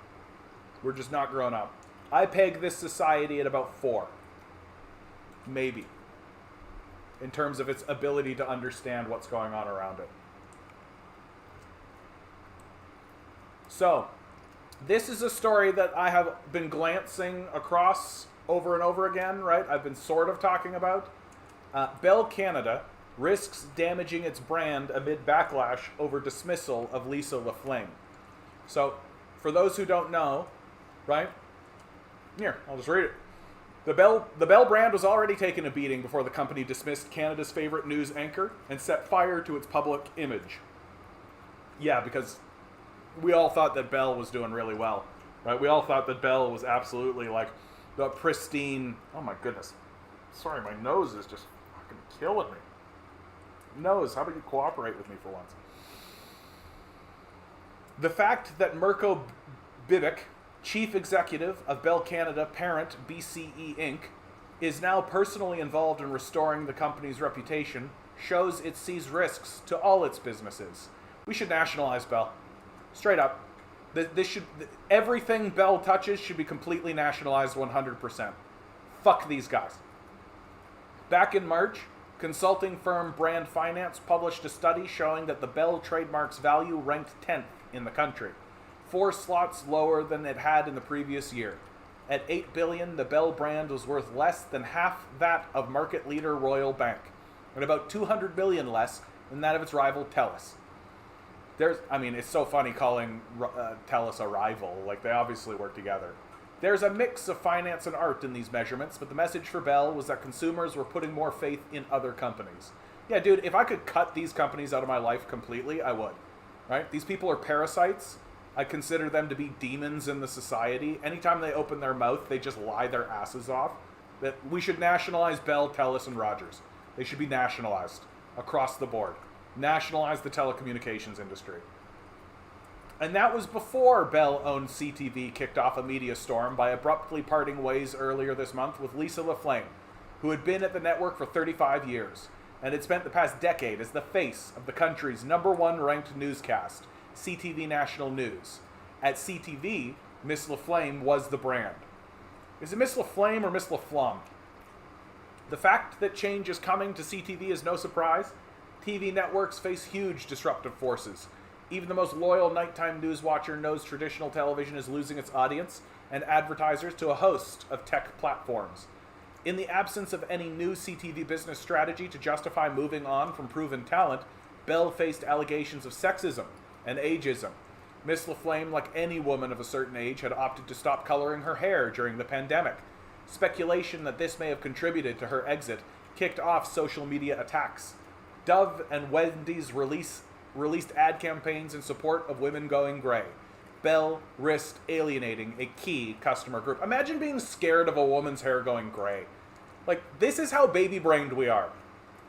We're just not grown up. I peg this society at about 4. Maybe. In terms of its ability to understand what's going on around it. So, this is a story that I have been glancing across over and over again, right? I've been sort of talking about. Bell Canada risks damaging its brand amid backlash over dismissal of Lisa LaFlame. So, for those who don't know, right? Here, I'll just read it. The Bell brand was already taking a beating before the company dismissed Canada's favorite news anchor and set fire to its public image. Yeah, because we all thought that Bell was doing really well, right? We all thought that Bell was absolutely like the pristine. Oh my goodness. Sorry, my nose is just fucking killing me. Nose, how about you cooperate with me for once? The fact that Mirko Bibic, chief executive of Bell Canada parent BCE Inc., is now personally involved in restoring the company's reputation shows it sees risks to all its businesses. We should nationalize Bell. Straight up. Everything Bell touches should be completely nationalized 100%. Fuck these guys. Back in March, consulting firm Brand Finance published a study showing that the Bell trademark's value ranked 10th in the country, 4 slots lower than it had in the previous year. At $8 billion, the Bell brand was worth less than half that of market leader Royal Bank, and about $200 million less than that of its rival TELUS. It's so funny calling TELUS a rival. Like, they obviously work together. There's a mix of finance and art in these measurements, but the message for Bell was that consumers were putting more faith in other companies. Yeah, dude, if I could cut these companies out of my life completely, I would. Right? These people are parasites. I consider them to be demons in the society. Anytime they open their mouth, they just lie their asses off. That we should nationalize Bell, TELUS, and Rogers. They should be nationalized across the board. Nationalize the telecommunications industry. And that was before Bell-owned CTV kicked off a media storm by abruptly parting ways earlier this month with Lisa LaFlame, who had been at the network for 35 years and had spent the past decade as the face of the country's #1 ranked newscast, CTV National News. At CTV, Miss LaFlame was the brand. Is it Miss LaFlame or Miss LaFlame? The fact that change is coming to CTV is no surprise. TV networks face huge disruptive forces. Even the most loyal nighttime news watcher knows traditional television is losing its audience and advertisers to a host of tech platforms. In the absence of any new CTV business strategy to justify moving on from proven talent, Bell faced allegations of sexism and ageism. Miss LaFlame, like any woman of a certain age, had opted to stop coloring her hair during the pandemic. Speculation that this may have contributed to her exit kicked off social media attacks. Dove and Wendy's released ad campaigns in support of women going gray. Bell risked alienating a key customer group. Imagine being scared of a woman's hair going gray. Like, this is how baby-brained we are.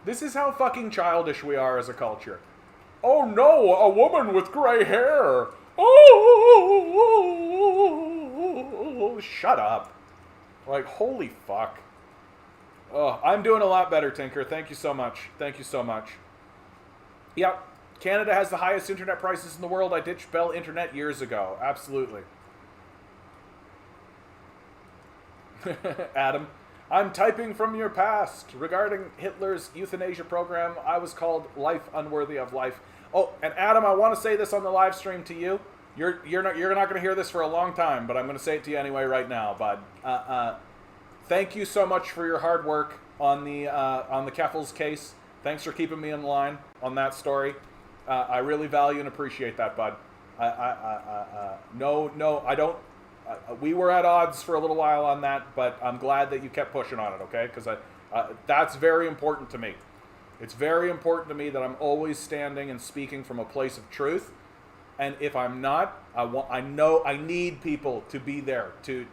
This is how fucking childish we are as a culture. Oh no, a woman with gray hair. Oh, shut up. Like, holy fuck. Oh, I'm doing a lot better, Tinker. Thank you so much. Thank you so much. Yep. Canada has the highest internet prices in the world. I ditched Bell Internet years ago. Absolutely. Adam, I'm typing from your past. Regarding Hitler's euthanasia program, I was called life unworthy of life. Oh, and Adam, I want to say this on the live stream to you. You're not going to hear this for a long time, but I'm going to say it to you anyway right now, bud. Thank you so much for your hard work on the Keffels case. Thanks for keeping me in line on that story. I really value and appreciate that, bud. No, I don't. We were at odds for a little while on that, but I'm glad that you kept pushing on it, okay? Because that's very important to me. It's very important to me that I'm always standing and speaking from a place of truth. And if I'm not, I know I need people to be there to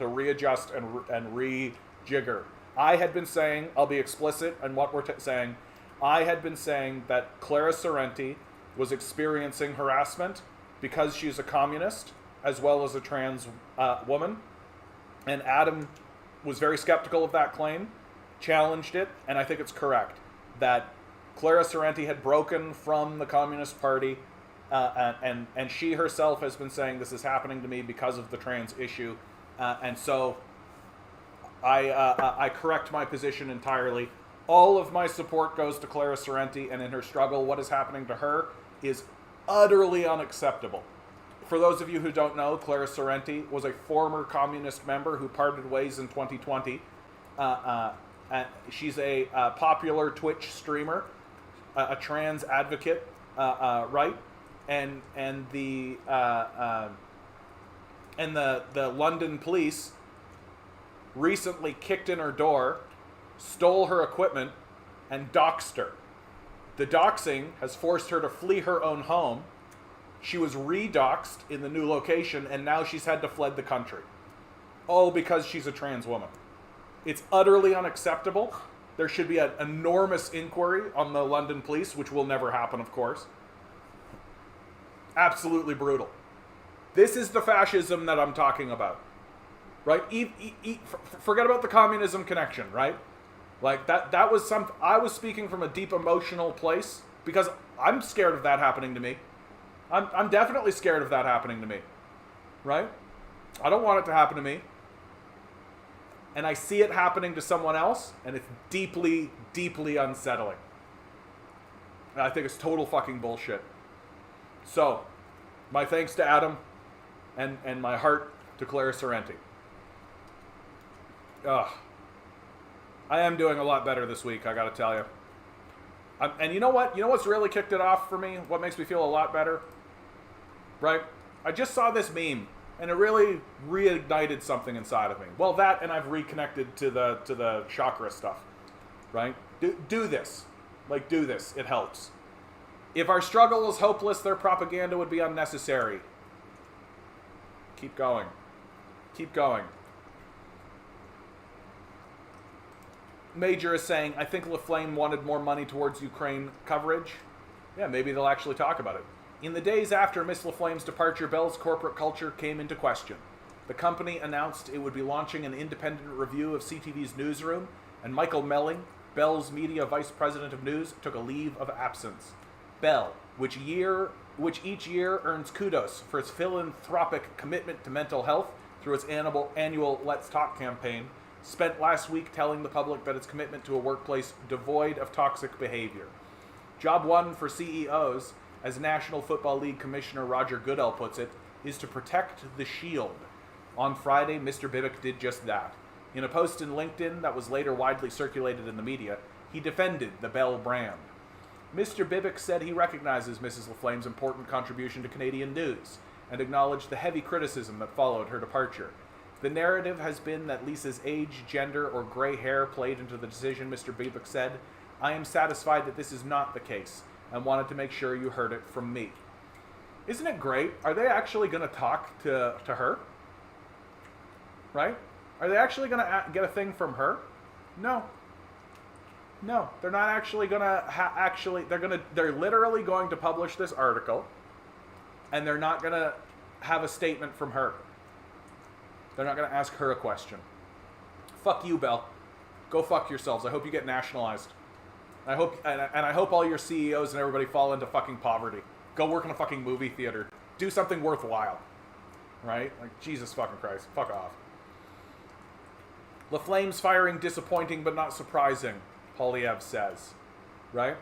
readjust and rejigger. I had been saying, I'll be explicit in what we're saying. I had been saying that Clara Sorrenti was experiencing harassment because she's a communist as well as a trans woman. And Adam was very skeptical of that claim, challenged it, and I think it's correct that Clara Sorrenti had broken from the Communist Party, and she herself has been saying this is happening to me because of the trans issue, and so I correct my position entirely. All of my support goes to Clara Sorrenti, and in her struggle, what is happening to her is utterly unacceptable. For those of you who don't know, Clara Sorrenti was a former communist member who parted ways in 2020. She's a popular Twitch streamer, a trans advocate, right? And the London police recently kicked in her door, stole her equipment, and doxed her. The doxing has forced her to flee her own home. She was re-doxed in the new location, and now she's had to fled the country. All because she's a trans woman. It's utterly unacceptable. There should be an enormous inquiry on the London police, which will never happen, of course. Absolutely brutal. This is the fascism that I'm talking about. Right? Forget about the communism connection, right? Like, that was I was speaking from a deep emotional place, because I'm scared of that happening to me. I'm definitely scared of that happening to me. Right? I don't want it to happen to me. And I see it happening to someone else, and it's deeply, deeply unsettling. And I think it's total fucking bullshit. So, my thanks to Adam, and my heart to Clara Sorrenti. Ugh. I am doing a lot better this week, I gotta tell you. And you know what? You know what's really kicked it off for me? What makes me feel a lot better? Right? I just saw this meme, and it really reignited something inside of me. Well, that, and I've reconnected to the chakra stuff. Right? Do this. Like, do this. It helps. If our struggle is hopeless, their propaganda would be unnecessary. Keep going. Keep going. Major is saying, I think LaFlame wanted more money towards Ukraine coverage. Yeah, maybe they'll actually talk about it. In the days after Miss LaFlame's departure, Bell's corporate culture came into question. The company announced it would be launching an independent review of CTV's newsroom, and Michael Melling, Bell's media vice president of news, took a leave of absence. Bell, which each year earns kudos for its philanthropic commitment to mental health through its annual Let's Talk campaign, spent last week telling the public that its commitment to a workplace devoid of toxic behavior. Job one for CEOs, as National Football League Commissioner Roger Goodell puts it, is to protect the shield. On Friday, Mr. Bibick did just that. In a post in LinkedIn that was later widely circulated in the media, he defended the Bell brand. Mr. Bibick said he recognizes Mrs. LaFlame's important contribution to Canadian news, and acknowledged the heavy criticism that followed her departure. The narrative has been that Lisa's age, gender, or gray hair played into the decision, Mr. Bibick said. I am satisfied that this is not the case, and wanted to make sure you heard it from me. Isn't it great? Are they actually going to talk to her? Right? Are they actually going to get a thing from her? No. No, they're not actually going to they're literally going to publish this article, and they're not going to have a statement from her. They're not going to ask her a question. Fuck you, Bell. Go fuck yourselves. I hope you get nationalized. I hope all your CEOs and everybody fall into fucking poverty. Go work in a fucking movie theater. Do something worthwhile. Right? Like, Jesus fucking Christ. Fuck off. LaFlame's firing disappointing but not surprising, Polyev says. Right?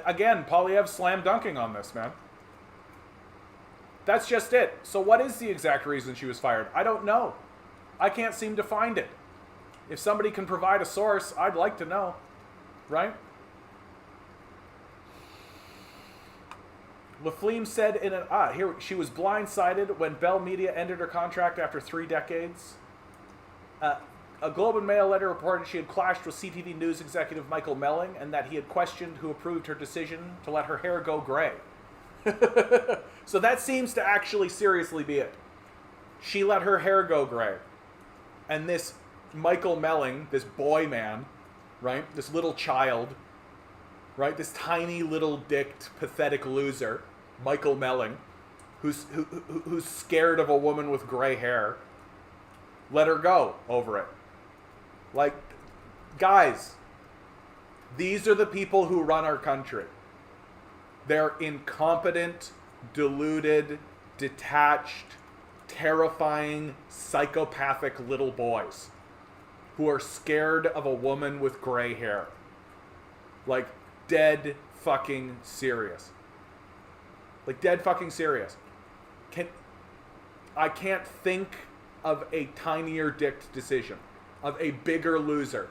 Again, Polyev slam dunking on this, man. That's just it. So what is the exact reason she was fired? I don't know. I can't seem to find it. If somebody can provide a source, I'd like to know. Right? LaFlame said in she was blindsided when Bell Media ended her contract after 3 decades. A Globe and Mail letter reported she had clashed with CTV News executive Michael Melling, and that he had questioned who approved her decision to let her hair go gray. So that seems to actually seriously be it. She let her hair go gray. And this Michael Melling, this boy man, right? This little child, right? This tiny little dicked, pathetic loser, Michael Melling, who's scared of a woman with gray hair, let her go over it. Like, guys, these are the people who run our country. They're incompetent, deluded, detached, terrifying, psychopathic little boys who are scared of a woman with gray hair. Like, dead fucking serious. Like, dead fucking serious. I can't think of a tinier dicked decision, of a bigger loser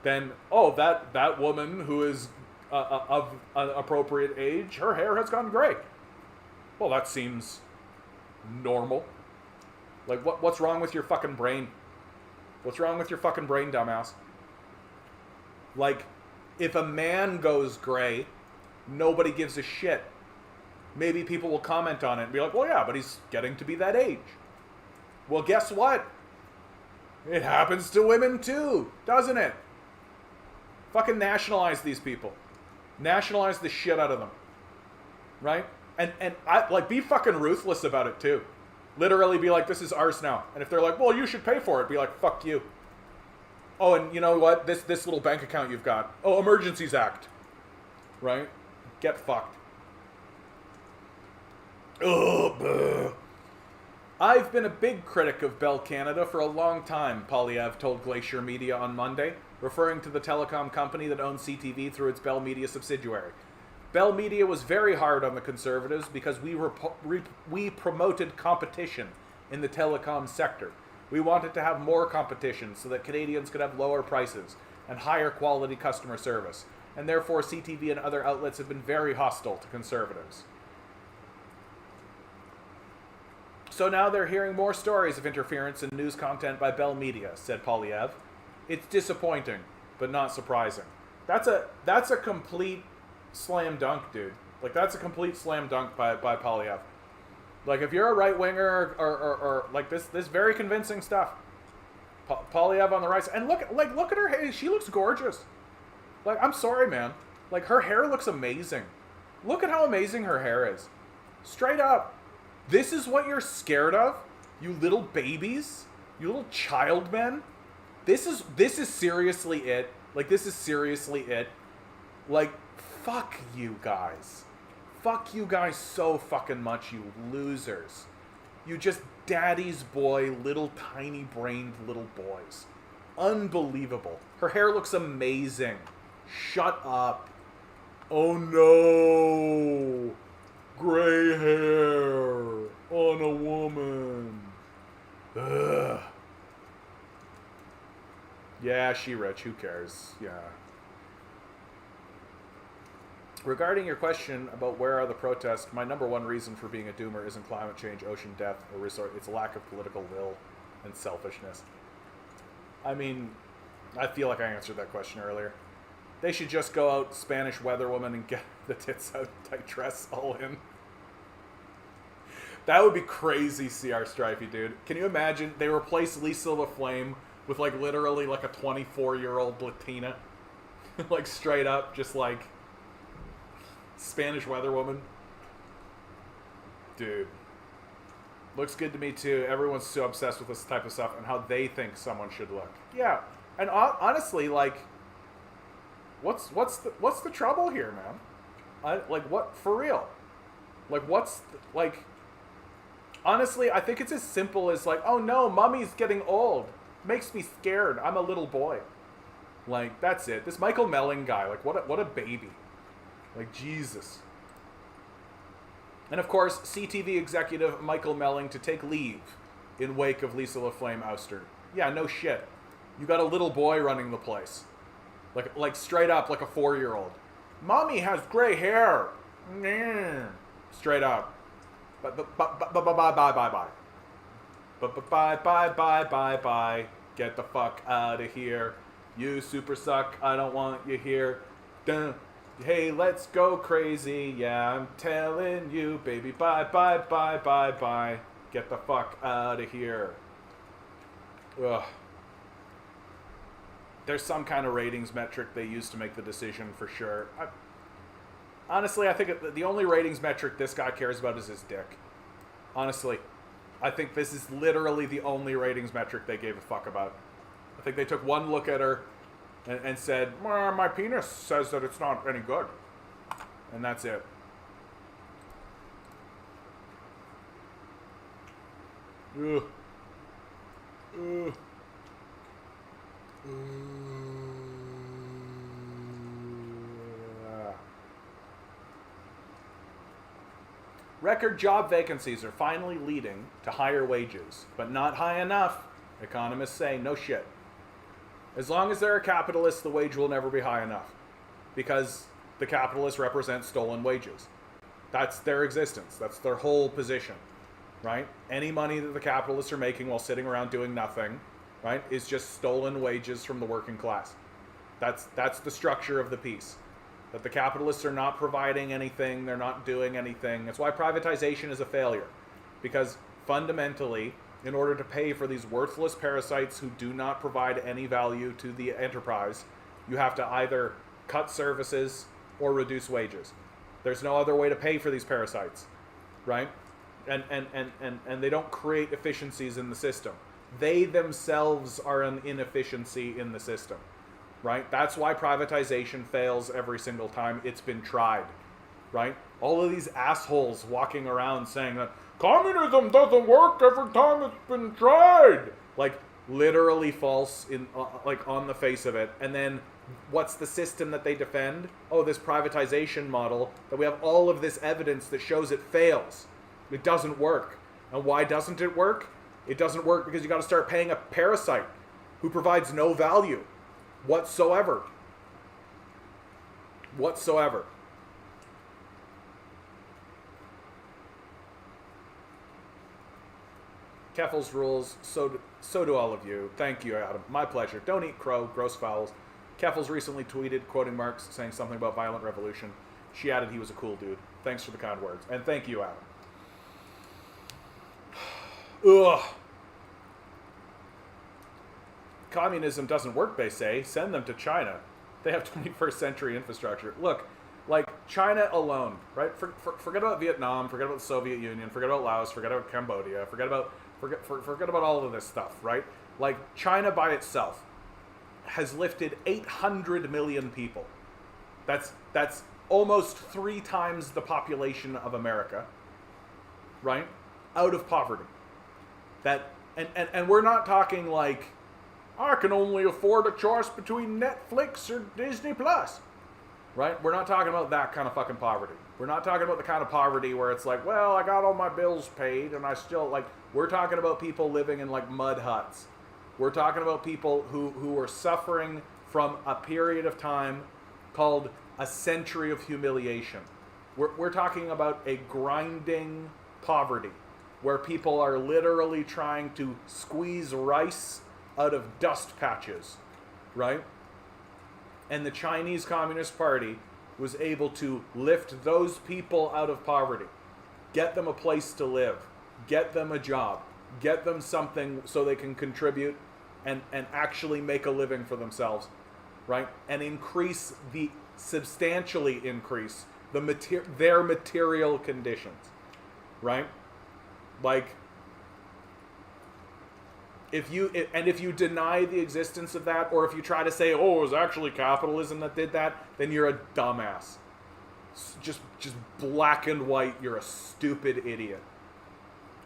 than, oh, that woman who is of an appropriate age, her hair has gone gray. Well, that seems normal. Like, what's wrong with your fucking brain? What's wrong with your fucking brain, dumbass? Like, if a man goes gray, nobody gives a shit. Maybe people will comment on it and be like, well, yeah, but he's getting to be that age. Well, guess what? It happens to women too, doesn't it? Fucking nationalize these people. Nationalize the shit out of them. Right? And I, like, be fucking ruthless about it too. Literally be like, this is ours now. And if they're like, well, you should pay for it, be like, fuck you. Oh, and you know what? This little bank account you've got. Oh, Emergencies Act. Right? Get fucked. Ugh. I've been a big critic of Bell Canada for a long time, Polyev told Glacier Media on Monday, referring to the telecom company that owns CTV through its Bell Media subsidiary. Bell Media was very hard on the Conservatives because we promoted competition in the telecom sector. We wanted to have more competition so that Canadians could have lower prices and higher quality customer service, and therefore CTV and other outlets have been very hostile to Conservatives. So now they're hearing more stories of interference in news content by Bell Media, said Polyev. It's disappointing, but not surprising. That's a complete slam dunk, dude. Like, that's a complete slam dunk by Polyev. Like, if you're a right-winger or like this very convincing stuff. Polyev on the right side. And look at her hair. She looks gorgeous. Like, I'm sorry, man. Like, her hair looks amazing. Look at how amazing her hair is. Straight up. This is what you're scared of? You little babies? You little child men? This is seriously it. Like, this is seriously it. Like, fuck you guys. Fuck you guys so fucking much, you losers. You just daddy's boy, little tiny brained little boys. Unbelievable. Her hair looks amazing. Shut up. Oh no. Gray hair on a woman. Ugh. Yeah, she rich. Who cares? Yeah. Regarding your question about where are the protests, my number one reason for being a doomer isn't climate change, ocean death, or resource. It's lack of political will and selfishness. I mean, I feel like I answered that question earlier. They should just go out Spanish weather woman and get the tits out tight dress all in. That would be crazy, CR Stripey, dude. Can you imagine? They replace Lisa LaFlame with, like, literally, like, a 24-year-old Latina. Like, straight up, just, like, Spanish weather woman. Dude. Looks good to me, too. Everyone's so obsessed with this type of stuff and how they think someone should look. Yeah. And honestly, like, what's the trouble here, man? Like, what, for real? Like, honestly, I think it's as simple as, like, oh no, mommy's getting old. Makes me scared. I'm a little boy. Like, that's it. This Michael Melling guy, like, what a baby. Like, Jesus. And of course, CTV executive Michael Melling to take leave in wake of Lisa LaFlame ouster. Yeah, no shit. You got a little boy running the place. Like straight up, like a 4-year-old. Mommy has gray hair. Straight up. Bye. Bye. Get the fuck out of here. You super suck. I don't want you here. Dun. Hey, let's go crazy. Yeah, I'm telling you, baby. Bye. Get the fuck out of here. Ugh. There's some kind of ratings metric they use to make the decision for sure. Honestly, I think the only ratings metric this guy cares about is his dick. Honestly. I think this is literally the only ratings metric they gave a fuck about. I think they took one look at her and said, my penis says that it's not any good. And that's it. Ugh. Ugh. Record job vacancies are finally leading to higher wages, but not high enough. Economists say no shit. As long as there are capitalists, the wage will never be high enough, because the capitalists represent stolen wages. That's their existence. That's their whole position, right? Any money that the capitalists are making while sitting around doing nothing, right, is just stolen wages from the working class. That's the structure of the piece. That the capitalists are not providing anything, they're not doing anything. That's why privatization is a failure. Because fundamentally, in order to pay for these worthless parasites who do not provide any value to the enterprise, you have to either cut services or reduce wages. There's no other way to pay for these parasites, right? And they don't create efficiencies in the system. They themselves are an inefficiency in the system, right? That's why privatization fails every single time it's been tried, right? All of these assholes walking around saying that communism doesn't work every time it's been tried. Like, literally false in like on the face of it. And then what's the system that they defend? Oh, this privatization model that we have all of this evidence that shows it fails. It doesn't work. And why doesn't it work? It doesn't work because you got to start paying a parasite who provides no value whatsoever. Whatsoever. Keffel's rules, so do all of you. Thank you, Adam. My pleasure. Don't eat crow, gross fowls. Keffel's recently tweeted, quoting Marx, saying something about violent revolution. She added he was a cool dude. Thanks for the kind words. And thank you, Adam. Ugh. Communism doesn't work, they say. Send them to China. They have 21st century infrastructure. Look, like China alone, right? Forget about Vietnam, forget about the Soviet Union, forget about Laos, forget about Cambodia, forget about all of this stuff, right? Like China by itself has lifted 800 million people. That's almost 3 times the population of America, right? Out of poverty. And we're not talking like, I can only afford a choice between Netflix or Disney Plus, right? We're not talking about that kind of fucking poverty. We're not talking about the kind of poverty where it's like, well, I got all my bills paid and I still, like, we're talking about people living in like mud huts. We're talking about people who are suffering from a period of time called a century of humiliation. We're talking about a grinding poverty where people are literally trying to squeeze rice out of dust patches, right? And the Chinese Communist Party was able to lift those people out of poverty, get them a place to live, get them a job, get them something so they can contribute and actually make a living for themselves, right? And substantially increase their material conditions, right? Like, if you deny the existence of that, or if you try to say, oh, it was actually capitalism that did that, then you're a dumbass. Just black and white, you're a stupid idiot.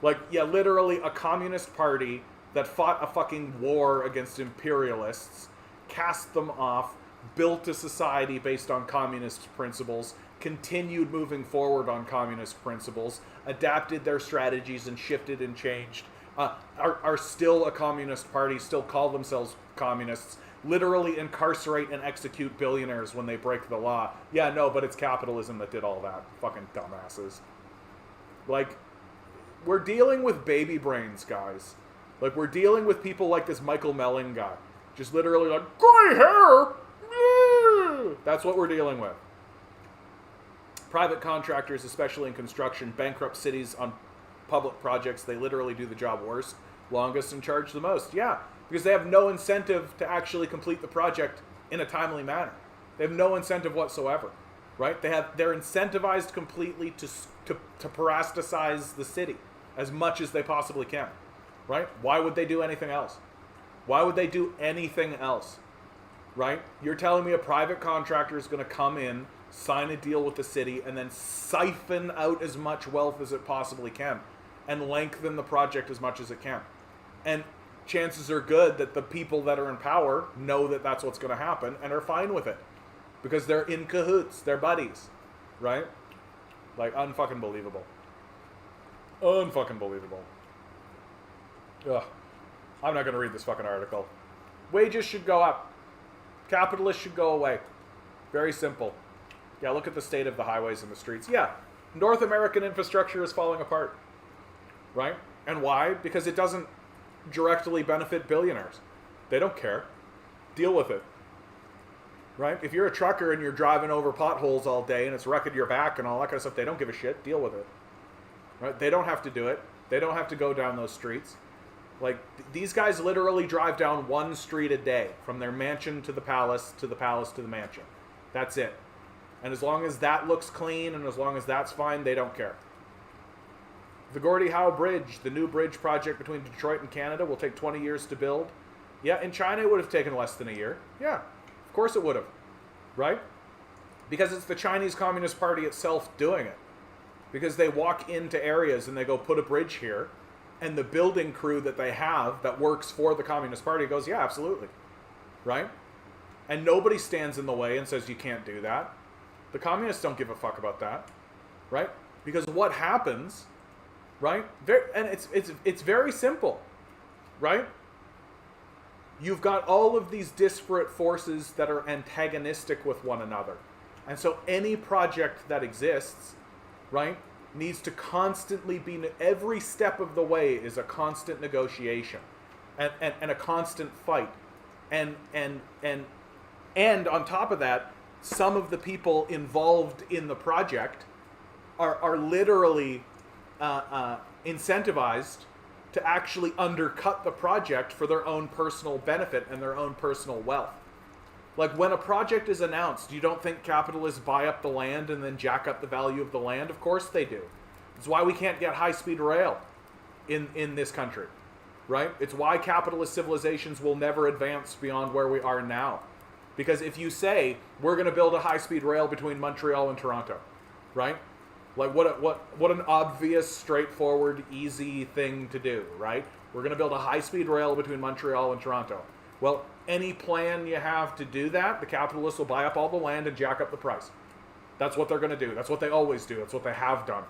Like, yeah, literally a communist party that fought a fucking war against imperialists, cast them off, built a society based on communist principles, continued moving forward on communist principles, adapted their strategies and shifted and changed, are still a communist party, still call themselves communists, literally incarcerate and execute billionaires when they break the law. Yeah, no, but it's capitalism that did all that. Fucking dumbasses. Like, we're dealing with baby brains, guys. Like, we're dealing with people like this Michael Melling guy. Just literally like, gray hair! That's what we're dealing with. Private contractors, especially in construction, bankrupt cities on public projects. They literally do the job worst, longest, and charge the most. Yeah, because they have no incentive to actually complete the project in a timely manner. They have no incentive whatsoever, right? They're incentivized completely to parasticize the city as much as they possibly can, right? Why would they do anything else? Why would they do anything else, right? You're telling me a private contractor is going to come in, sign a deal with the city, and then siphon out as much wealth as it possibly can and lengthen the project as much as it can. And chances are good that the people that are in power know that that's what's going to happen and are fine with it because they're in cahoots, they're buddies, right? Like, unfucking believable. Unfucking believable. Ugh. I'm not going to read this fucking article. Wages should go up. Capitalists should go away. Very simple. Yeah, look at the state of the highways and the streets. Yeah, North American infrastructure is falling apart. Right? And why? Because it doesn't directly benefit billionaires. They don't care. Deal with it. Right? If you're a trucker and you're driving over potholes all day and it's wrecking your back and all that kind of stuff, they don't give a shit. Deal with it. Right? They don't have to do it. They don't have to go down those streets. Like, these guys literally drive down one street a day, from their mansion to the palace, to the palace to the mansion. That's it. And as long as that looks clean and as long as that's fine, they don't care. The Gordie Howe Bridge, the new bridge project between Detroit and Canada, will take 20 years to build. Yeah, in China it would have taken less than a year. Yeah, of course it would have. Right? Because it's the Chinese Communist Party itself doing it. Because they walk into areas and they go, put a bridge here. And the building crew that they have that works for the Communist Party goes, yeah, absolutely. Right? And nobody stands in the way and says you can't do that. The communists don't give a fuck about that. Right? Because what happens, right? And it's very simple. Right? You've got all of these disparate forces that are antagonistic with one another. And so any project that exists, right, needs to constantly be, every step of the way is a constant negotiation and a constant fight. And on top of that, some of the people involved in the project are literally incentivized to actually undercut the project for their own personal benefit and their own personal wealth. Like, when a project is announced, you don't think capitalists buy up the land and then jack up the value of the land? Of course they do. It's why we can't get high-speed rail in this country, right? It's why capitalist civilizations will never advance beyond where we are now. Because if you say, we're going to build a high-speed rail between Montreal and Toronto, right? Like, what an obvious, straightforward, easy thing to do, right? We're going to build a high-speed rail between Montreal and Toronto. Well, any plan you have to do that, the capitalists will buy up all the land and jack up the price. That's what they're going to do. That's what they always do. That's what they have done.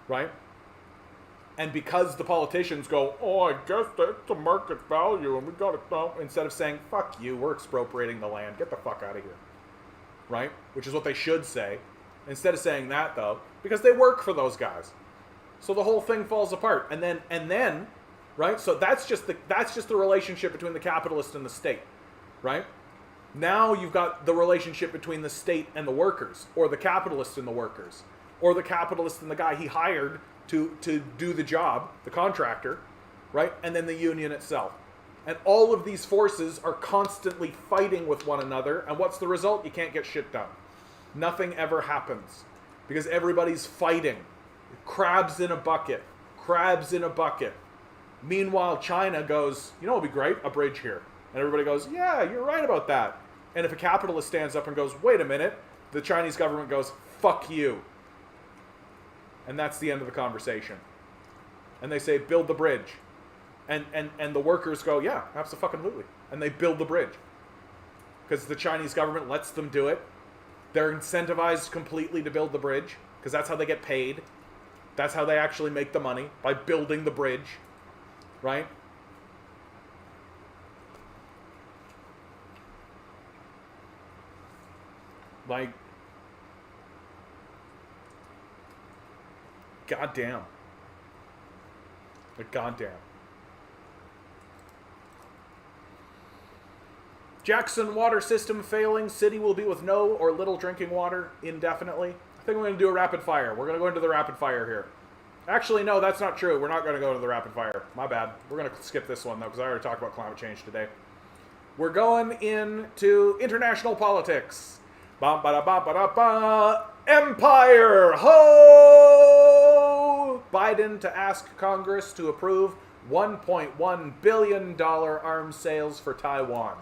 Right? And because the politicians go, oh, I guess that's the market value and we got it now, instead of saying, fuck you, we're expropriating the land, get the fuck out of here. Right? Which is what they should say. Instead of saying that, though, because they work for those guys. So the whole thing falls apart. And then, right? So that's just the relationship between the capitalist and the state, right? Now you've got the relationship between the state and the workers, or the capitalist and the workers, or the capitalist and the guy he hired to do the job, the contractor, right? And then the union itself. And all of these forces are constantly fighting with one another, and what's the result? You can't get shit done. Nothing ever happens because everybody's fighting. Crabs in a bucket. Crabs in a bucket. Meanwhile, China goes, you know what would be great? A bridge here. And everybody goes, yeah, you're right about that. And if a capitalist stands up and goes, wait a minute, the Chinese government goes, fuck you. And that's the end of the conversation. And they say, build the bridge. And the workers go, yeah, absolutely. And they build the bridge. Because the Chinese government lets them do it. They're incentivized completely to build the bridge. Because that's how they get paid. That's how they actually make the money. By building the bridge. Right? Like, goddamn. Like, goddamn. Jackson water system failing. City will be with no or little drinking water indefinitely. I think we're going to do a rapid fire. We're going to go into the rapid fire here. Actually, no, that's not true. We're not going to go to the rapid fire. My bad. We're going to skip this one, though, because I already talked about climate change today. We're going into international politics. Ba-ba-da-ba-ba-da-ba. Empire! Ho! Biden to ask Congress to approve $1.1 billion arms sales for Taiwan.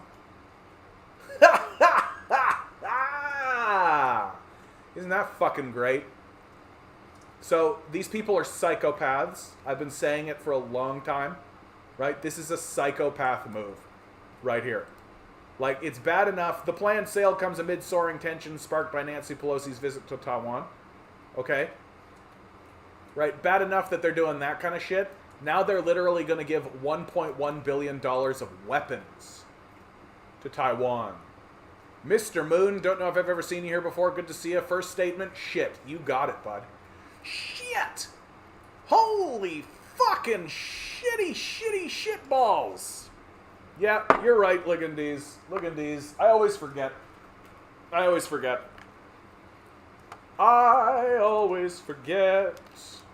Isn't that fucking great? So, these people are psychopaths. I've been saying it for a long time. Right? This is a psychopath move. Right here. Like, it's bad enough. The planned sale comes amid soaring tensions sparked by Nancy Pelosi's visit to Taiwan. Okay? right? Bad enough that they're doing that kind of shit. Now they're literally going to give $1.1 billion of weapons to Taiwan. Mr. Moon, don't know if I've ever seen you here before. Good to see you. First statement, shit. You got it, bud. Shit! Holy fucking shitty shitballs! Yeah, you're right, Ligandes. Ligandes. I always forget. I always forget.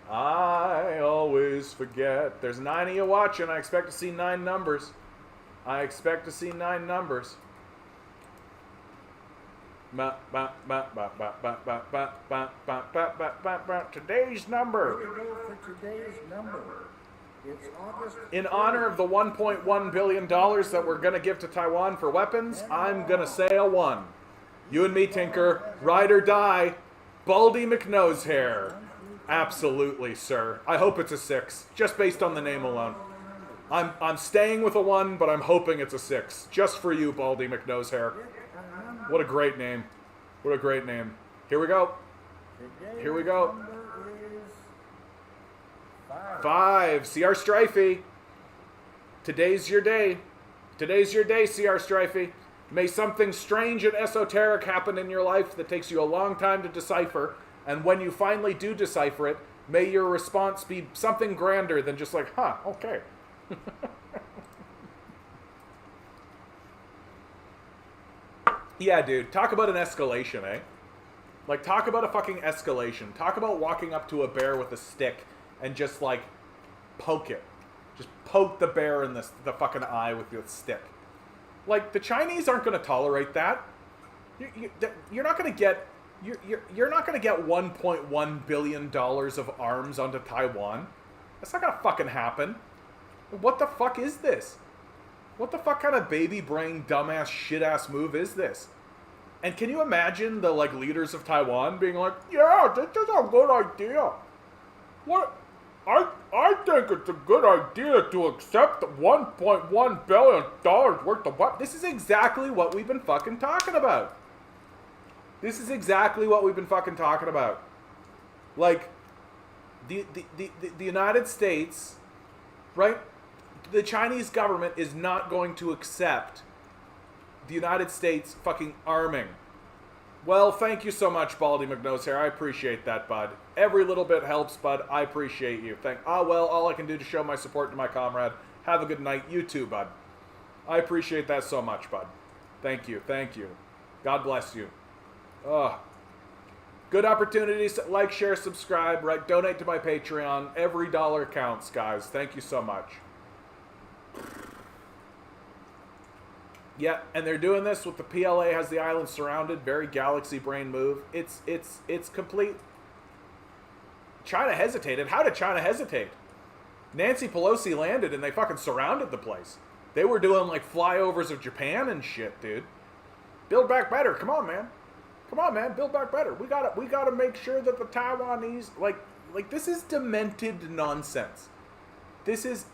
I always forget. There's 9 of you watching. I expect to see 9 numbers. Today's number. It's August. In honor of the $1.1 billion that we're going to give to Taiwan for weapons, I'm going to say a 1. You and me, Tinker. Ride or die. Baldy McNosehair. Absolutely, sir. I hope it's a 6, just based on the name alone. I'm staying with a 1, but I'm hoping it's a 6. Just for you, Baldy McNosehair. What a great name. What a great name. Here we go. Here we go. 5. CR Strifey. Today's your day. Today's your day, CR Strifey. May something strange and esoteric happen in your life that takes you a long time to decipher, and when you finally do decipher it, may your response be something grander than just like, huh, okay. Yeah, dude, talk about an escalation, eh? Like, talk about a fucking escalation. Talk about walking up to a bear with a stick and just, like, poke it. Just poke the bear in the fucking eye with your stick. Like, the Chinese aren't going to tolerate that. You're not going to get... You're not going to get $1.1 billion of arms onto Taiwan. That's not going to fucking happen. What the fuck is this? What the fuck kind of baby brain, dumbass, shit-ass move is this? And can you imagine the, like, leaders of Taiwan being like, yeah, this is a good idea. What? I think it's a good idea to accept $1.1 billion worth of what? This is exactly what we've been fucking talking about. This is exactly what we've been fucking talking about. Like, the United States, right? The Chinese government is not going to accept the United States fucking arming. Well, thank you so much, Baldy McNosehair. I appreciate that, bud. Every little bit helps, bud. I appreciate you. Well, all I can do to show my support to my comrade. Have a good night. You too, bud. I appreciate that so much, bud. Thank you. Thank you. God bless you. Ugh. Good opportunities. Like, share, subscribe, right? Donate to my Patreon. Every dollar counts, guys. Thank you so much. Yeah, and they're doing this with the PLA has the island surrounded. Very galaxy brain move. It's complete. China hesitated. How did China hesitate? Nancy Pelosi landed and they fucking surrounded the place. They were doing like flyovers of Japan and shit, dude. Build back better. Come on, man. Come on, man. Build back better. We gotta make sure that the Taiwanese like this is demented nonsense. This is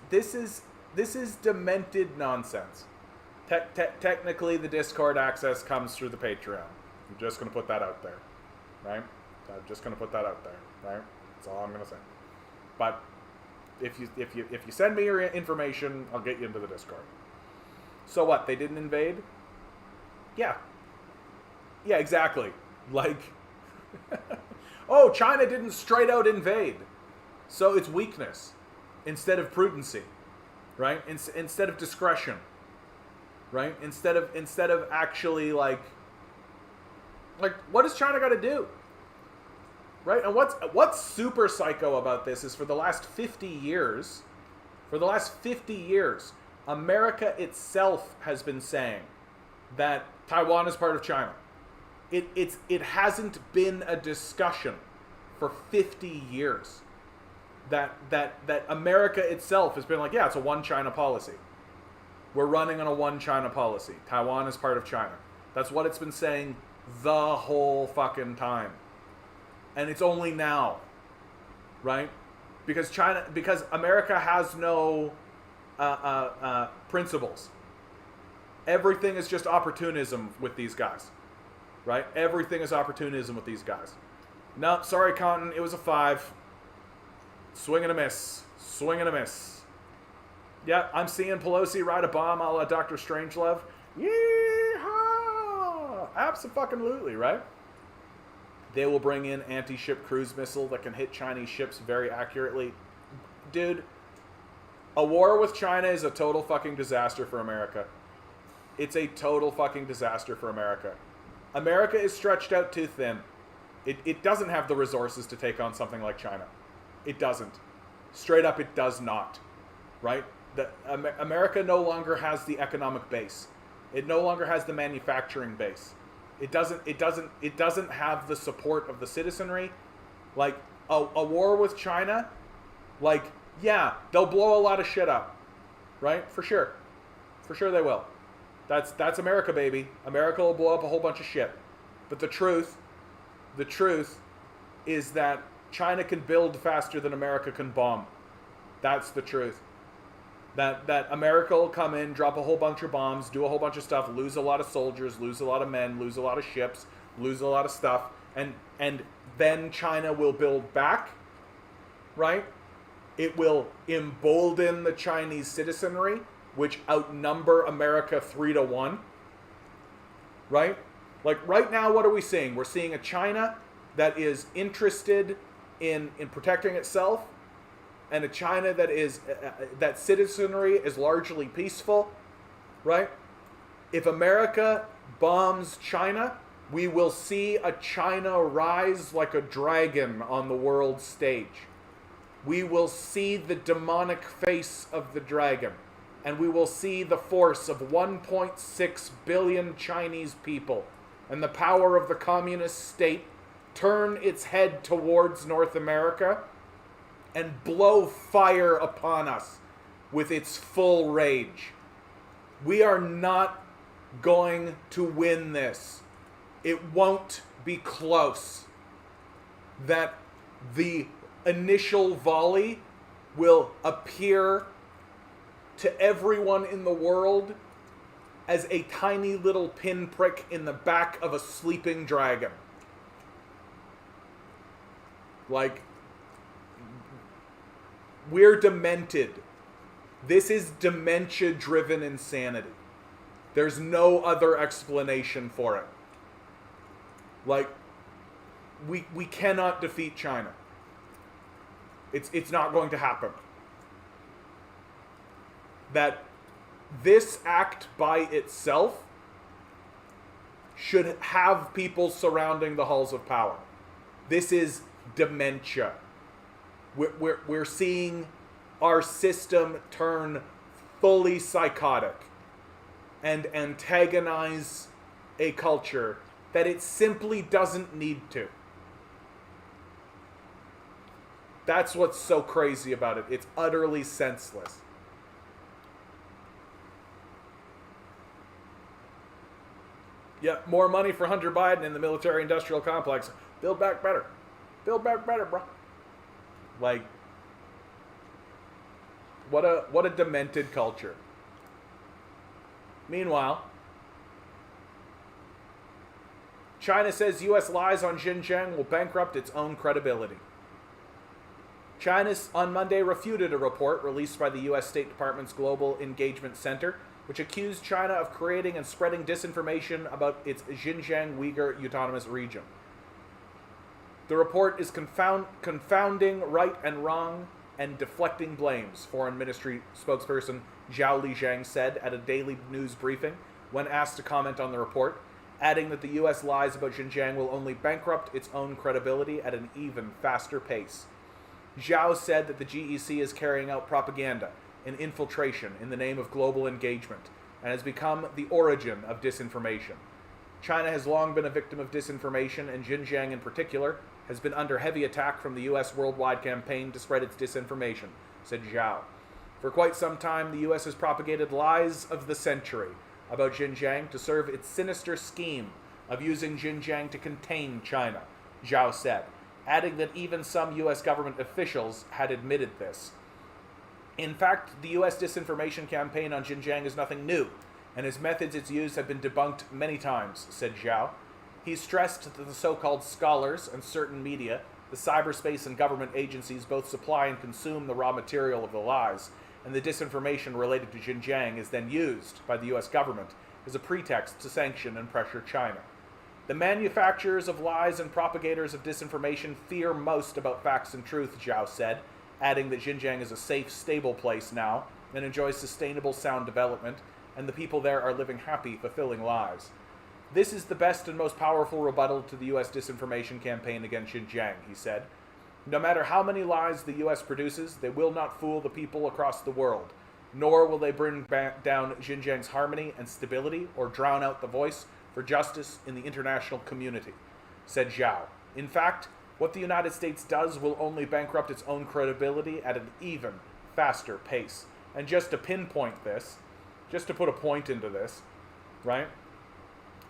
demented nonsense. Technically, the Discord access comes through the Patreon. I'm just going to put that out there, right? I'm just going to put that out there, right? That's all I'm going to say. But if you send me your information, I'll get you into the Discord. So what? They didn't invade? Yeah. Yeah, exactly. Like, oh, China didn't straight out invade. So it's weakness instead of prudency, right? Instead of discretion. Right? Instead of actually like what does China got to do? Right? And what's super psycho about this is for the last 50 years, America itself has been saying that Taiwan is part of China. It hasn't been a discussion for 50 years that America itself has been like, yeah, it's a one China policy. We're running on a one China policy. Taiwan is part of China. That's what it's been saying the whole fucking time. And it's only now, right? Because America has no principles. Everything is just opportunism with these guys, right? Everything is opportunism with these guys. No, sorry, Conton, it was a 5. Swing and a miss. Swing and a miss. Yeah, I'm seeing Pelosi ride a bomb a la Dr. Strangelove. Yeehaw! Abso-fucking-lutely, right? They will bring in anti-ship cruise missile that can hit Chinese ships very accurately. Dude, a war with China is a total fucking disaster for America. It's a total fucking disaster for America. America is stretched out too thin. It doesn't have the resources to take on something like China. It doesn't. Straight up, it does not. Right? America no longer has the economic base. It no longer has the manufacturing base. It doesn't have the support of the citizenry. Like a war with China, like, yeah, they'll blow a lot of shit up. Right? For sure. For sure they will. That's America, baby. America will blow up a whole bunch of shit. But the truth is that China can build faster than America can bomb. That's the truth. That America will come in, drop a whole bunch of bombs, do a whole bunch of stuff, lose a lot of soldiers, lose a lot of men, lose a lot of ships, lose a lot of stuff, and then China will build back, right? It will embolden the Chinese citizenry, which outnumber America 3-1, right? Like right now, what are we seeing? We're seeing a China that is interested in protecting itself, and a China that is that citizenry is largely peaceful, right? If America bombs China, we will see a China rise like a dragon on the world stage. We will see the demonic face of the dragon, and we will see the force of 1.6 billion Chinese people and the power of the communist state turn its head towards North America and blow fire upon us with its full rage. We are not going to win this. It won't be close. That the initial volley will appear to everyone in the world as a tiny little pinprick in the back of a sleeping dragon. Like, we're demented. This is dementia-driven insanity. There's no other explanation for it. Like, we cannot defeat China. It's not going to happen. That this act by itself should have people surrounding the halls of power. This is dementia. We're seeing our system turn fully psychotic and antagonize a culture that it simply doesn't need to. That's what's so crazy about it. It's utterly senseless. Yeah, more money for Hunter Biden in the military-industrial complex. Build back better. Build back better, bro. Like, what a demented culture. Meanwhile, China says U.S. lies on Xinjiang will bankrupt its own credibility. China on Monday refuted a report released by the U.S. State Department's Global Engagement Center, which accused China of creating and spreading disinformation about its Xinjiang Uyghur Autonomous Region. The report is confounding right and wrong and deflecting blames, Foreign Ministry spokesperson Zhao Lijiang said at a daily news briefing when asked to comment on the report, adding that the U.S. lies about Xinjiang will only bankrupt its own credibility at an even faster pace. Zhao said that the GEC is carrying out propaganda and infiltration in the name of global engagement and has become the origin of disinformation. China has long been a victim of disinformation, and Xinjiang in particular has been under heavy attack from the U.S. worldwide campaign to spread its disinformation, said Zhao. For quite some time, the U.S. has propagated lies of the century about Xinjiang to serve its sinister scheme of using Xinjiang to contain China, Zhao said, adding that even some U.S. government officials had admitted this. In fact, the U.S. disinformation campaign on Xinjiang is nothing new, and its methods it's used have been debunked many times, said Zhao. He stressed that the so-called scholars and certain media The cyberspace and government agencies both supply and consume the raw material of the lies, and the disinformation related to Xinjiang is then used by the US government as a pretext to sanction and pressure China. The manufacturers of lies and propagators of disinformation fear most about facts and truth, Zhao said, adding that Xinjiang is a safe, stable place now and enjoys sustainable, sound development, and the people there are living happy, fulfilling lives. This is the best and most powerful rebuttal to the US disinformation campaign against Xinjiang, he said. No matter how many lies the US produces, they will not fool the people across the world, nor will they bring down Xinjiang's harmony and stability or drown out the voice for justice in the international community, said Zhao. In fact, what the United States does will only bankrupt its own credibility at an even faster pace. And just to pinpoint this, just to put a point into this, right?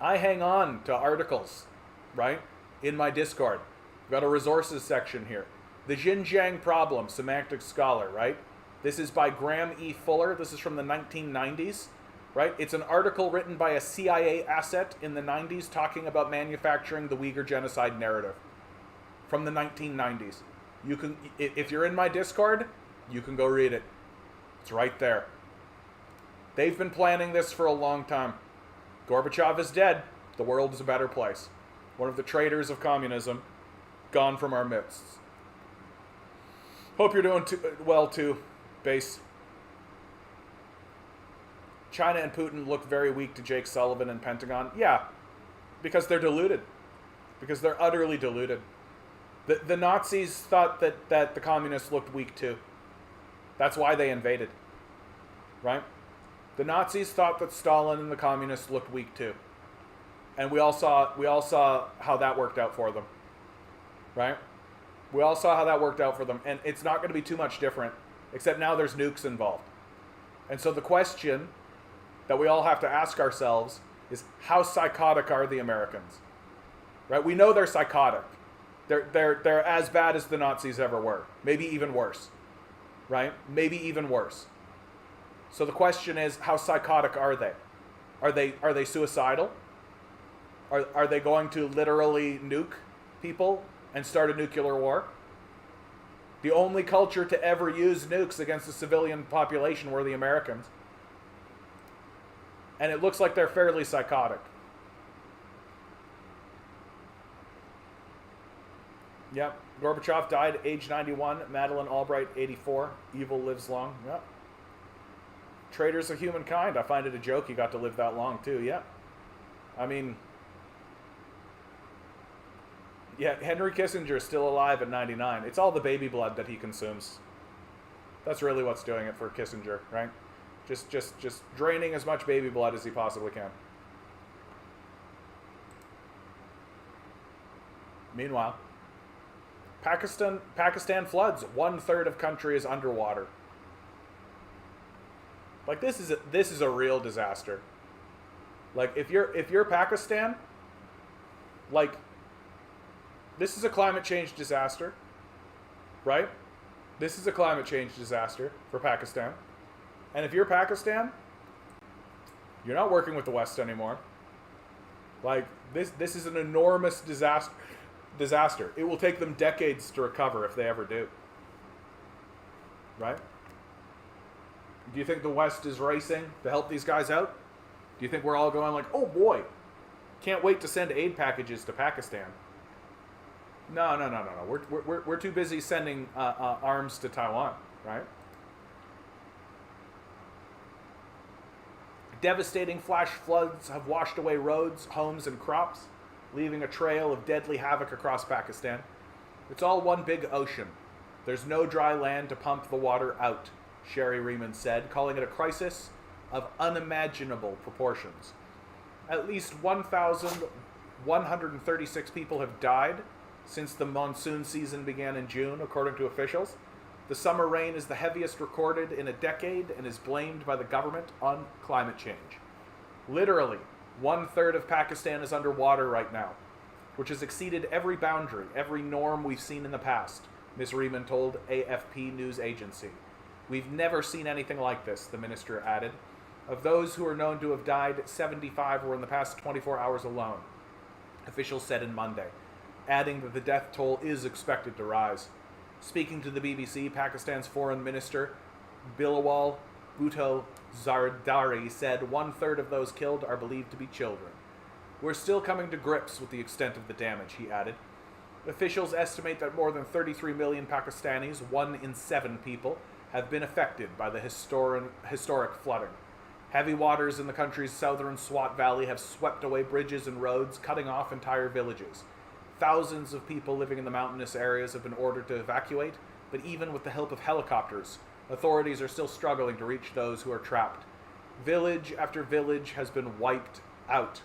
I hang on to articles, right, in my Discord. I've got a resources section here. The Xinjiang Problem, Semantic Scholar, right? This is by Graham E. Fuller. This is from the 1990s, right? It's an article written by a CIA asset in the 90s talking about manufacturing the Uyghur genocide narrative from the 1990s. You can, if you're in my Discord, you can go read it. It's right there. They've been planning this for a long time. Gorbachev is dead. The world is a better place. One of the traitors of communism, gone from our midst. Hope you're doing well too, Base. China and Putin look very weak to Jake Sullivan and Pentagon. Yeah, because they're deluded. Because they're utterly deluded. The Nazis thought that the communists looked weak too. That's why they invaded. Right? The Nazis thought that Stalin and the communists looked weak too. And we all saw how that worked out for them. Right? We all saw how that worked out for them. And it's not going to be too much different, except now there's nukes involved. And so the question that we all have to ask ourselves is, how psychotic are the Americans? Right? We know they're psychotic. They're as bad as the Nazis ever were. Maybe even worse. Right? Maybe even worse. So the question is, how psychotic are they? Are they suicidal? Are they going to literally nuke people and start a nuclear war? The only culture to ever use nukes against the civilian population were the Americans. And it looks like they're fairly psychotic. Yep. Gorbachev died at age 91. Madeleine Albright, 84. Evil lives long. Yep. Traitors of humankind. I find it a joke he got to live that long, too. Yeah. I mean, yeah, Henry Kissinger is still alive at 99. It's all the baby blood that he consumes. That's really what's doing it for Kissinger, right? Just draining as much baby blood as he possibly can. Meanwhile, Pakistan floods. 1/3 of country is underwater. Like, this is a real disaster. Like, if you're Pakistan, like, this is a climate change disaster, right? This is a climate change disaster for Pakistan. And if you're Pakistan, you're not working with the West anymore. Like, this is an enormous disaster. It will take them decades to recover if they ever do. Right? Do you think the West is racing to help these guys out? Do you think we're all going like, oh boy, can't wait to send aid packages to Pakistan? No. We're too busy sending arms to Taiwan, right? Devastating flash floods have washed away roads, homes, and crops, leaving a trail of deadly havoc across Pakistan. It's all one big ocean. There's no dry land to pump the water out, Sherry Riemann said, calling it a crisis of unimaginable proportions. At least 1,136 people have died since the monsoon season began in June, according to officials. The summer rain is the heaviest recorded in a decade and is blamed by the government on climate change. Literally, 1/3 of Pakistan is underwater right now, which has exceeded every boundary, every norm we've seen in the past, Ms. Riemann told AFP news agency. We've never seen anything like this, the minister added. Of those who are known to have died, 75 were in the past 24 hours alone, officials said on Monday. adding that the death toll is expected to rise. Speaking to the BBC, Pakistan's Foreign Minister Bilawal Bhutto Zardari said 1/3 of those killed are believed to be children. We're still coming to grips with the extent of the damage, he added. Officials estimate that more than 33 million Pakistanis, 1 in 7 people, have been affected by the historic flooding. Heavy waters in the country's southern Swat Valley have swept away bridges and roads, cutting off entire villages. Thousands of people living in the mountainous areas have been ordered to evacuate, but even with the help of helicopters, authorities are still struggling to reach those who are trapped. Village after village has been wiped out.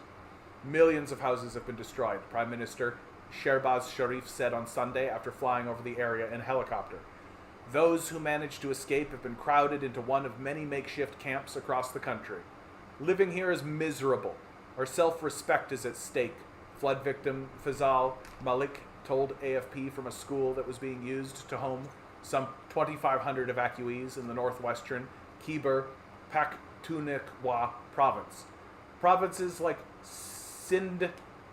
Millions of houses have been destroyed, Prime Minister Shehbaz Sharif said on Sunday after flying over the area in a helicopter. Those who managed to escape have been crowded into one of many makeshift camps across the country. Living here is miserable. Our self-respect is at stake, flood victim Fazal Malik told AFP from a school that was being used to home some 2,500 evacuees in the northwestern Khyber Pakhtunkhwa province. Provinces like Sindh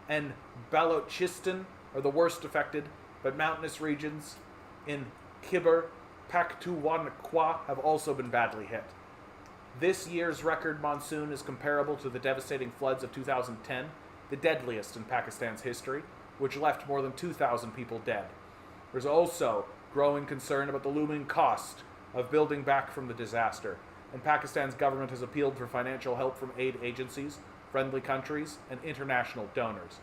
and Balochistan are the worst affected, but mountainous regions in Khyber Pakhtunkhwa have also been badly hit. This year's record monsoon is comparable to the devastating floods of 2010, the deadliest in Pakistan's history, which left more than 2,000 people dead. There's also growing concern about the looming cost of building back from the disaster, and Pakistan's government has appealed for financial help from aid agencies, friendly countries, and international donors.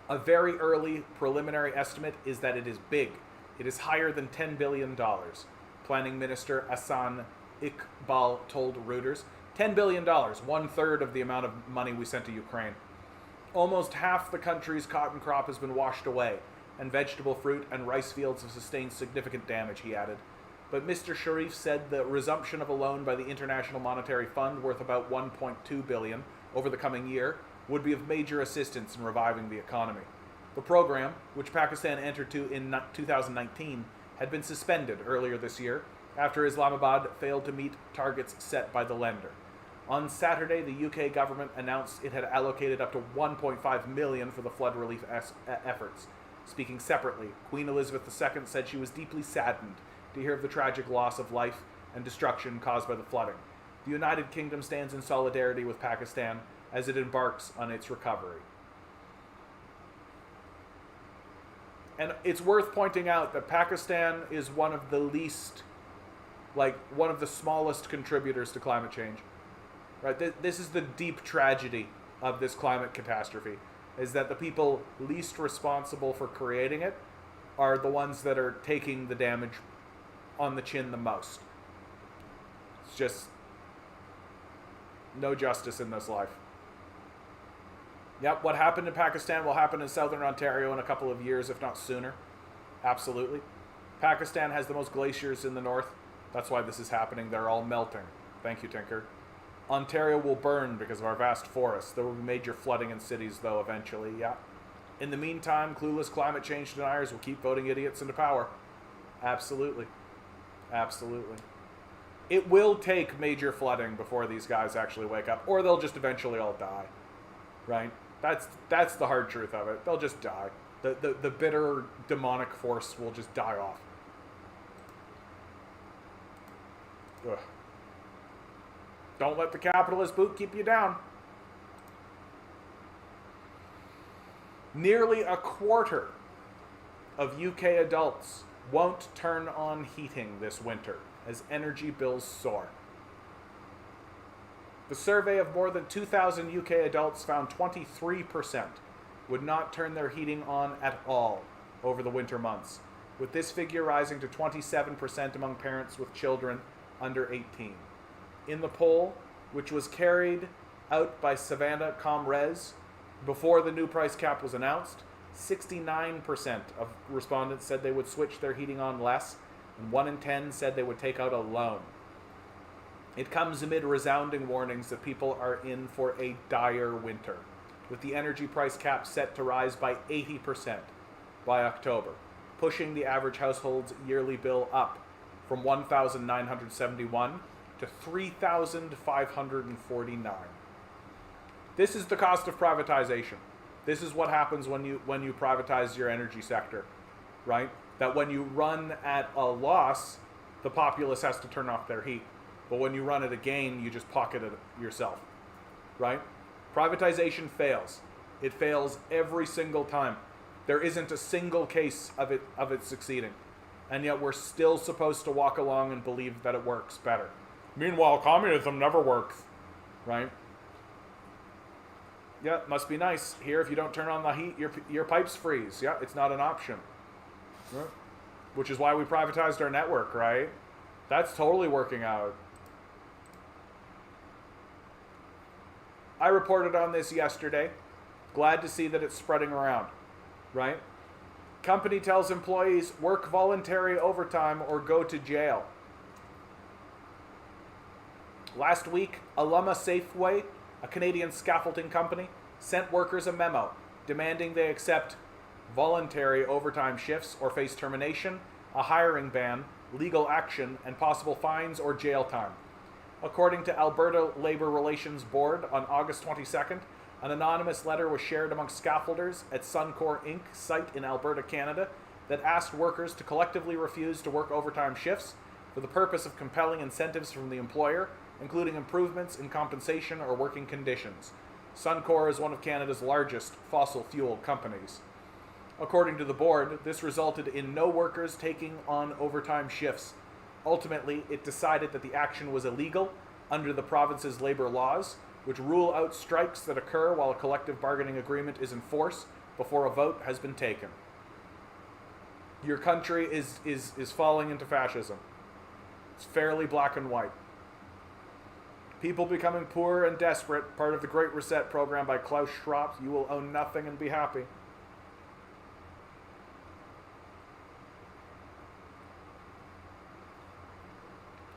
A very early preliminary estimate is that it is big. It is higher than $10 billion. Planning Minister Ahsan Iqbal told Reuters, $10 billion, 1/3 of the amount of money we sent to Ukraine. Almost half the country's cotton crop has been washed away, and vegetable fruit and rice fields have sustained significant damage, he added. But Mr. Sharif said the resumption of a loan by the International Monetary Fund worth about $1.2 billion over the coming year would be of major assistance in reviving the economy. The program, which Pakistan entered to in 2019, had been suspended earlier this year after Islamabad failed to meet targets set by the lender. On Saturday, the UK government announced it had allocated up to $1.5 million for the flood relief efforts. Speaking separately, Queen Elizabeth II said she was deeply saddened to hear of the tragic loss of life and destruction caused by the flooding. The United Kingdom stands in solidarity with Pakistan as it embarks on its recovery. And it's worth pointing out that Pakistan is one of the smallest contributors to climate change. Right? This is the deep tragedy of this climate catastrophe, is that the people least responsible for creating it are the ones that are taking the damage on the chin the most. It's just no justice in this life. Yep, what happened in Pakistan will happen in southern Ontario in a couple of years, if not sooner. Absolutely. Pakistan has the most glaciers in the north. That's why this is happening. They're all melting. Thank you, Tinker. Ontario will burn because of our vast forests. There will be major flooding in cities, though, eventually, yeah. In the meantime, clueless climate change deniers will keep voting idiots into power. Absolutely. Absolutely. It will take major flooding before these guys actually wake up, or they'll just eventually all die. Right? That's the hard truth of it. They'll just die. The bitter demonic force will just die off. Ugh. Don't let the capitalist boot keep you down. Nearly a quarter of UK adults won't turn on heating this winter as energy bills soar. The survey of more than 2,000 UK adults found 23% would not turn their heating on at all over the winter months, with this figure rising to 27% among parents with children under 18. In the poll, which was carried out by Savannah Comres before the new price cap was announced, 69% of respondents said they would switch their heating on less, and 1 in 10 said they would take out a loan. It comes amid resounding warnings that people are in for a dire winter, with the energy price cap set to rise by 80% by October, pushing the average household's yearly bill up from $1,971 to $3,549. This is the cost of privatization. This is what happens when you privatize your energy sector, right? That when you run at a loss, the populace has to turn off their heat. But when you run at a gain, you just pocket it yourself, right? Privatization fails. It fails every single time. There isn't a single case of it succeeding. And yet we're still supposed to walk along and believe that it works better. Meanwhile, communism never works, right? Yeah, must be nice. Here, if you don't turn on the heat, your pipes freeze. Yeah, it's not an option. Right? Which is why we privatized our network, right? That's totally working out. I reported on this yesterday. Glad to see that it's spreading around, right? Company tells employees work voluntary overtime or go to jail. Last week, Alumma Safeway, a Canadian scaffolding company, sent workers a memo demanding they accept voluntary overtime shifts or face termination, a hiring ban, legal action, and possible fines or jail time. According to Alberta Labour Relations Board, on August 22nd, an anonymous letter was shared among scaffolders at Suncor Inc. site in Alberta, Canada, that asked workers to collectively refuse to work overtime shifts for the purpose of compelling incentives from the employer, including improvements in compensation or working conditions. Suncor is one of Canada's largest fossil fuel companies. According to the board, this resulted in no workers taking on overtime shifts. Ultimately, it decided that the action was illegal under the province's labor laws, which rule out strikes that occur while a collective bargaining agreement is in force before a vote has been taken. Your country is falling into fascism. It's fairly black and white. People becoming poor and desperate, part of the Great Reset program by Klaus Schwab. You will own nothing and be happy.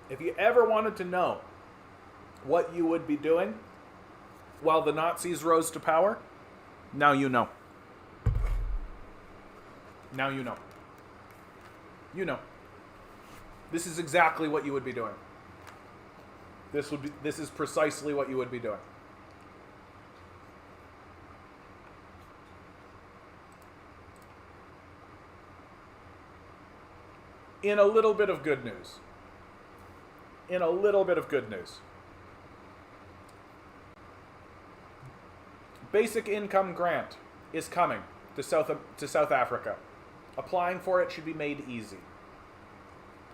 If you ever wanted to know what you would be doing while the Nazis rose to power, now you know. Now you know. You know. This is exactly what you would be doing. This is precisely what you would be doing. In a little bit of good news. Basic income grant is coming to South Africa. Applying for it should be made easy.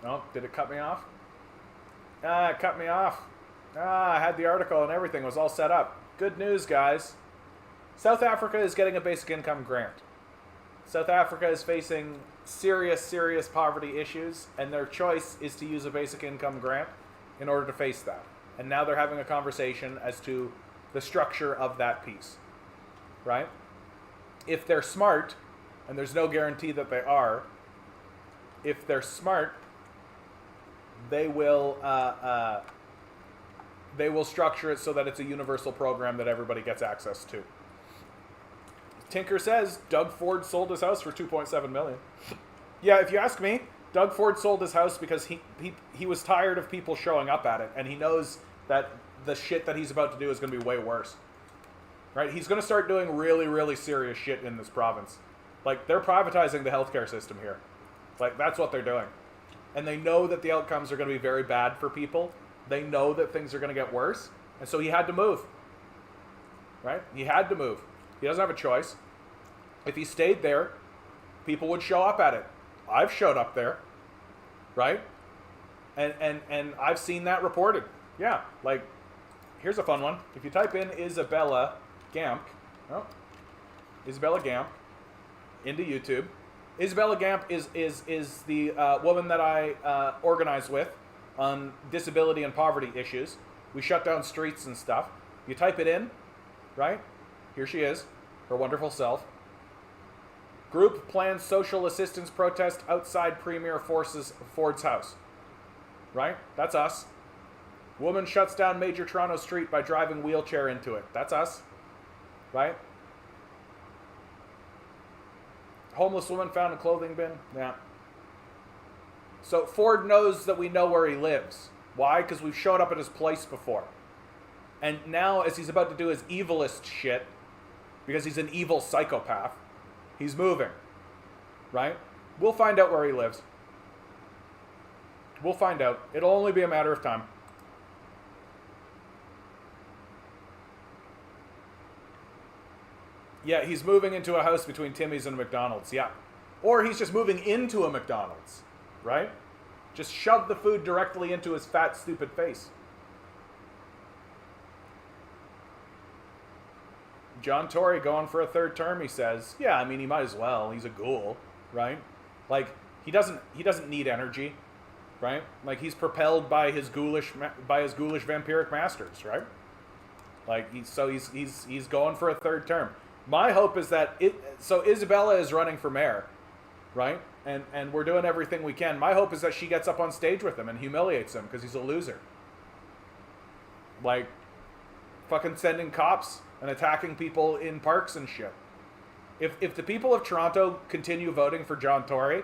Oh, did it cut me off? It cut me off. I had the article and everything was all set up. Good news, guys. South Africa is getting a basic income grant. South Africa is facing serious poverty issues, and their choice is to use a basic income grant in order to face that. And now they're having a conversation as to the structure of that piece, right? If they're smart, and there's no guarantee that they are, if they're smart, they will structure it so that it's a universal program that everybody gets access to. Tinker says Doug Ford sold his house for $2.7 million. Yeah, if you ask me, Doug Ford sold his house because he was tired of people showing up at it, and he knows that the shit that he's about to do is going to be way worse. Right? He's going to start doing really serious shit in this province. Like, they're privatizing the healthcare system here. Like, that's what they're doing. And they know that the outcomes are going to be very bad for people. They know that things are going to get worse. And so he had to move. Right? He had to move. He doesn't have a choice. If he stayed there, people would show up at it. I've showed up there. Right? And I've seen that reported. Yeah. Like, here's a fun one. If you type in Isabella Gamp into YouTube, Isabella Gamp is the woman that I organize with on disability and poverty issues. We shut down streets and stuff. You type it in, right? Here she is, her wonderful self. Group plans social assistance protest outside Premier Ford's house. Right? That's us. Woman shuts down major Toronto street by driving wheelchair into it. That's us. Right? Homeless woman found in clothing bin. Yeah. So Ford knows that we know where he lives. Why? Because we've showed up at his place before. And now, as he's about to do his evilest shit, because he's an evil psychopath. He's moving, right? We'll find out where he lives. We'll find out. It'll only be a matter of time. Yeah, he's moving into a house between Timmy's and a McDonald's, yeah. Or he's just moving into a McDonald's, right? Just shove the food directly into his fat, stupid face. John Tory going for a third term, he says. Yeah, I mean, he might as well. He's a ghoul, right? Like, he doesn't need energy, right? Like, he's propelled by his ghoulish vampiric masters, right? Like, he's going for a third term. My hope is that so Isabella is running for mayor, right? And we're doing everything we can. My hope is that she gets up on stage with him and humiliates him because he's a loser. Like, fucking sending cops and attacking people in parks and shit. If the people of Toronto continue voting for John Tory,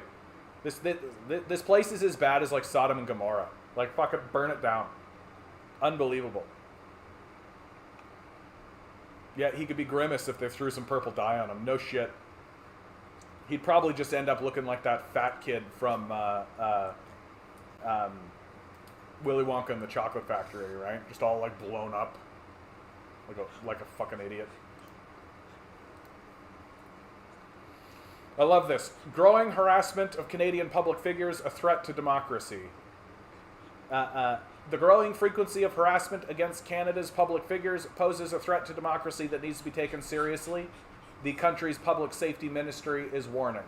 this place is as bad as like Sodom and Gomorrah. Like, fucking burn it down. Unbelievable. Yeah, he could be Grimace if they threw some purple dye on him. No shit. He'd probably just end up looking like that fat kid from Willy Wonka and the Chocolate Factory, right? Just all like blown up, like a fucking idiot. I love this. Growing harassment of Canadian public figures, a threat to democracy. The growing frequency of harassment against Canada's public figures poses a threat to democracy that needs to be taken seriously, the country's public safety ministry is warning.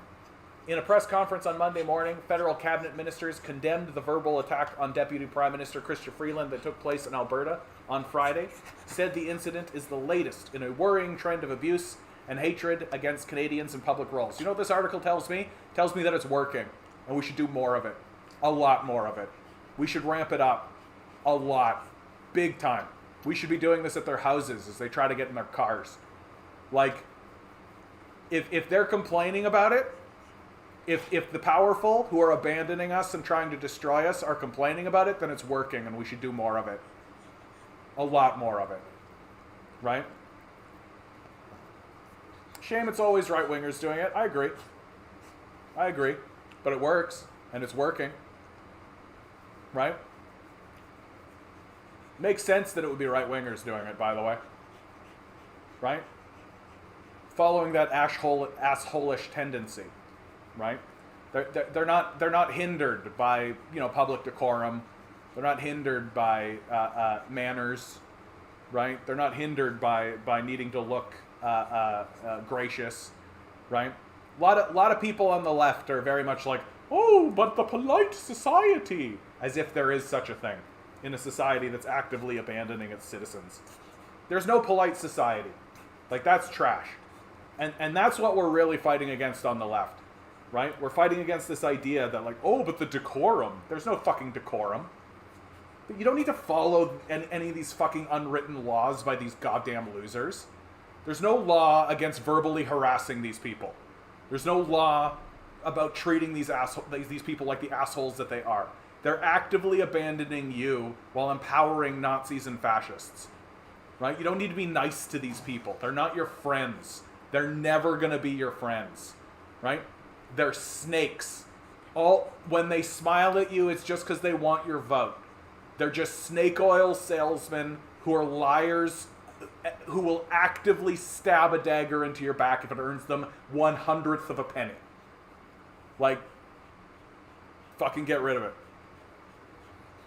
In a press conference on Monday morning, federal cabinet ministers condemned the verbal attack on Deputy Prime Minister Chrystia Freeland that took place in Alberta on Friday, said the incident is the latest in a worrying trend of abuse and hatred against Canadians in public roles. You know what this article tells me? It tells me that it's working, and we should do more of it. A lot more of it. We should ramp it up. A lot. Big time. We should be doing this at their houses as they try to get in their cars. Like, if they're complaining about it, if the powerful who are abandoning us and trying to destroy us are complaining about it, then it's working and we should do more of it. A lot more of it. Right? Shame it's always right-wingers doing it. I agree. But it works, and it's working. Right? Makes sense that it would be right-wingers doing it, by the way. Right? Following that asshole-ish tendency. Right? They're not hindered by, public decorum. They're not hindered by manners. Right? They're not hindered by needing to look gracious. Right? A lot of people on the left are very much like, oh, but the polite society, as if there is such a thing in a society that's actively abandoning its citizens. There's no polite society. Like, that's trash. And that's what we're really fighting against on the left, right? We're fighting against this idea that, like, oh, but the decorum. There's no fucking decorum. But you don't need to follow any of these fucking unwritten laws by these goddamn losers. There's no law against verbally harassing these people. There's no law about treating these people like the assholes that they are. They're actively abandoning you while empowering Nazis and fascists. Right? You don't need to be nice to these people. They're not your friends. They're never going to be your friends. Right? They're snakes. When they smile at you, it's just because they want your vote. They're just snake oil salesmen who are liars, who will actively stab a dagger into your back if it earns them 1/100th of a penny. Like, fucking get rid of it.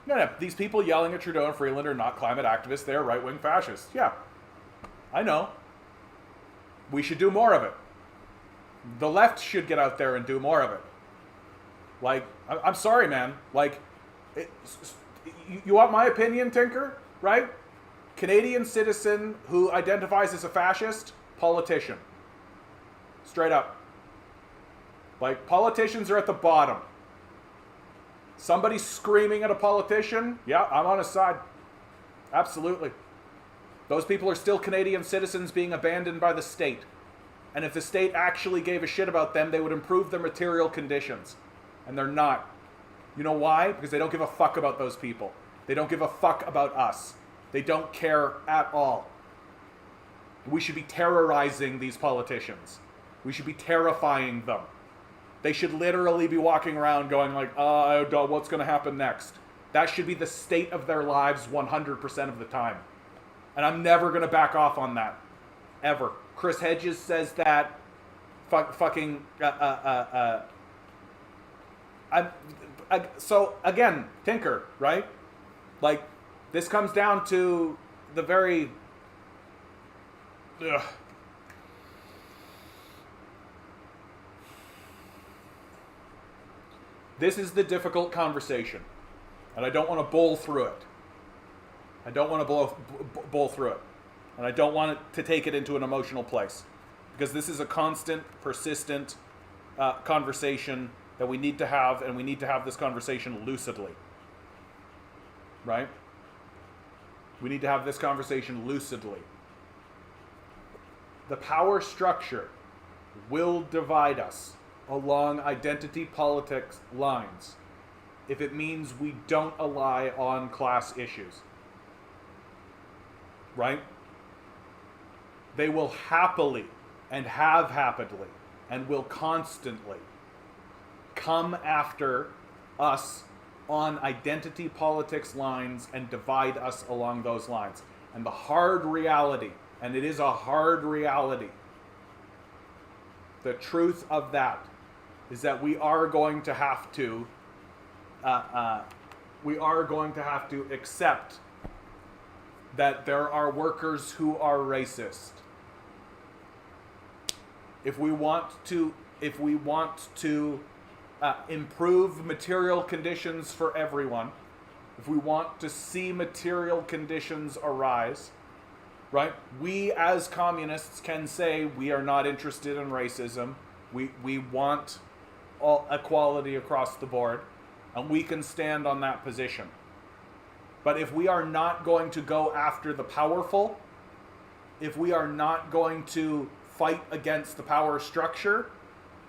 No, these people yelling at Trudeau and Freeland are not climate activists. They are right-wing fascists. Yeah, I know. We should do more of it. The left should get out there and do more of it. Like, I'm sorry, man. Like, you want my opinion, Tinker? Right? Canadian citizen who identifies as a fascist, politician. Straight up. Like, politicians are at the bottom. Somebody screaming at a politician, yeah, I'm on his side. Absolutely. Those people are still Canadian citizens being abandoned by the state. And if the state actually gave a shit about them, they would improve their material conditions. And they're not. You know why? Because they don't give a fuck about those people. They don't give a fuck about us. They don't care at all. We should be terrorizing these politicians. We should be terrifying them. They should literally be walking around going like, what's going to happen next? That should be the state of their lives 100% of the time. And I'm never going to back off on that. Ever. Chris Hedges says that. So, again, Tinker, right? Like, this comes down to the very... Ugh. This is the difficult conversation. And I don't want to bowl through it. I don't want to bowl through it. And I don't want it to take it into an emotional place. Because this is a constant, persistent conversation that we need to have, and we need to have this conversation lucidly. Right? We need to have this conversation lucidly. The power structure will divide us along identity politics lines if it means we don't ally on class issues. Right? They will happily and have happily and will constantly come after us on identity politics lines and divide us along those lines. And the hard reality, and it is a hard reality, the truth of that is that we are going to have to accept that there are workers who are racist. If we want to improve material conditions for everyone, if we want to see material conditions arise, right? We as communists can say we are not interested in racism. We want equality across the board, and we can stand on that position. But if we are not going to go after the powerful, if we are not going to fight against the power structure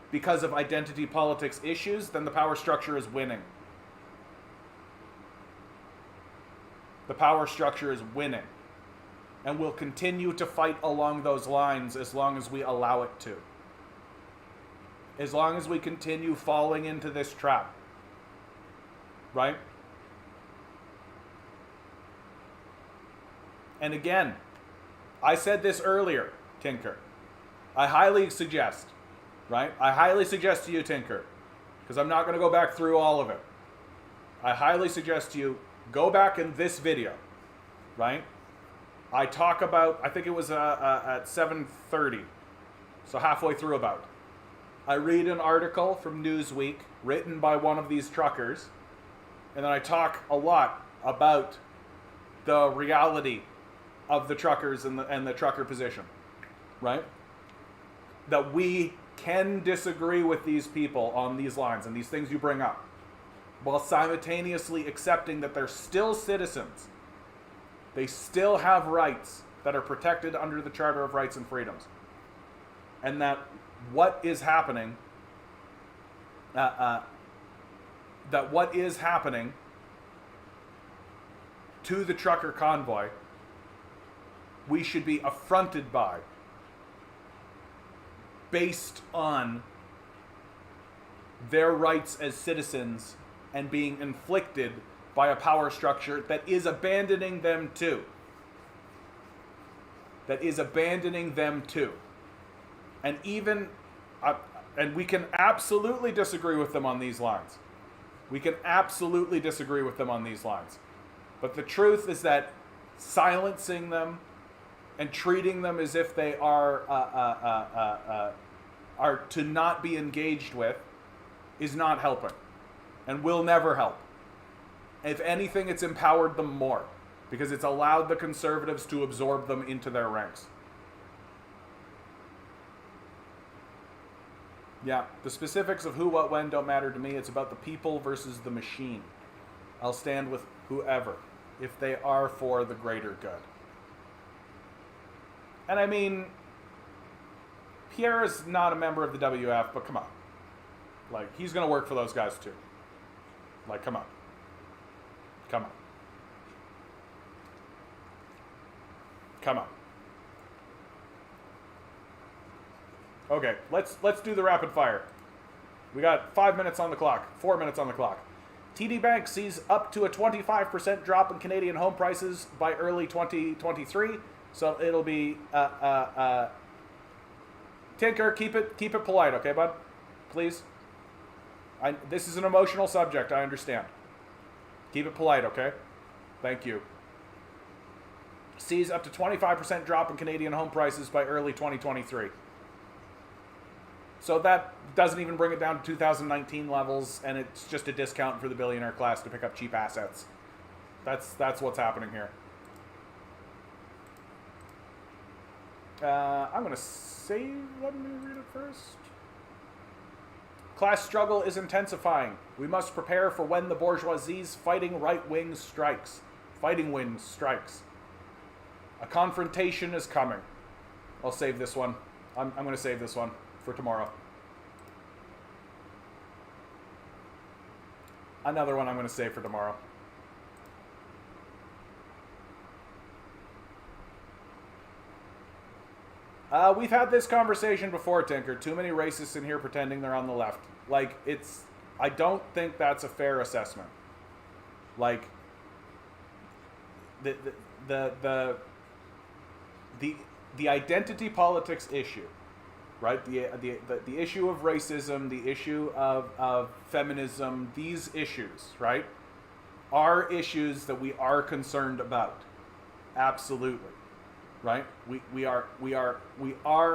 because of identity politics issues, then the power structure is winning. The power structure is winning. And we'll continue to fight along those lines as long as we allow it to. As long as we continue falling into this trap. Right? And again, I said this earlier, Tinker. I highly suggest, right? I highly suggest to you, Tinker, because I'm not going to go back through all of it. I highly suggest to you, go back in this video, right? I talk about, I think it was at 7:30, so halfway through about. I read an article from Newsweek written by one of these truckers, and then I talk a lot about the reality of the truckers and the trucker position, right? That we can disagree with these people on these lines and these things you bring up, while simultaneously accepting that they're still citizens. They still have rights that are protected under the Charter of Rights and Freedoms. And that what is happening, to the trucker convoy, we should be affronted by, based on their rights as citizens and being inflicted by a power structure that is abandoning them too. That is abandoning them too. And even, and we can absolutely disagree with them on these lines. We can absolutely disagree with them on these lines. But the truth is that silencing them and treating them as if they are to not be engaged with is not helping, and will never help. If anything, it's empowered them more, because it's allowed the conservatives to absorb them into their ranks. Yeah, the specifics of who, what, when don't matter to me. It's about the people versus the machine. I'll stand with whoever, if they are for the greater good. And I mean, Pierre is not a member of the WF, but come on. Like, he's going to work for those guys too. Like, come on. Come on. Come on. Okay, let's do the rapid fire. We got 5 minutes on the clock, 4 minutes on the clock. TD Bank sees up to a 25% drop in Canadian home prices by early 2023. So it'll be Tinker, keep it polite, okay, bud? Please. This is an emotional subject, I understand. Keep it polite, okay? Thank you. Sees up to 25% drop in Canadian home prices by early 2023. So that doesn't even bring it down to 2019 levels, and it's just a discount for the billionaire class to pick up cheap assets. That's what's happening here. I'm going to save. Let me read it first. Class struggle is intensifying. We must prepare for when the bourgeoisie's fighting wind strikes. A confrontation is coming. I'll save this one. I'm going to save this one for tomorrow. Another one I'm going to save for tomorrow. We've had this conversation before, Tinker. Too many racists in here pretending they're on the left. Like, I don't think that's a fair assessment. Like, the identity politics issue, right? The issue of racism, the issue of feminism, these issues, right, are issues that we are concerned about. Absolutely. Right? We are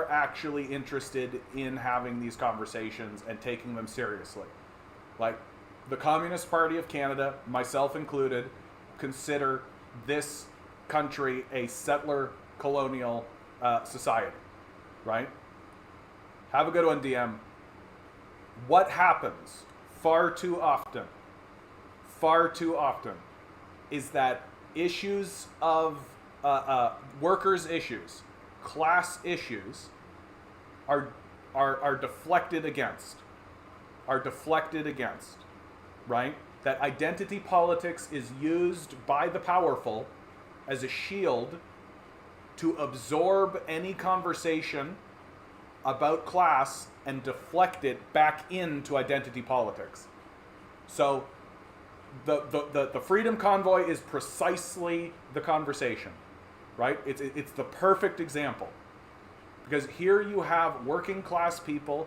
actually interested in having these conversations and taking them seriously. Like, the Communist Party of Canada, myself included, consider this country a settler colonial society. Right? Have a good one, DM. What happens far too often, is that issues of workers' issues, class issues, are deflected against. Right? That identity politics is used by the powerful as a shield to absorb any conversation about class and deflect it back into identity politics. So the Freedom Convoy is precisely the conversation. Right? It's the perfect example. Because here you have working class people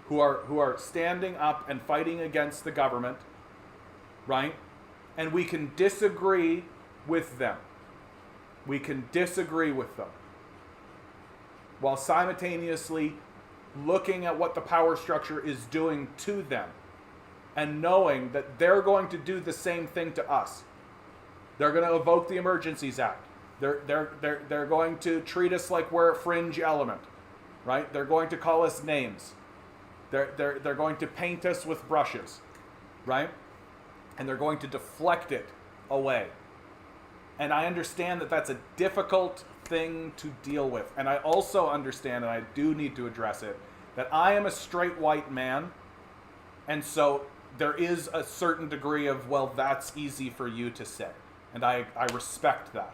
who are standing up and fighting against the government, right? And we can disagree with them. While simultaneously looking at what the power structure is doing to them and knowing that they're going to do the same thing to us. They're going to evoke the Emergencies Act. They're going to treat us like we're a fringe element, right? They're going to call us names. They're going to paint us with brushes, right? And they're going to deflect it away. And I understand that that's a difficult thing to deal with. And I also understand, and I do need to address it, that I am a straight white man, and so there is a certain degree of, well, that's easy for you to say. And I respect that.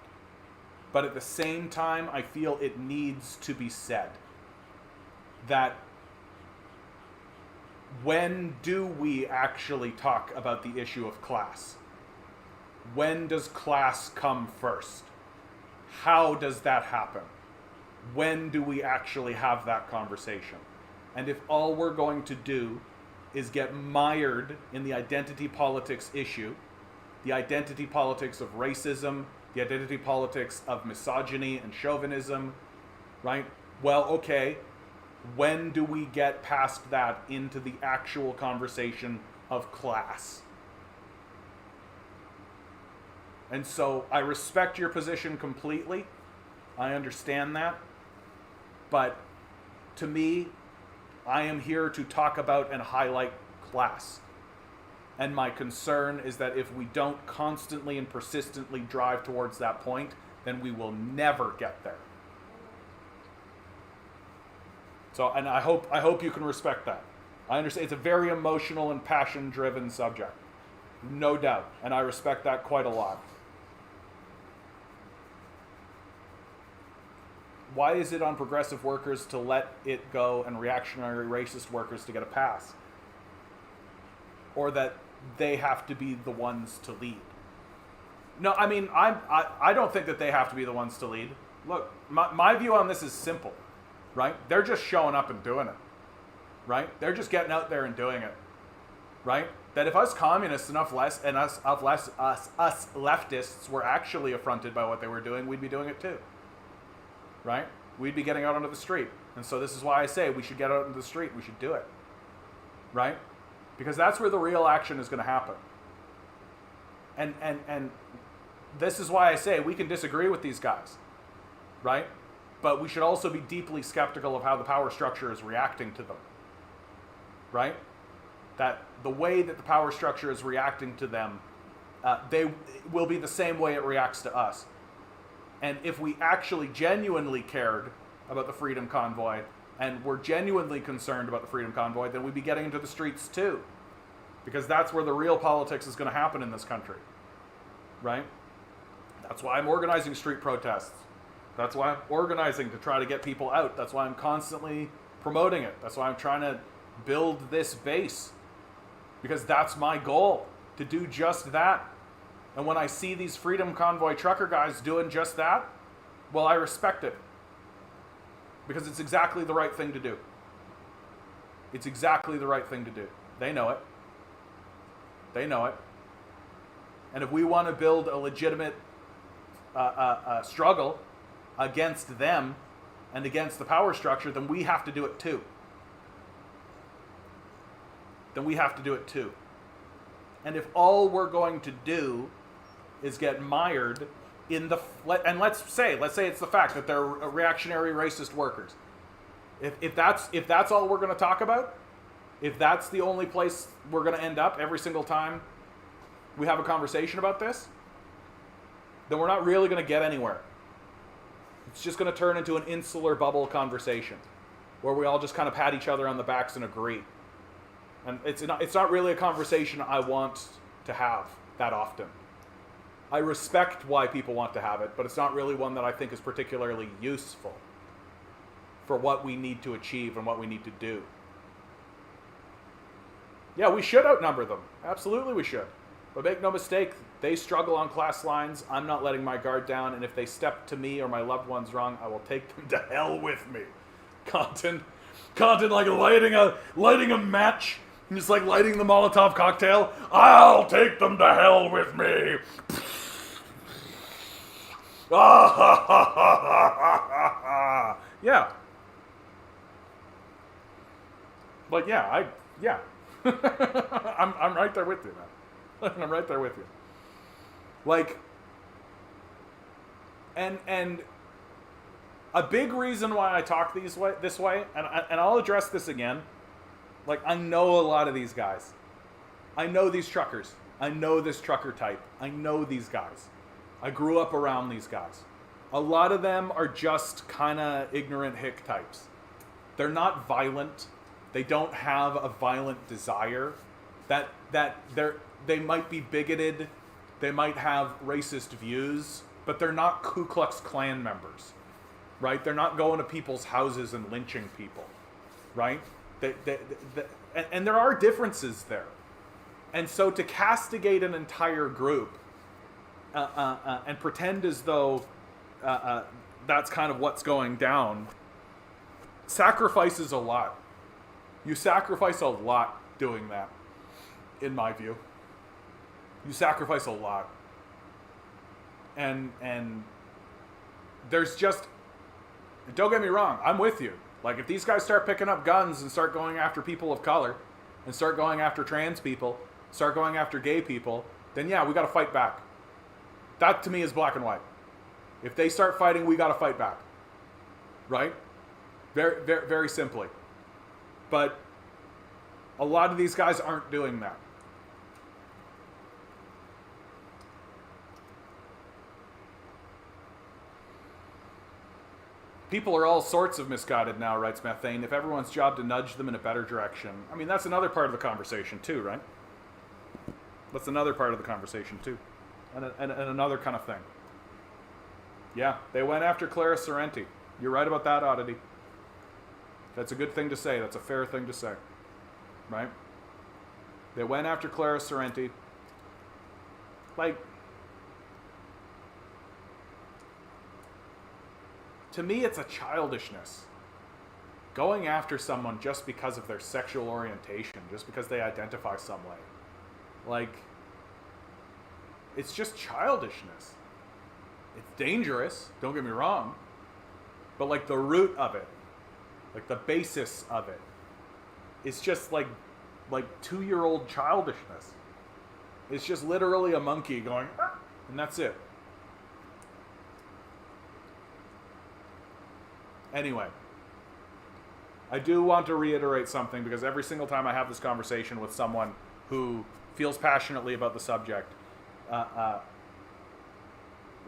But at the same time, I feel it needs to be said that when do we actually talk about the issue of class? When does class come first? How does that happen? When do we actually have that conversation? And if all we're going to do is get mired in the identity politics issue, the identity politics of racism, the identity politics of misogyny and chauvinism, right? Well, okay, when do we get past that into the actual conversation of class? And so I respect your position completely. I understand that. But to me, I am here to talk about and highlight class. And my concern is that if we don't constantly and persistently drive towards that point, then we will never get there. So, and I hope you can respect that. I understand it's a very emotional and passion-driven subject. No doubt. And I respect that quite a lot. Why is it on progressive workers to let it go and reactionary racist workers to get a pass? Or that they have to be the ones to lead? No, I mean, I don't think that they have to be the ones to lead. Look, my view on this is simple, right? They're just showing up and doing it, right? They're just getting out there and doing it, right? That if us communists and us leftists were actually affronted by what they were doing, we'd be doing it too, right? We'd be getting out onto the street. And so this is why I say we should get out into the street. We should do it, right? Because that's where the real action is going to happen. And this is why I say we can disagree with these guys, right? But we should also be deeply skeptical of how the power structure is reacting to them, right? That the way that the power structure is reacting to them, they will be the same way it reacts to us. And if we actually genuinely cared about the Freedom Convoy and were genuinely concerned about the Freedom Convoy, then we'd be getting into the streets too. Because that's where the real politics is going to happen in this country, right? That's why I'm organizing street protests. That's why I'm organizing to try to get people out. That's why I'm constantly promoting it. That's why I'm trying to build this base. Because that's my goal, to do just that. And when I see these Freedom Convoy trucker guys doing just that, well, I respect it. Because it's exactly the right thing to do. It's exactly the right thing to do. They know it. They know it. And if we want to build a legitimate struggle against them and against the power structure, then we have to do it too. Then we have to do it too. And if all we're going to do is get mired in the... And let's say it's the fact that they're reactionary racist workers. If that's all we're going to talk about, if that's the only place we're going to end up every single time we have a conversation about this, then we're not really going to get anywhere. It's just going to turn into an insular bubble conversation where we all just kind of pat each other on the backs and agree. And it's not really a conversation I want to have that often. I respect why people want to have it, but it's not really one that I think is particularly useful for what we need to achieve and what we need to do. Yeah, we should outnumber them. Absolutely we should. But make no mistake, they struggle on class lines. I'm not letting my guard down, and if they step to me or my loved ones wrong, I will take them to hell with me. Content like lighting a match, just like lighting the Molotov cocktail. I'll take them to hell with me. Yeah. But yeah, I'm right there with you, man. I'm right there with you. Like, and a big reason why I talk this way, and I'll address this again. Like, I know a lot of these guys. I know these truckers. I know this trucker type. I know these guys. I grew up around these guys. A lot of them are just kind of ignorant hick types. They're not violent. They don't have a violent desire. They might be bigoted. They might have racist views, but they're not Ku Klux Klan members, right? They're not going to people's houses and lynching people, right? And there are differences there. And so to castigate an entire group and pretend as though that's kind of what's going down sacrifices a lot. You sacrifice a lot doing that, in my view. You sacrifice a lot. And there's just... Don't get me wrong, I'm with you. Like, if these guys start picking up guns and start going after people of color, and start going after trans people, start going after gay people, then yeah, we gotta fight back. That, to me, is black and white. If they start fighting, we gotta fight back. Right? Very, very, very simply. But a lot of these guys aren't doing that. People are all sorts of misguided now, writes Methane, if everyone's job to nudge them in a better direction. I mean, that's another part of the conversation too, right? That's another part of the conversation too. And another kind of thing. Yeah, they went after Clara Sorrenti. You're right about that, Oddity. That's a good thing to say. That's a fair thing to say. Right? They went after Clara Sorrenti. Like, to me, it's a childishness. Going after someone just because of their sexual orientation, just because they identify some way. Like, it's just childishness. It's dangerous, don't get me wrong. But like the root of it, like the basis of it, is just like 2-year-old childishness. It's just literally a monkey going, ah, and that's it. Anyway, I do want to reiterate something, because every single time I have this conversation with someone who feels passionately about the subject,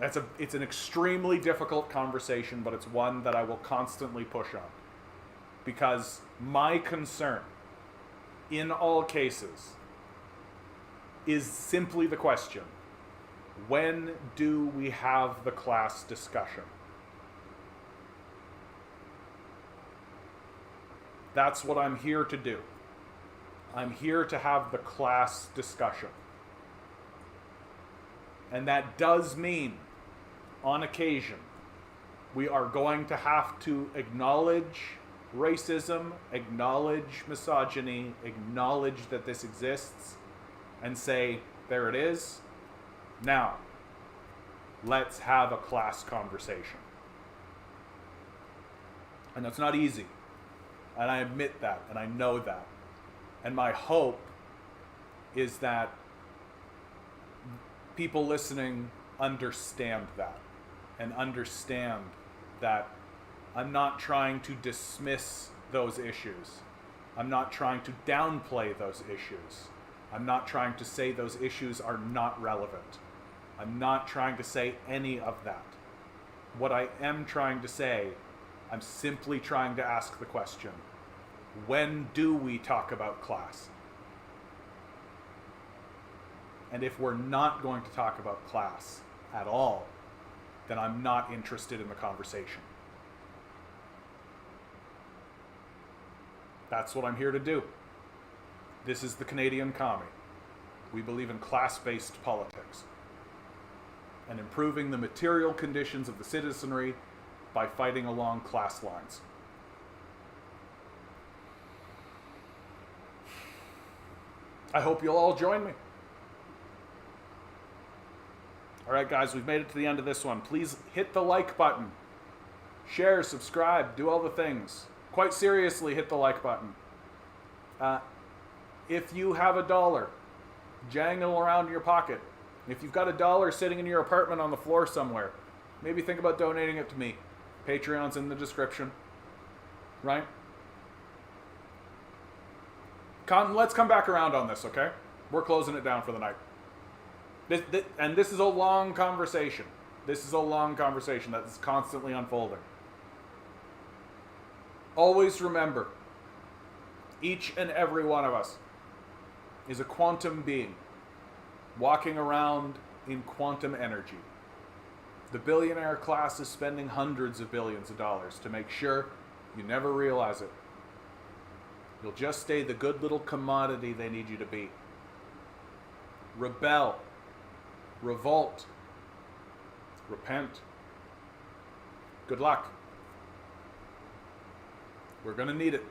it's an extremely difficult conversation, but it's one that I will constantly push on. Because my concern, in all cases, is simply the question, when do we have the class discussion? That's what I'm here to do. I'm here to have the class discussion. And that does mean, on occasion, we are going to have to acknowledge racism, acknowledge misogyny, acknowledge that this exists, and say, there it is. Now, let's have a class conversation. And that's not easy. And I admit that, and I know that. And my hope is that people listening understand that, and understand that I'm not trying to dismiss those issues. I'm not trying to downplay those issues. I'm not trying to say those issues are not relevant. I'm not trying to say any of that. What I am trying to say, I'm simply trying to ask the question, when do we talk about class? And if we're not going to talk about class at all, then I'm not interested in the conversation. That's what I'm here to do. This is the Canadian Commie. We believe in class-based politics and improving the material conditions of the citizenry by fighting along class lines. I hope you'll all join me. All right, guys, we've made it to the end of this one. Please hit the like button. Share, subscribe, do all the things. Quite seriously, hit the like button. If you have $1 jangle around in your pocket, if you've got $1 sitting in your apartment on the floor somewhere, maybe think about donating it to me. Patreon's in the description, right? Let's come back around on this, okay? We're closing it down for the night. And this is a long conversation. This is a long conversation that is constantly unfolding. Always remember, each and every one of us is a quantum being walking around in quantum energy. The billionaire class is spending hundreds of billions of dollars to make sure you never realize it. You'll just stay the good little commodity they need you to be. Rebel. Revolt. Repent. Good luck. We're going to need it.